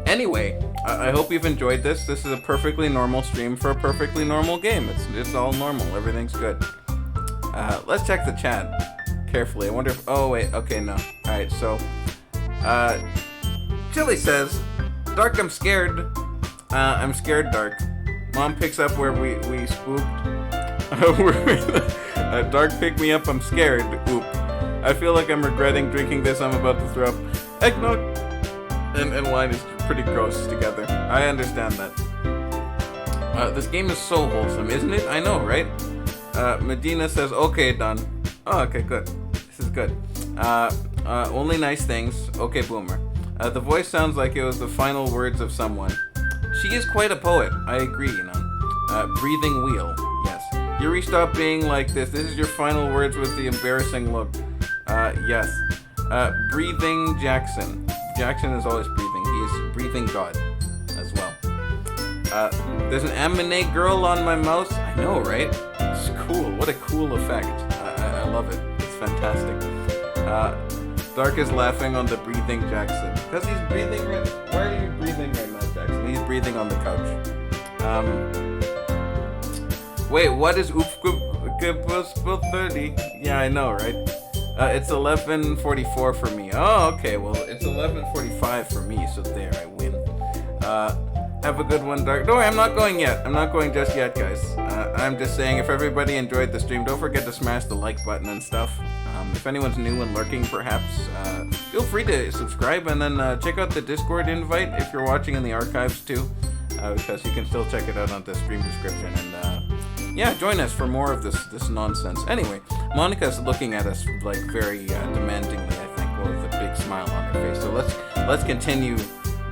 anyway, I hope you've enjoyed this. This is a perfectly normal stream for a perfectly normal game. It's all normal. Everything's good. Let's check the chat carefully. I wonder if... Oh, wait. Okay, no. Alright, so... Chili says, Dark, I'm scared. I'm scared, Dark. Mom picks up where we spooked. Dark, pick me up, I'm scared. Oop. I feel like I'm regretting drinking this, I'm about to throw up. Eggnog and wine is pretty gross together. I understand that. This game is so wholesome, isn't it? I know, right? Medina says, okay, done. Oh, okay, good. This is good. Only nice things. Okay, Boomer. The voice sounds like it was the final words of someone. She is quite a poet. I agree, you know. Breathing wheel. Yes. Yuri, stop being like this. This is your final words with the embarrassing look. Yes. Breathing Jackson. Jackson is always breathing. He is breathing God as well. There's an Amine girl on my mouse. I know, right? It's cool. What a cool effect. I love it. It's fantastic. Dark is laughing on the breathing Jackson. Because he's breathing right... Why are you breathing right now, Jackson? He's breathing on the couch. Wait, what is 30? Yeah, I know, right? It's 11:44 for me. Oh, okay. Well, it's 11:45 for me, so there, I win. Have a good one, Dark. No, I'm not going yet. I'm not going just yet, guys. I'm just saying, if everybody enjoyed the stream, don't forget to smash the like button and stuff. If anyone's new and lurking, perhaps, feel free to subscribe, and then check out the Discord invite if you're watching in the archives too, because you can still check it out on the stream description. And yeah, join us for more of this nonsense. Anyway, Monica's looking at us like very demandingly, I think, with a big smile on her face. So let's continue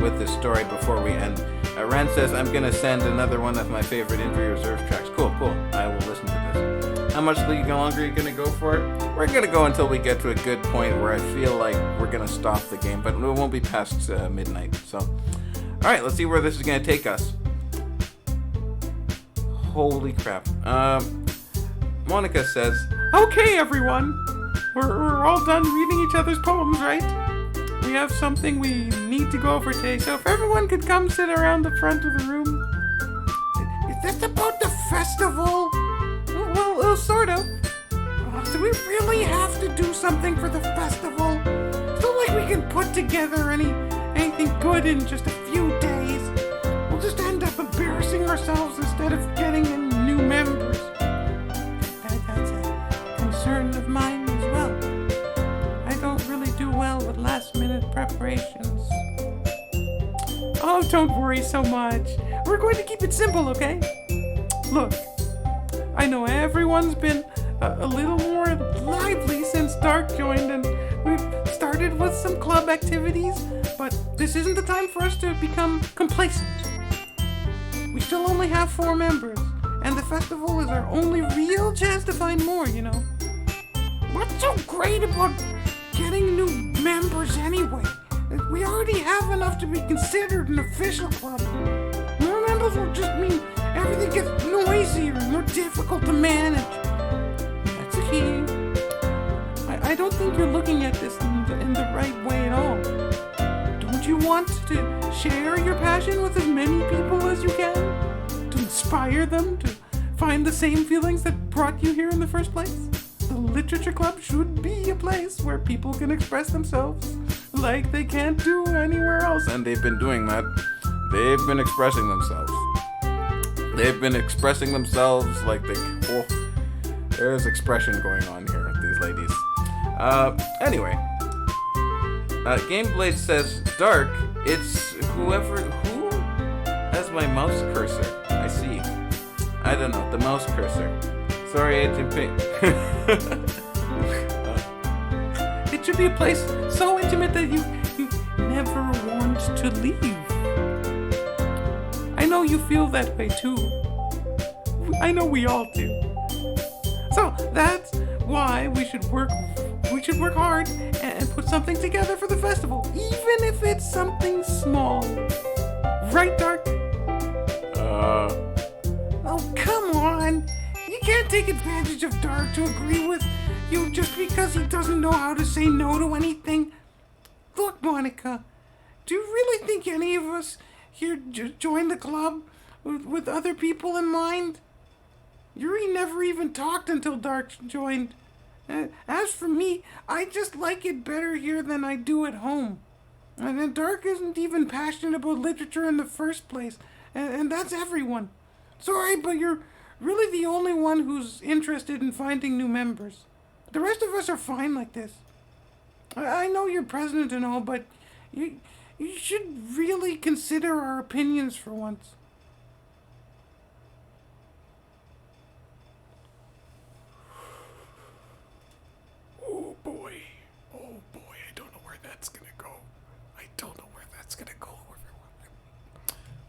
with this story before we end. Rand says, I'm gonna send another one of my favorite injury reserve tracks. Cool. I will listen to this. How much longer are you gonna go for? We're gonna go until we get to a good point where I feel like we're gonna stop the game, but it won't be past midnight. So, all right, let's see where this is gonna take us. Holy crap. Monica says, Okay, everyone. We're all done reading each other's poems, right? We have something we need to go over today, so if everyone could come sit around the front of the room. Is this about the festival? Well, sort of. Do we really have to do something for the festival? It's not like we can put together anything good in just a few days. We'll just end up embarrassing ourselves instead of getting any new members. That's a concern of mine as well. I don't really do well with last-minute preparations. Oh, don't worry so much. We're going to keep it simple, okay? Look, I know everyone's been a little more lively since Dark joined, and we've started with some club activities, but this isn't the time for us to become complacent. We still only have 4 members, and the festival is our only real chance to find more, you know. What's so great about getting new members anyway? We already have enough to be considered an official club. More members will just mean everything gets noisier and more difficult to manage. That's the key. I don't think you're looking at this in the right way at all. Don't you want to share your passion with as many people as you can? To inspire them to find the same feelings that brought you here in the first place? The Literature Club should be a place where people can express themselves like they can't do anywhere else. and they've been doing that. They've been expressing themselves. They've been expressing themselves like they... Oh, there's expression going on here with these ladies. Anyway. Gameblade says, Dark, it's who has my mouse cursor. I see. I don't know, the mouse cursor. Sorry, Agent Pink. It should be a place so intimate that you never want to leave. I know you feel that way too. I know we all do. So that's why we should work hard and put something together for the festival, even if it's something small. Right, Dark? Oh, come on. You can't take advantage of Dark to agree with you just because he doesn't know how to say no to anything. Look, Monica, do you really think any of us here joined the club with other people in mind? Yuri never even talked until Dark joined. As for me, I just like it better here than I do at home. And then Dark isn't even passionate about literature in the first place, and that's everyone. Sorry, but you're really the only one who's interested in finding new members. The rest of us are fine like this. I know you're president and all, but you should really consider our opinions for once. Oh boy, I don't know where that's gonna go.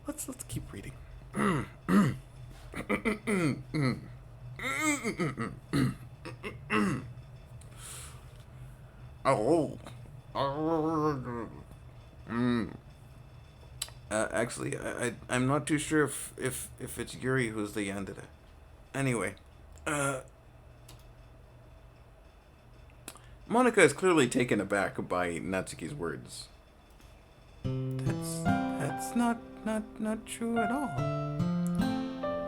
Let's keep reading. Actually, I'm not too sure if it's Yuri who's the yandere. Anyway, Monika is clearly taken aback by Natsuki's words. That's not true at all.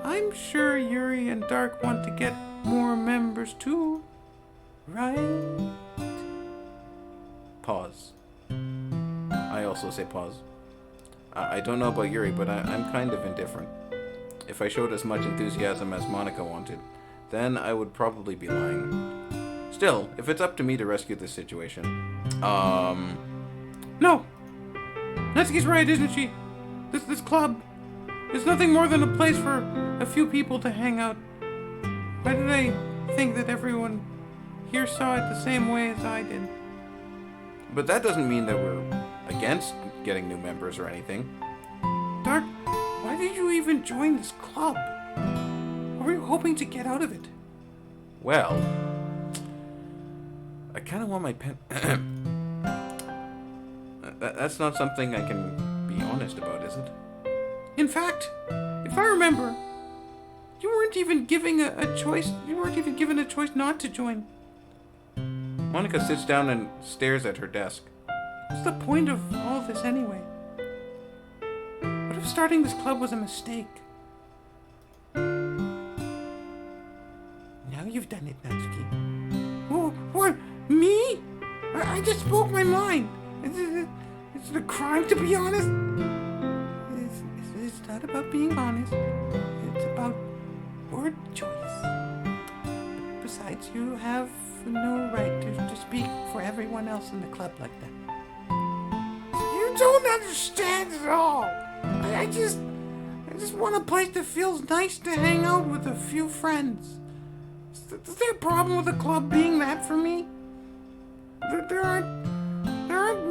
I'm sure Yuri and Dark want to get more members too, right? Pause. I also say pause. I don't know about Yuri, but I'm kind of indifferent. If I showed as much enthusiasm as Monika wanted, then I would probably be lying. Still, if it's up to me to rescue this situation, No! Natsuki's right, isn't she? This club is nothing more than a place for a few people to hang out. Why did I think that everyone here saw it the same way as I did? But that doesn't mean that we're against getting new members or anything. Dark, why did you even join this club? What were you hoping to get out of it? Well, I kind of want my pen... That's not something I can be honest about, is it? In fact, if I remember, you weren't even given a choice. You weren't even given a choice not to join. Monika sits down and stares at her desk. What's the point of all this anyway? What if starting this club was a mistake? Now you've done it, Natsuki. Oh, what? Me? I just spoke my mind. Is it a crime to be honest? It's not about being honest. It's about word choice. Besides, you have no right to speak for everyone else in the club like that. You don't understand at all. I just want a place that feels nice to hang out with a few friends. Is there a problem with the club being that for me? There aren't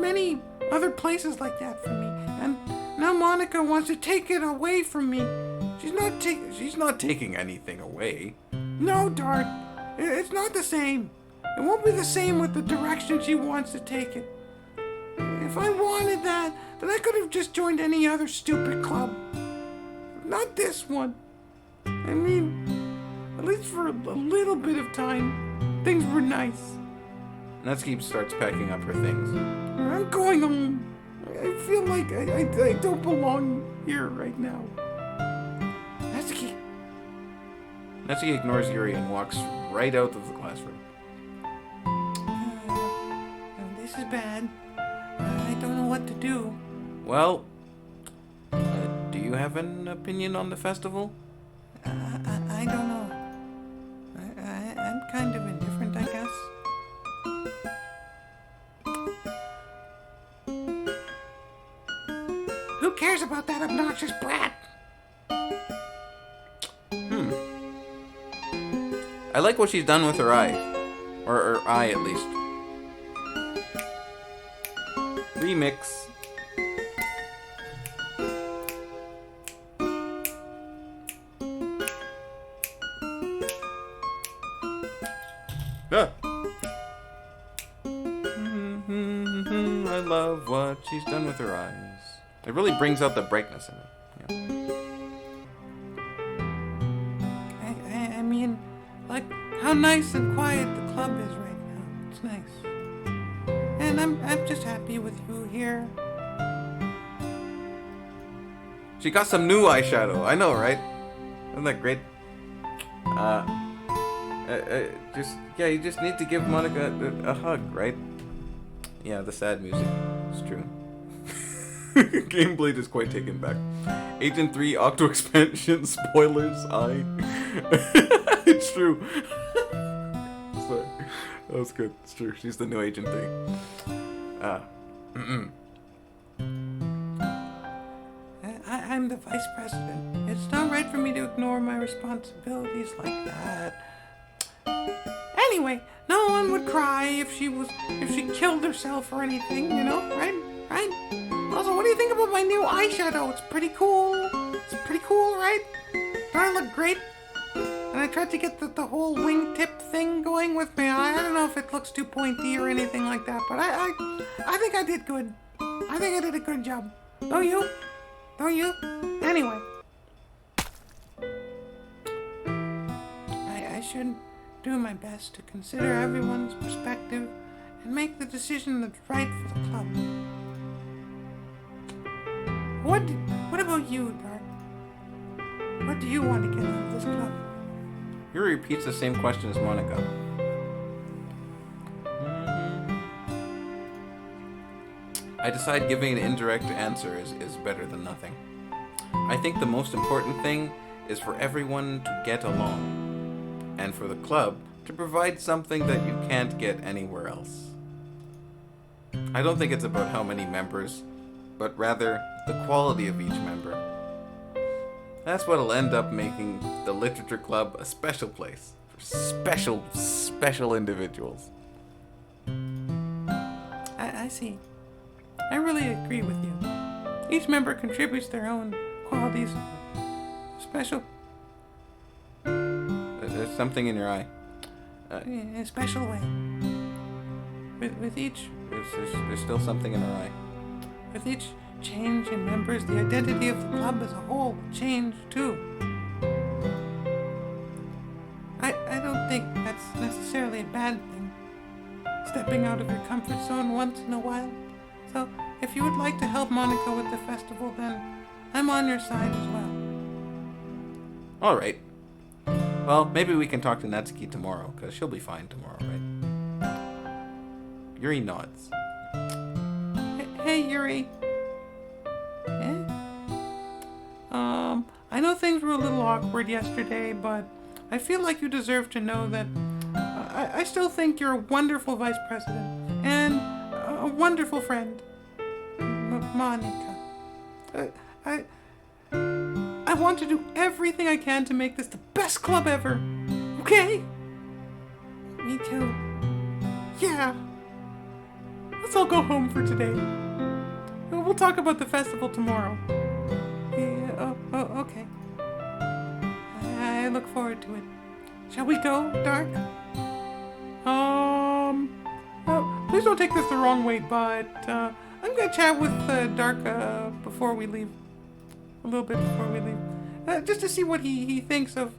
many other places like that for me, and now Monika wants to take it away from me. She's not taking anything away. No, Dart, it's not the same. It won't be the same with the direction she wants to take it. If I wanted that, then I could have just joined any other stupid club. Not this one. I mean, at least for a little bit of time, things were nice. Natsuki starts packing up her things. I'm going home. I feel like I don't belong here right now. Natsuki. Natsuki ignores Yuri and walks right out of the classroom. This is bad. I don't know what to do. Well, do you have an opinion on the festival? I don't know. I'm kind of indifferent, I guess. Who cares about that obnoxious brat? I like what she's done with her eye. Or her eye, at least. Remix. Ah. I love what she's done with her eyes. It really brings out the brightness in it. Yeah. I mean, like, how nice and quiet the club is right now. It's nice. And I'm just happy with you here. She got some new eyeshadow. I know, right? Isn't that great? You just need to give Monika a hug, right? Yeah, the sad music. It's true. Gameblade is quite taken back. Agent 3 Octo Expansion spoilers. It's true. Sorry. That was good. It's true. She's the new Agent 3. I'm the vice president. It's not right for me to ignore my responsibilities like that. Anyway, no one would cry if she killed herself or anything, you know, right? Right? Also, what do you think about my new eyeshadow? It's pretty cool. It's pretty cool, right? Don't I look great? And I tried to get the whole wingtip thing going with my eye. I don't know if it looks too pointy or anything like that, but I think I did good. I think I did a good job. Don't you? Don't you? Anyway. I should do my best to consider everyone's perspective and make the decision that's right for the club. What about you, Dark? What do you want to get out of this club? Yuri repeats the same question as Monika. I decide giving an indirect answer is better than nothing. I think the most important thing is for everyone to get along, and for the club to provide something that you can't get anywhere else. I don't think it's about how many members, but rather the quality of each member. That's what'll end up making the literature club a special place for special individuals. I see. I really agree with you. Each member contributes their own qualities. Special. There's something in your eye. In a special way. With each... There's still something in her eye. With each change in members, the identity of the club as a whole will change too. I don't think that's necessarily a bad thing. Stepping out of your comfort zone once in a while. So, if you would like to help Monika with the festival, then I'm on your side as well. Alright. Well, maybe we can talk to Natsuki tomorrow, because she'll be fine tomorrow, right? Yuri nods. Hey, Yuri. I know things were a little awkward yesterday, but I feel like you deserve to know that I still think you're a wonderful vice president and a wonderful friend, Monika. I want to do everything I can to make this the best club ever. Okay? Me too. Yeah. Let's all go home for today. We'll talk about the festival tomorrow. Yeah, okay. I look forward to it. Shall we go, Dark? Please don't take this the wrong way, but I'm gonna chat with Dark before we leave. A little bit before we leave. Just to see what he thinks of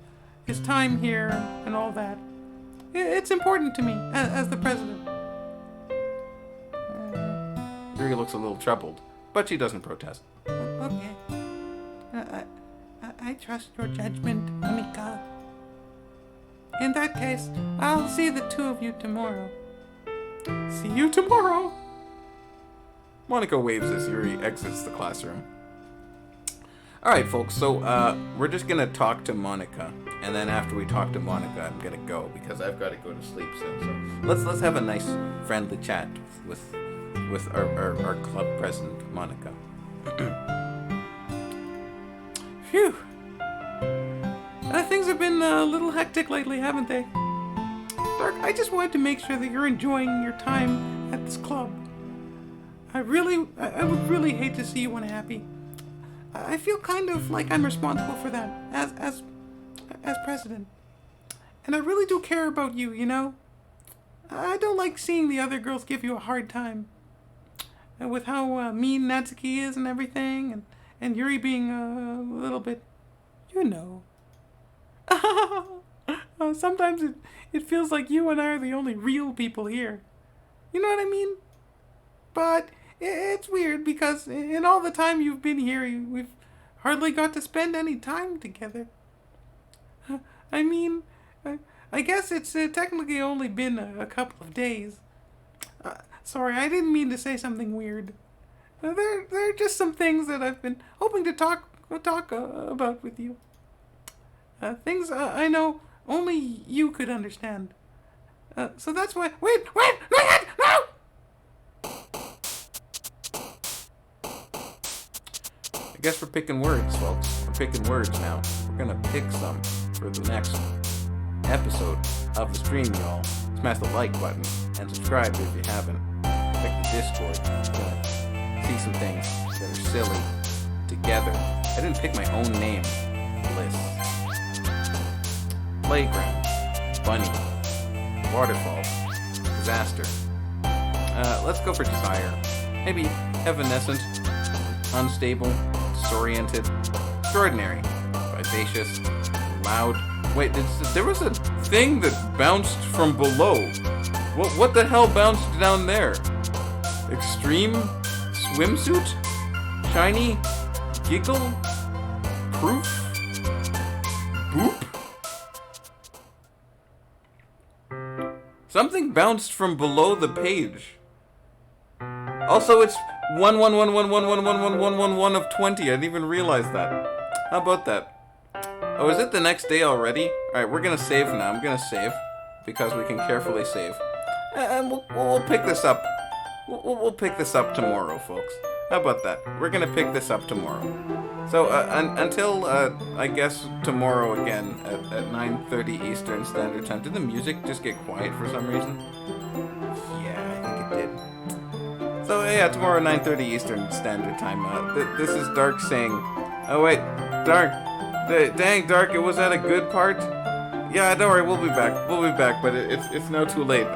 his time here and all that. It's important to me as the president. Yuri looks a little troubled, but she doesn't protest. Okay. I trust your judgment, Monika. In that case, I'll see the two of you tomorrow. See you tomorrow. Monika waves as Yuri exits the classroom. Alright, folks, so we're just gonna talk to Monika, and then after we talk to Monika, I'm gonna go, because I've got to go to sleep soon. So let's have a nice, friendly chat with our club president, Monika. Phew. Things have been a little hectic lately, haven't they? Dark, I just wanted to make sure that you're enjoying your time at this club. I would really hate to see you unhappy. I feel kind of like I'm responsible for that as president. And I really do care about you, you know? I don't like seeing the other girls give you a hard time. With how mean Natsuki is and everything, and Yuri being a little bit, you know. Sometimes it feels like you and I are the only real people here. You know what I mean? But it's weird because in all the time you've been here, we've hardly got to spend any time together. I mean, I guess it's technically only been a couple of days. Sorry, I didn't mean to say something weird. There are just some things that I've been hoping to talk about with you. Things I know only you could understand. So that's why... Wait! No! I guess we're picking words, folks. We're picking words now. We're gonna pick some for the next episode of the stream, y'all. Smash the like button and subscribe if you haven't. Check the Discord. You're gonna see some things that are silly together. I didn't pick my own name list. Playground, bunny, waterfall, disaster. Let's go for desire. Maybe evanescent, unstable, disoriented, extraordinary, vivacious, loud. Wait, there was a thing that bounced from below. What the hell bounced down there? Extreme swimsuit? Shiny giggle? Proof? Boop? Something bounced from below the page. Also, it's 1 of 20. I didn't even realize that. How about that? Oh, is it the next day already? Alright, we're gonna save now. I'm gonna save because we can carefully save. And we'll pick this up. We'll pick this up tomorrow, folks. How about that? We're gonna pick this up tomorrow. So until I guess tomorrow again at 9:30 Eastern Standard Time. Did the music just get quiet for some reason? Yeah, I think it did. So yeah, tomorrow 9:30 Eastern Standard Time. This is Dark saying, "Oh wait, Dark, dang Dark, it was that a good part?" Yeah, don't worry, we'll be back. We'll be back, but it's now too late,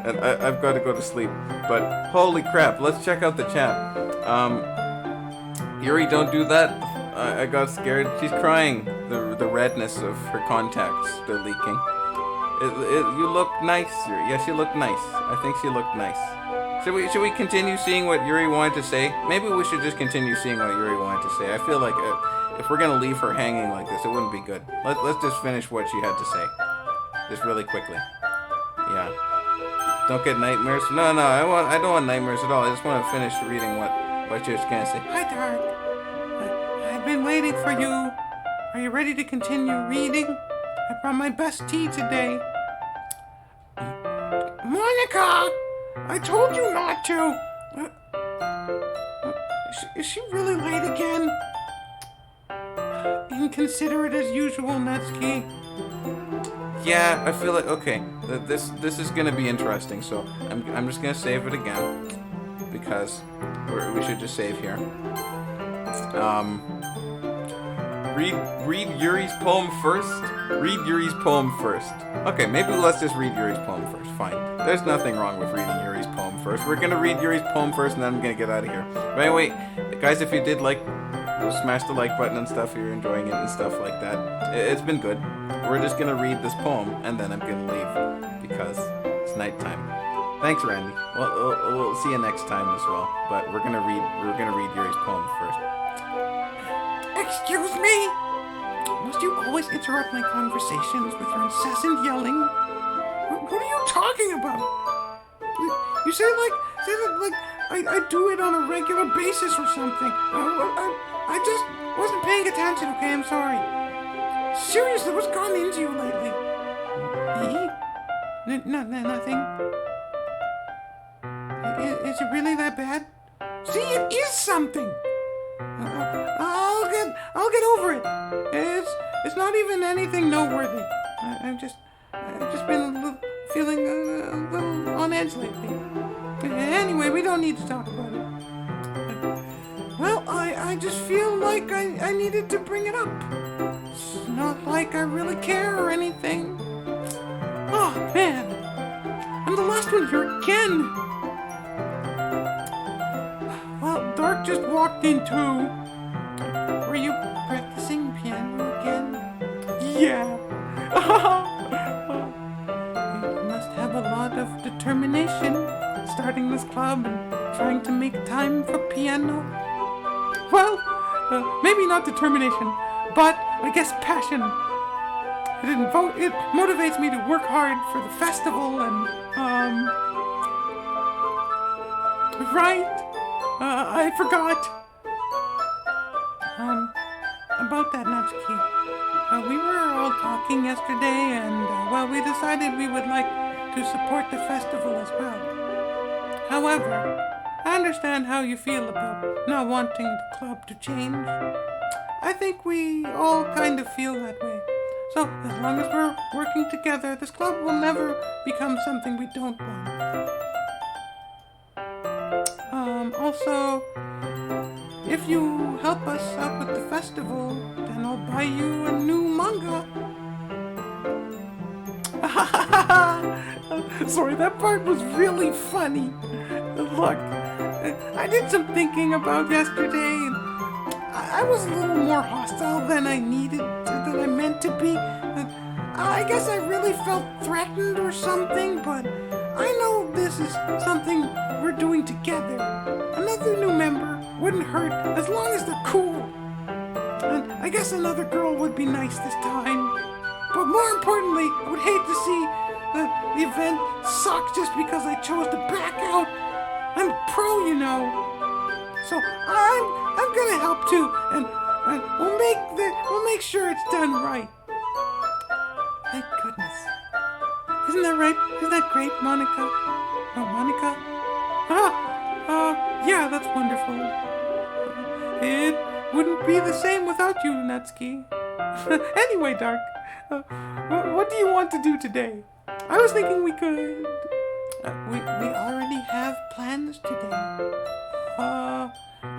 and I've got to go to sleep. But holy crap, let's check out the chat. Yuri, don't do that. I got scared. She's crying. The redness of her contacts, they're leaking. You look nice, Yuri. Yes, you look nice. I think she looked nice. Should we continue seeing what Yuri wanted to say? Maybe we should just continue seeing what Yuri wanted to say. I feel like if we're gonna leave her hanging like this, it wouldn't be good. Let's just finish what she had to say, just really quickly. Yeah. Don't get nightmares. No, I don't want nightmares at all. I just want to finish reading what you're gonna say. Hi, Dark. I've been waiting for you. Are you ready to continue reading? I brought my best tea today. Monika! I told you not to! Is she really late again? Inconsiderate as usual, Natsuki. Yeah, I feel like, okay, this is gonna be interesting, so I'm just gonna save it again, because we should just save here. Read Yuri's poem first? Read Yuri's poem first. Okay, maybe let's just read Yuri's poem first, fine. There's nothing wrong with reading Yuri's poem first. We're gonna read Yuri's poem first, and then I'm gonna get out of here. But anyway, guys, if you did like, smash the like button and stuff if you're enjoying it and stuff like that. It's been good. We're just gonna read this poem, and then I'm gonna leave, because it's nighttime. Thanks, Randy. We'll see you next time as well. But we're gonna read Yuri's poem first. Excuse me? Must you always interrupt my conversations with your incessant yelling? What are you talking about? You say like I do it on a regular basis or something. I just wasn't paying attention, okay? I'm sorry. Seriously, what's gone into you lately? Nothing. Is it really that bad? See, it is something. I'll get over it. It's not even anything noteworthy. I've just been feeling a little on edge lately. Anyway, we don't need to talk about it. Well, I just feel like I needed to bring it up. It's not like I really care or anything. Oh, man. I'm the last one here again. Well, Dark just walked in too. Were you practicing piano again? Yeah. You must have a lot of determination starting this club and trying to make time for piano. Well, maybe not determination, but I guess passion. It motivates me to work hard for the festival and, right? I forgot. About that, Natsuki. We were all talking yesterday, and, we decided we would like to support the festival as well. However, I understand how you feel about not wanting the club to change. I think we all kind of feel that way. So, as long as we're working together, this club will never become something we don't want. Also, if you help us out with the festival, then I'll buy you a new manga. Sorry, that part was really funny. Look, I did some thinking about yesterday, and I was a little more hostile than I needed, than I meant to be. I guess I really felt threatened or something, but I know this is something we're doing together. Another new member wouldn't hurt as long as they're cool. And I guess another girl would be nice this time. But more importantly, I would hate to see the event suck just because I chose to back out. I'm pro, you know. So I'm gonna help too, and we'll make sure it's done right. Thank goodness. Isn't that right? Isn't that great, Monika? Oh, Monika? Yeah, that's wonderful. It wouldn't be the same without you, Natsuki. Anyway, Dark, what do you want to do today? I was thinking we could... we already have plans today.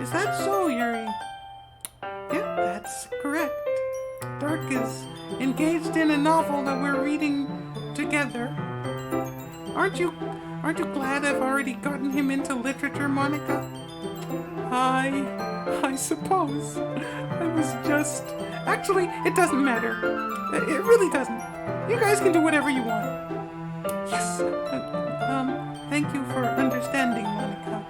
Is that so, Yuri? Yeah, that's correct. Dark is engaged in a novel that we're reading together. Aren't you glad I've already gotten him into literature, Monika? I suppose. I was just... Actually, it doesn't matter. It really doesn't. You guys can do whatever you want. Yes. Thank you for understanding, Monika.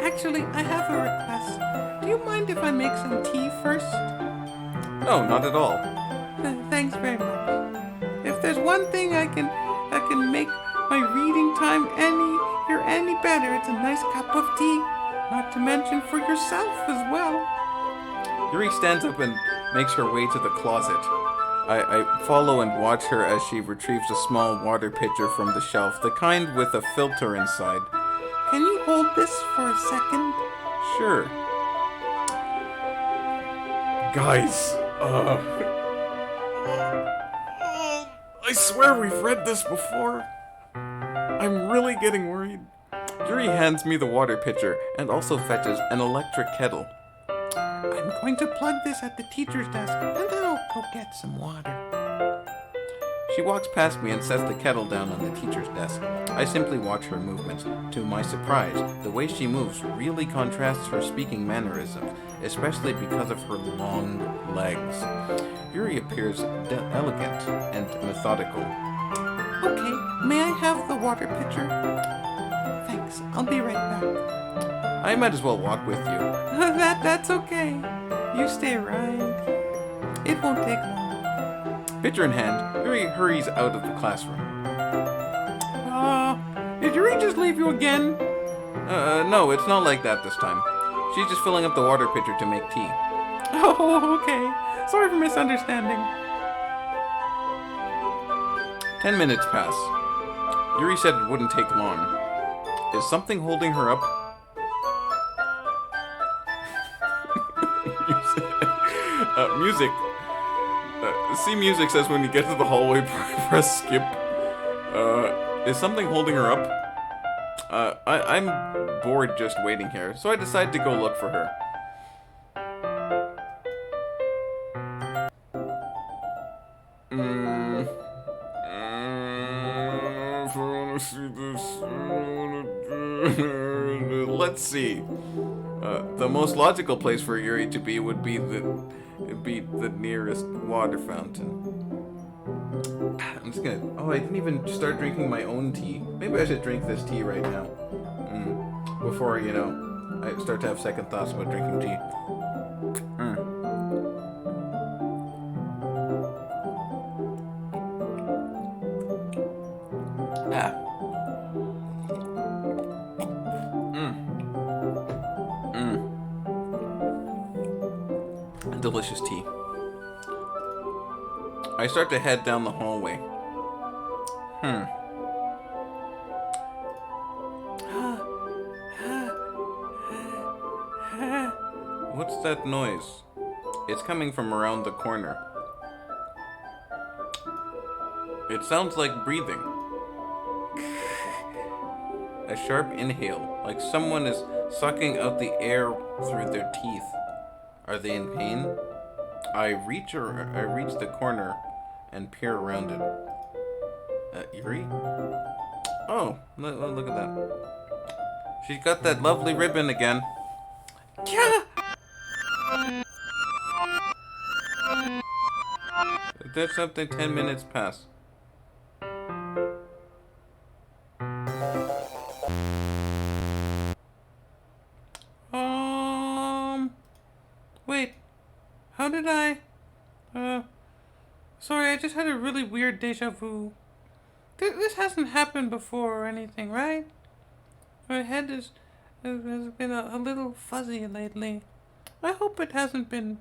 Actually, I have a request. Do you mind if I make some tea first? No, not at all. Thanks very much. If there's one thing I can make my reading time any better, it's a nice cup of tea. Not to mention for yourself as well. Yuri stands up and makes her way to the closet. I follow and watch her as she retrieves a small water pitcher from the shelf, the kind with a filter inside. Can you hold this for a second? Sure. Guys, I swear we've read this before. I'm really getting worried. Yuri hands me the water pitcher and also fetches an electric kettle. I'm going to plug this at the teacher's desk, and then I'll go get some water. She walks past me and sets the kettle down on the teacher's desk. I simply watch her movements. To my surprise, the way she moves really contrasts her speaking mannerisms, especially because of her long legs. Yuri appears elegant and methodical. Okay, may I have the water pitcher? Thanks, I'll be right back. I might as well walk with you. That's okay. You stay right. It won't take long. Pitcher in hand, Yuri hurries out of the classroom. Did Yuri just leave you again? No, it's not like that this time. She's just filling up the water pitcher to make tea. Oh, okay. Sorry for misunderstanding. 10 minutes pass. Yuri said it wouldn't take long. Is something holding her up? Music. See music says when you get to the hallway, press skip. Is something holding her up? I'm bored just waiting here, so I decide to go look for her. Let's see. The most logical place for Yuri to be would be the nearest water fountain. I'm just gonna... Oh, I didn't even start drinking my own tea. Maybe I should drink this tea right now. Before, you know, I start to have second thoughts about drinking tea. Delicious tea. I start to head down the hallway. What's that noise? It's coming from around the corner. It sounds like breathing. A sharp inhale, like someone is sucking out the air through their teeth. Are they in pain? I reach the corner and peer around it. Yuri? Oh, look at that. She's got that lovely ribbon again. Yeah! There's something 10 minutes past. Wait. How did I... Sorry, I just had a really weird deja vu. This hasn't happened before or anything, right? My head has been a little fuzzy lately. I hope it hasn't been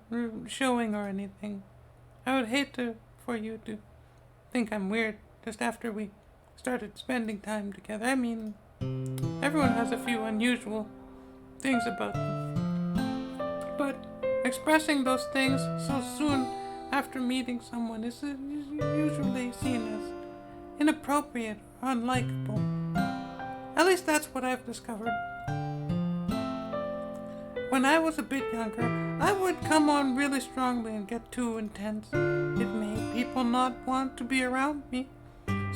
showing or anything. I would hate for you to think I'm weird just after we started spending time together. I mean, everyone has a few unusual things about them. But expressing those things so soon after meeting someone is usually seen as inappropriate or unlikable. At least that's what I've discovered. When I was a bit younger, I would come on really strongly and get too intense. It made people not want to be around me.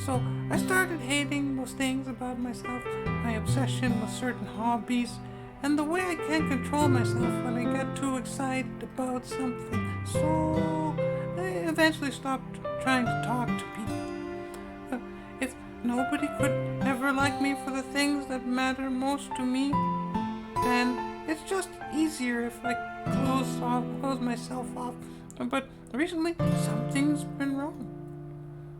So I started hating those things about myself, my obsession with certain hobbies, and the way I can't control myself when I get too excited about something. So I eventually stopped trying to talk to people. If nobody could ever like me for the things that matter most to me, then it's just easier if I close myself off. But recently, something's been wrong.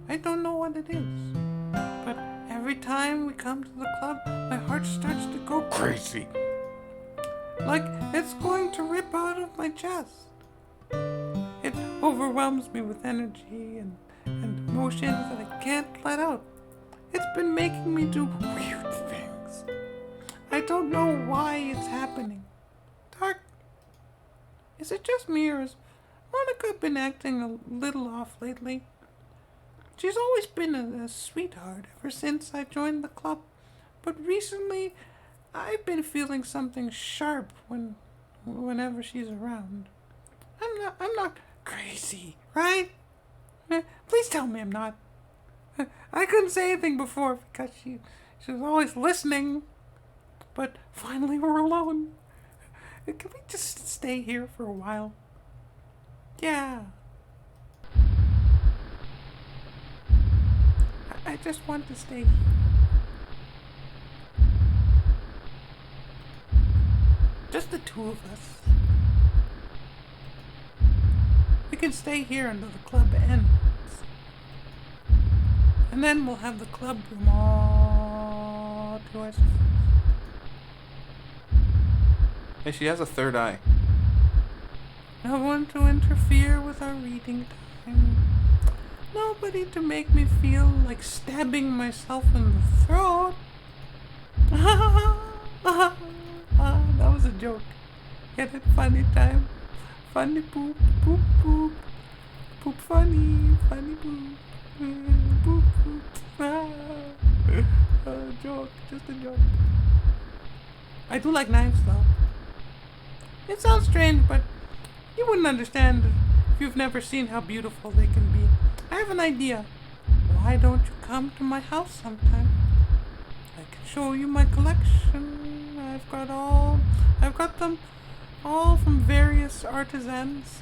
I don't know what it is. But every time we come to the club, my heart starts to go crazy. Like it's going to rip out of my chest. It overwhelms me with energy and emotions that I can't let out. It's been making me do weird things. I don't know why it's happening. Dark, is it just me or has Monica been acting a little off lately? She's always been a sweetheart ever since I joined the club, but recently I've been feeling something sharp whenever she's around. I'm not crazy, right? Please tell me I'm not. I couldn't say anything before because she was always listening. But finally we're alone. Can we just stay here for a while? Yeah. I just want to stay here. Just the two of us. We can stay here until the club ends. And then we'll have the club room all to ourselves. Hey, she has a third eye. No one to interfere with our reading time. Nobody to make me feel like stabbing myself in the throat. That was a joke. Get it? Funny time. Funny poop, poop, poop. Poop funny, funny poop. Poop, poop. Joke, just a joke. I do like knives though. It sounds strange, but you wouldn't understand if you've never seen how beautiful they can be. I have an idea. Why don't you come to my house sometime? I can show you my collection. I've got them all from various artisans.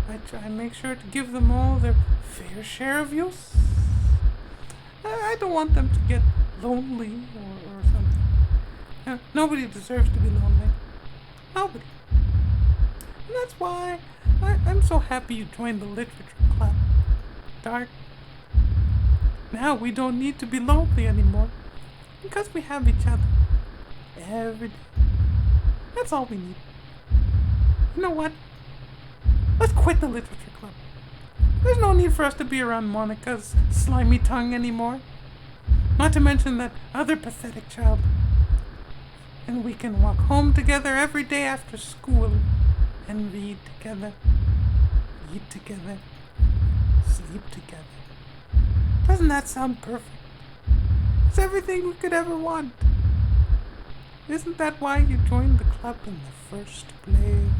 I try and make sure to give them all their fair share of use. I don't want them to get lonely or something. Nobody deserves to be lonely. Nobody. And that's why I'm so happy you joined the literature club. Dark. Now we don't need to be lonely anymore. Because we have each other. Every day. That's all we need. You know what? Let's quit the literature club. There's no need for us to be around Monica's slimy tongue anymore. Not to mention that other pathetic child. And we can walk home together every day after school and read together, eat together, sleep together. Doesn't that sound perfect? It's everything we could ever want. Isn't that why you joined the club in the first place?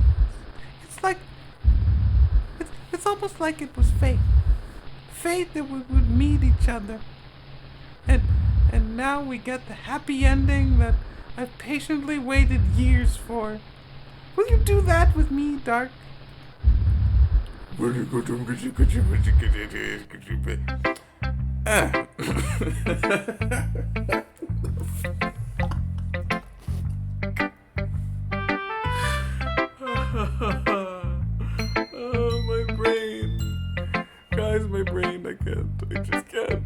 It's almost like it was fate. Fate that we would meet each other. And now we get the happy ending that I've patiently waited years for. Will you do that with me, Dark? Oh, my brain. Guys, my brain, I can't. I just can't.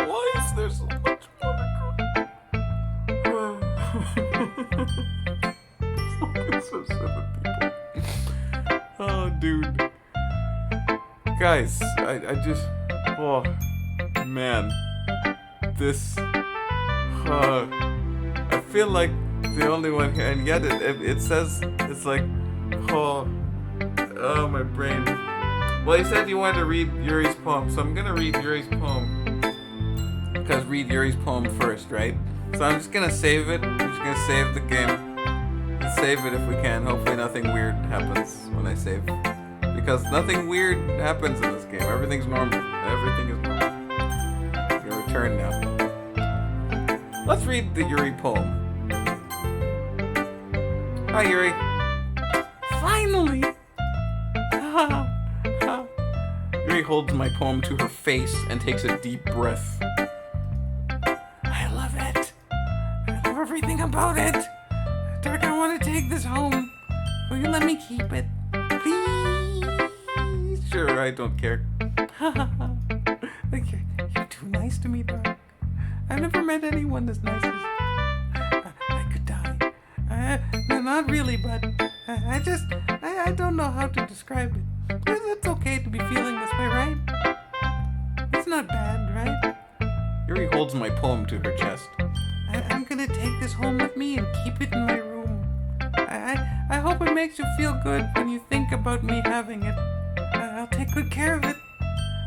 Why is there so much Monica? It's so 7 people. Oh, dude. Guys, I just... Oh, man. This... I feel like the only one here, and yet it says, it's like, oh, my brain. Well, you said you wanted to read Yuri's poem, so I'm gonna read Yuri's poem. Because read Yuri's poem first, right? So I'm just gonna save it. I'm just gonna save the game. Let's save it if we can. Hopefully nothing weird happens when I save. Because nothing weird happens in this game. Everything's normal. Everything is normal. Your return now. Let's read the Yuri poem. Hi, Yuri. Finally! Yuri holds my poem to her face and takes a deep breath. I love it. I love everything about it. Dark, I want to take this home. Will you let me keep it? Please? Sure, I don't care. Like, you're too nice to me, Dark. I've never met anyone as nice as... I could die. No, not really, but I don't know how to describe it. But it's okay to be feeling this way, right? It's not bad, right? Yuri holds my poem to her chest. I'm gonna take this home with me and keep it in my room. I hope it makes you feel good when you think about me having it. I'll take good care of it.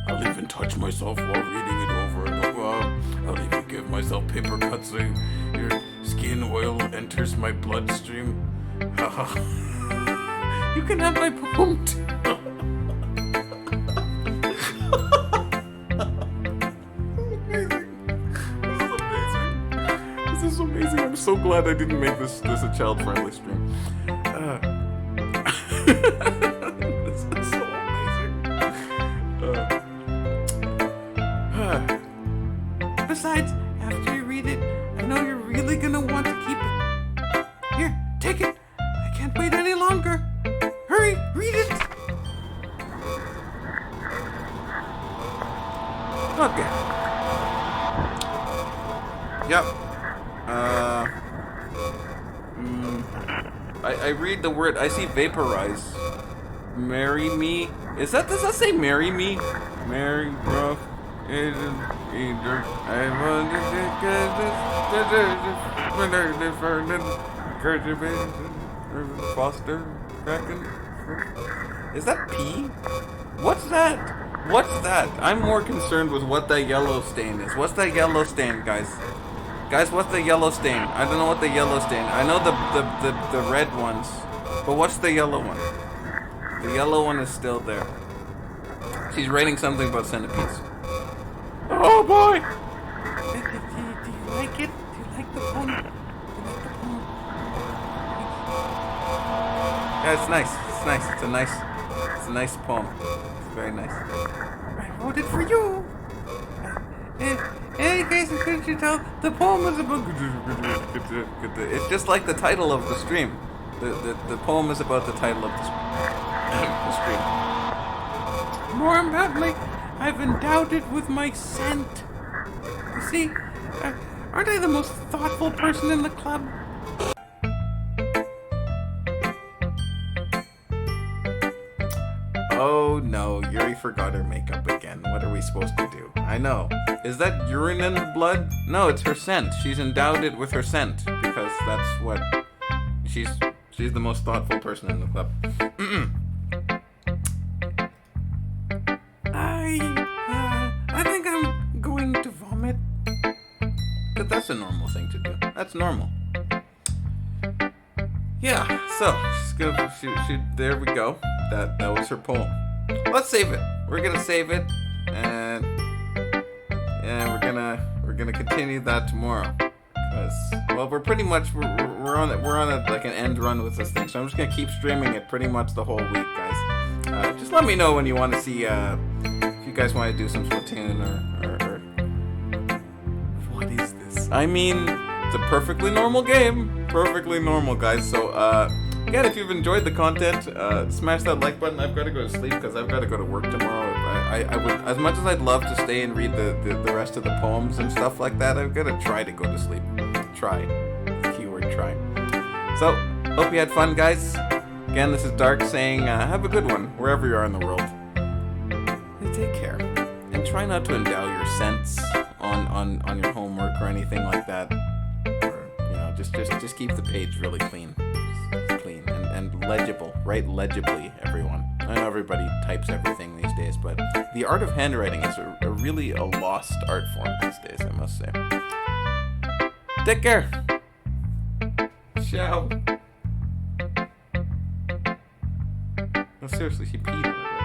I'll even touch myself while reading it over and over. I'll even give myself paper cuts so your skin oil enters my bloodstream. You can have my poem too. This is amazing. I'm so glad I didn't make this a child-friendly stream. This is so amazing. Besides, after you read it, I know you're really gonna want to keep it. Here, take it. I can't wait any longer. Hurry, read it. Okay. Yep. I read the word. I see vaporize. Marry me. Does that say marry me? Marry, bro. Foster, Kraken. Is that pee? What's that? I'm more concerned with what that yellow stain is. What's that yellow stain, guys? Guys, what's the yellow stain? I don't know what the yellow stain. I know the red ones, but what's the yellow one? The yellow one is still there. She's writing something about centipedes. Oh boy! Do you like it? Do you like the poem? Yeah, it's nice. It's a nice poem. It's very nice. I wrote it for you. In case you couldn't tell, the poem is about... It's just like the title of the stream. The poem is about the title of the stream. More importantly, I've endowed it with my scent. You see, aren't I the most thoughtful person in the club? Oh no, Yuri forgot her makeup again. What are we supposed to do? I know. Is that urine in the blood? No, it's her scent. She's endowed it with her scent because that's what she's the most thoughtful person in the club. I think I'm going to vomit. But that's a normal thing to do. That's normal. Yeah, so she's gonna there we go. That was her poem. Let's save it. We're gonna save it, and we're gonna continue that tomorrow. Well, we're pretty much we're on like an end run with this thing, so I'm just gonna keep streaming it pretty much the whole week, guys. Just let me know when you want to see if you guys want to do some Splatoon or what is this? I mean, it's a perfectly normal game, perfectly normal, guys. So again, if you've enjoyed the content, smash that like button. I've got to go to sleep because I've got to go to work tomorrow. I would, as much as I'd love to stay and read the rest of the poems and stuff like that, I've got to try to go to sleep. Try. Keyword try. So, hope you had fun, guys. Again, this is Dark saying, have a good one, wherever you are in the world. Take care. And try not to endow your sense on your homework or anything like that. Or, you know, just keep the page really clean. Clean and legible. Write legibly, everyone. I know everybody types everything these days, but the art of handwriting is a really lost art form these days, I must say. Take care. Ciao. No, seriously, she peed on it.